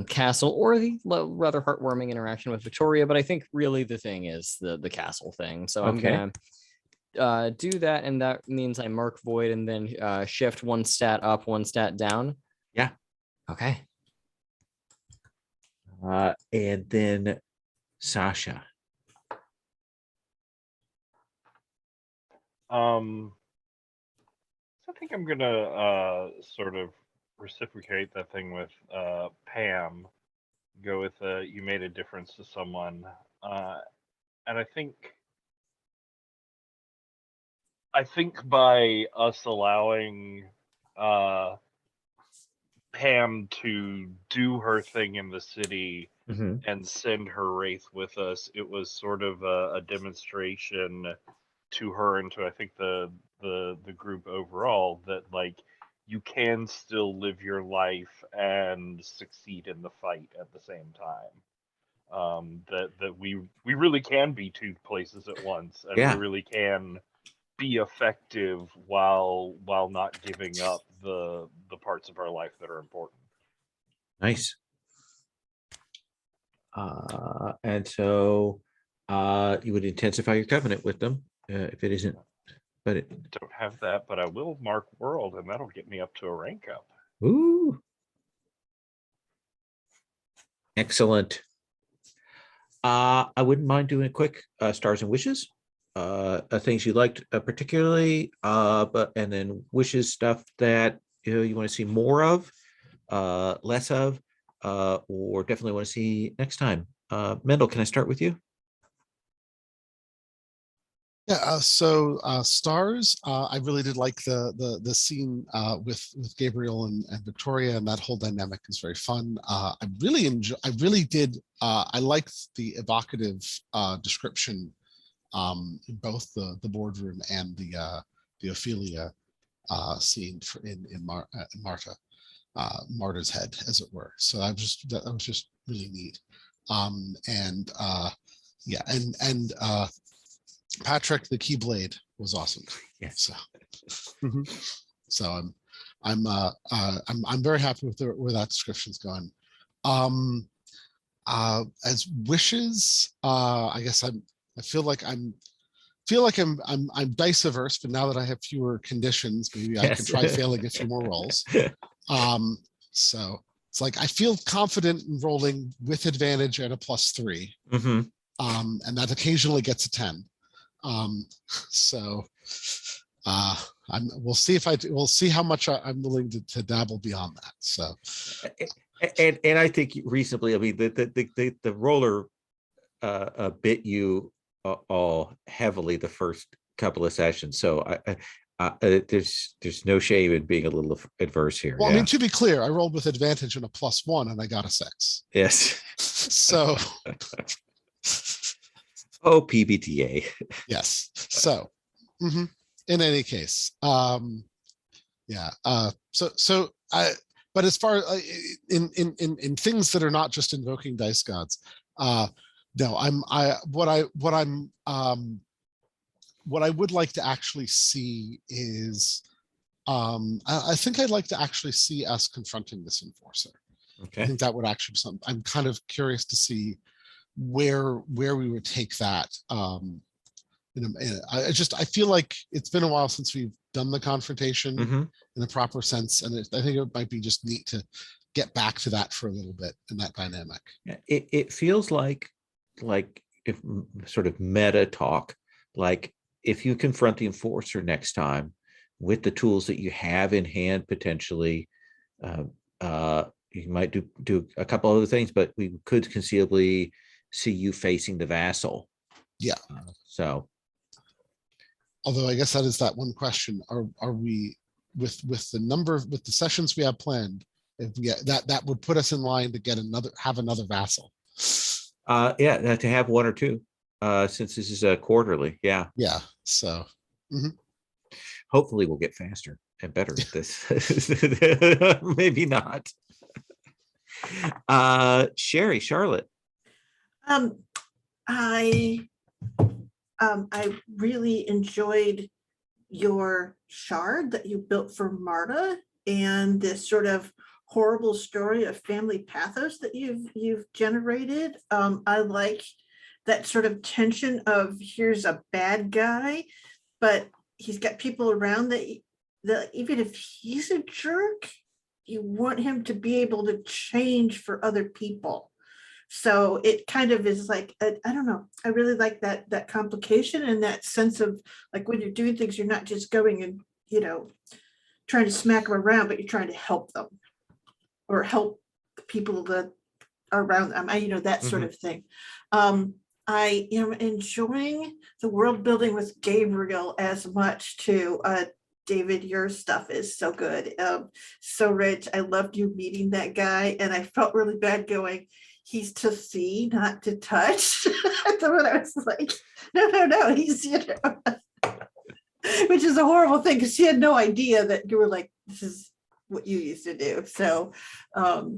castle, or the rather heartwarming interaction with Victoria. But I think really the thing is the castle thing. So I'm gonna do that, and that means I mark void and then shift one stat up, one stat down. Yeah. Okay. And then Sasha. I think I'm gonna sort of reciprocate that thing with Pam. Go with you made a difference to someone, and I think by us allowing Pam to do her thing in the city and send her wraith with us, it was sort of a demonstration to her and to I think the group overall that like you can still live your life and succeed in the fight at the same time. That we really can be two places at once, and we really can be effective while not giving up the parts of our life that are important. Nice. And so you would intensify your covenant with them if it isn't, but it don't have that, but I will mark world, and that'll get me up to a rank up. Ooh. Excellent. I wouldn't mind doing a quick stars and wishes. Things you liked particularly, and then wishes stuff that you want to see more of, less of, or definitely want to see next time. Mendel, can I start with you? Yeah, so stars, I really did like the scene with Gabriel and Victoria, and that whole dynamic is very fun. I liked the evocative description in both the boardroom and the Ophelia scene in Marta, Marta's head, as it were. So that was just really neat. Yeah, and Patrick the Keyblade was awesome. Yes. So I'm very happy with where that description's gone. As wishes, I guess I feel like I'm dice averse, but now that I have fewer conditions, maybe I can try failing a few more rolls. So it's like I feel confident in rolling with advantage at a +3. And that occasionally gets a 10. So we'll see how much I'm willing to dabble beyond that. So and I think reasonably, I mean, the roller bit you all heavily the first couple of sessions, so there's no shame in being a little adverse here. Well, I mean, to be clear, I rolled with advantage and a +1 and I got a 6. Yes. So oh, PBTA. Yes. So in any case, yeah. But as far in things that are not just invoking dice gods, no, what I would like to actually see is, I think I'd like to actually see us confronting this enforcer. Okay. I think that would actually be something. I'm kind of curious to see where we would take that. I feel like it's been a while since we've done the confrontation in a proper sense, and I think it might be just neat to get back to that for a little bit in that dynamic. It feels like if sort of meta talk, like if you confront the enforcer next time with the tools that you have in hand, potentially, you might do a couple other things, but we could conceivably see you facing the vassal. Yeah. So, although I guess that is that one question: Are we with the sessions we have planned? If we get that would put us in line to have another vassal. Yeah, to have one or two, since this is a quarterly. Yeah. Yeah. So. Hopefully, we'll get faster and better at this. Maybe not. Charlotte. I really enjoyed your shard that you built for Marta, and this sort of horrible story of family pathos that you've generated. I like that sort of tension of here's a bad guy, but he's got people around that even if he's a jerk, you want him to be able to change for other people. So it kind of is like, I don't know, I really like that complication and that sense of like when you're doing things, you're not just going and, trying to smack them around, but you're trying to help them or help the people that are around them, that sort of thing. I am enjoying the world building with Gabriel as much too. David, your stuff is so good, so rich. I loved you meeting that guy, and I felt really bad going, he's to see, not to touch. I was like, no, he's, which is a horrible thing because she had no idea that you were like, this is what you used to do. So, and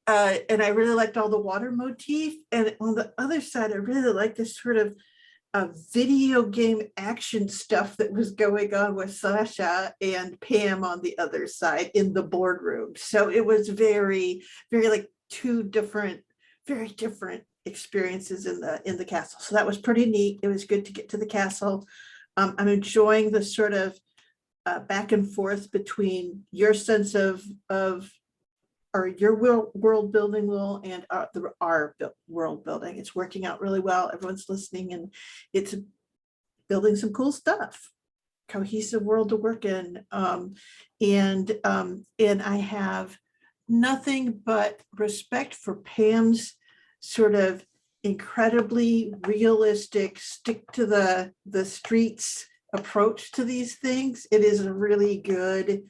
I really liked all the water motif. And on the other side, I really liked this sort of video game action stuff that was going on with Sasha and Pam on the other side in the boardroom. So it was very, very like two different, very different experiences in the castle. So that was pretty neat. It was good to get to the castle. I'm enjoying the sort of back and forth between your sense of or your world building, Will, and our world building. It's working out really well. Everyone's listening, and it's building some cool stuff. Cohesive world to work in, and I have nothing but respect for Pam's sort of incredibly realistic, stick to the streets approach to these things. It is a really good,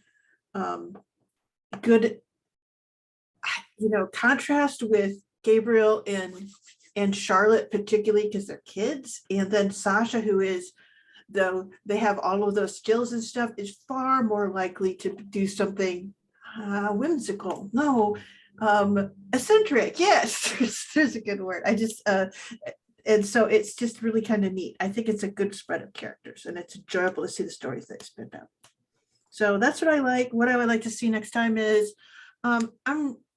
contrast with Gabriel and Charlotte, particularly because they're kids, and then Sasha, who is though they have all of those skills and stuff, is far more likely to do something whimsical. No, eccentric. Yes, there's a good word. I just and so it's just really kind of neat. I think it's a good spread of characters, and it's enjoyable to see the stories they spin out. So that's what I like. What I would like to see next time is, I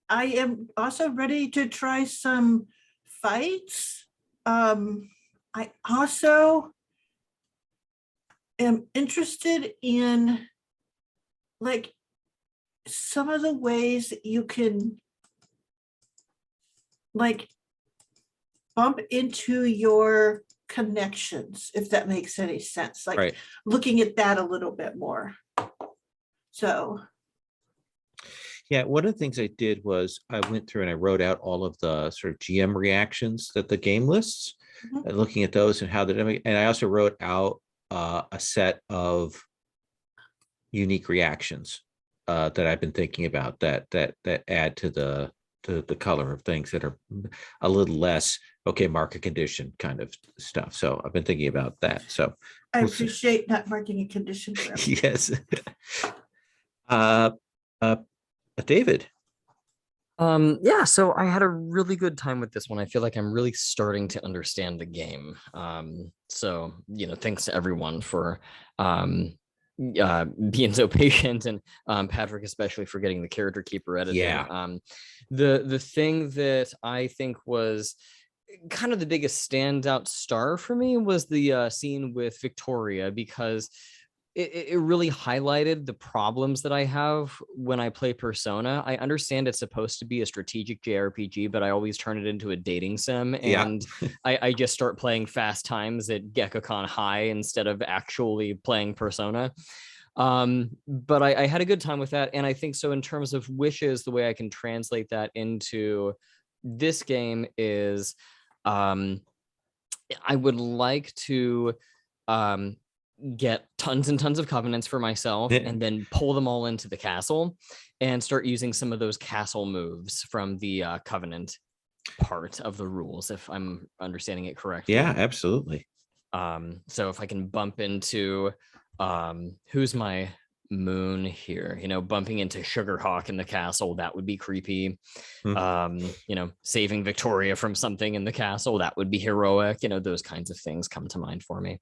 am also ready to try some fights. I also am interested in like some of the ways that you can like bump into your connections, if that makes any sense, like Right. looking at that a little bit more. So Yeah, one of the things I did was I went through and I wrote out all of the sort of GM reactions that the game lists, Mhm. and looking at those and how and I also wrote out a set of unique reactions that I've been thinking about that add to the color of things that are a little less okay, market condition kind of stuff. So I've been thinking about that. So I we'll see. appreciate not marking a condition for everything. Yes. uh, uh, David. Yeah, so I had a really good time with this one. I feel like I'm really starting to understand the game. So thanks to everyone for being so patient, and Patrick especially for getting the character keeper edited. Yeah. The thing that I think was kind of the biggest standout star for me was the scene with Victoria, because it really highlighted the problems that I have when I play Persona. I understand it's supposed to be a strategic JRPG, but I always turn it into a dating sim, and I just start playing Fast Times at GeckoCon High instead of actually playing Persona. But I had a good time with that, and I think so in terms of wishes, the way I can translate that into this game is I would like to get tons and tons of covenants for myself, and then pull them all into the castle and start using some of those castle moves from the covenant part of the rules, if I'm understanding it correctly. Yeah, absolutely. So if I can bump into who's my moon here, bumping into Sugarhawk in the castle, that would be creepy. Saving Victoria from something in the castle, that would be heroic. Those kinds of things come to mind for me.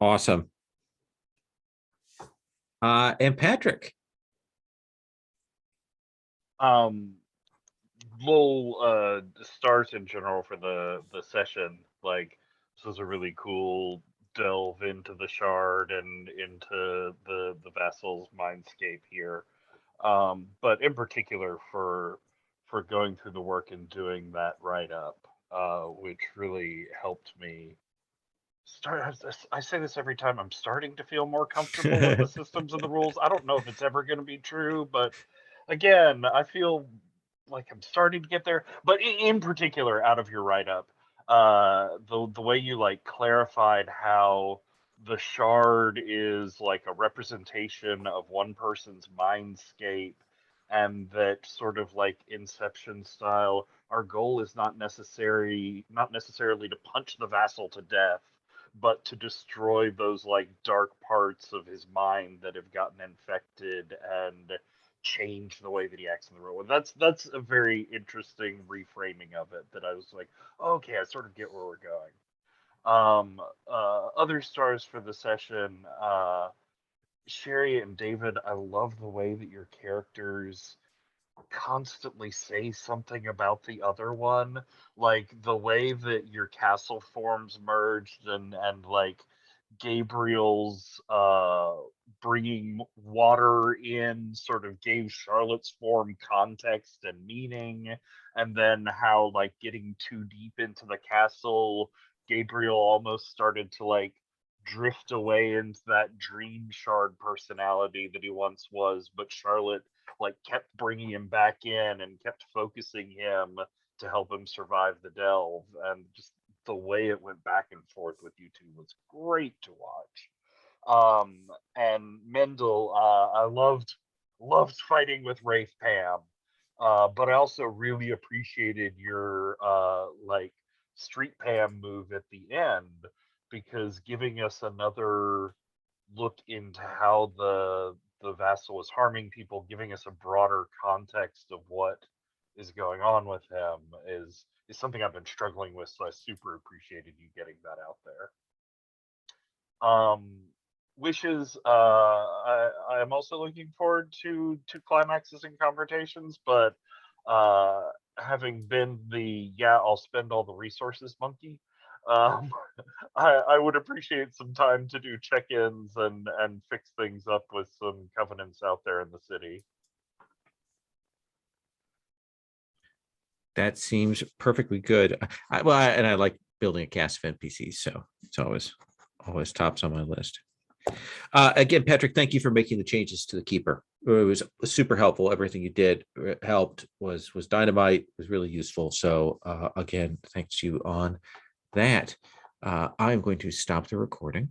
Awesome. And Patrick. Little start in general for the session. Like, this was a really cool delve into the shard and into the vassal's mindscape here. But in particular for going through the work and doing that write up, which really helped me I say this every time. I'm starting to feel more comfortable with the systems and the rules. I don't know if it's ever going to be true, but again, I feel like I'm starting to get there. But in particular, out of your write up, the way you like clarified how the shard is like a representation of one person's mindscape, and that sort of like Inception style, our goal is not necessarily to punch the vassal to death, but to destroy those like dark parts of his mind that have gotten infected and change the way that he acts in the role. And that's a very interesting reframing of it, that I was like, oh, okay, I sort of get where we're going. Other stars for the session, Sherry and David, I love the way that your characters constantly say something about the other one, like the way that your castle forms merged, and like Gabriel's bringing water in sort of gave Charlotte's form context and meaning, and then how like getting too deep into the castle, Gabriel almost started to like drift away into that dream shard personality that he once was, but Charlotte like kept bringing him back in and kept focusing him to help him survive the delve. And just the way it went back and forth with you two was great to watch. And Mendel, I loved fighting with Wraith Pam, but I also really appreciated your like Street Pam move at the end, because giving us another look into how the vassal is harming people, giving us a broader context of what is going on with him is something I've been struggling with. So I super appreciated you getting that out there. Wishes. I am also looking forward to climaxes and confrontations, but having been the I'll spend all the resources monkey, I would appreciate some time to do check-ins and fix things up with some covenants out there in the city. That seems perfectly good. I like building a cast of NPCs, so it's always tops on my list. Again, Patrick, thank you for making the changes to the keeper. It was super helpful. Everything you did helped, was dynamite, was really useful. So again, thanks to you on that. I'm going to stop the recording.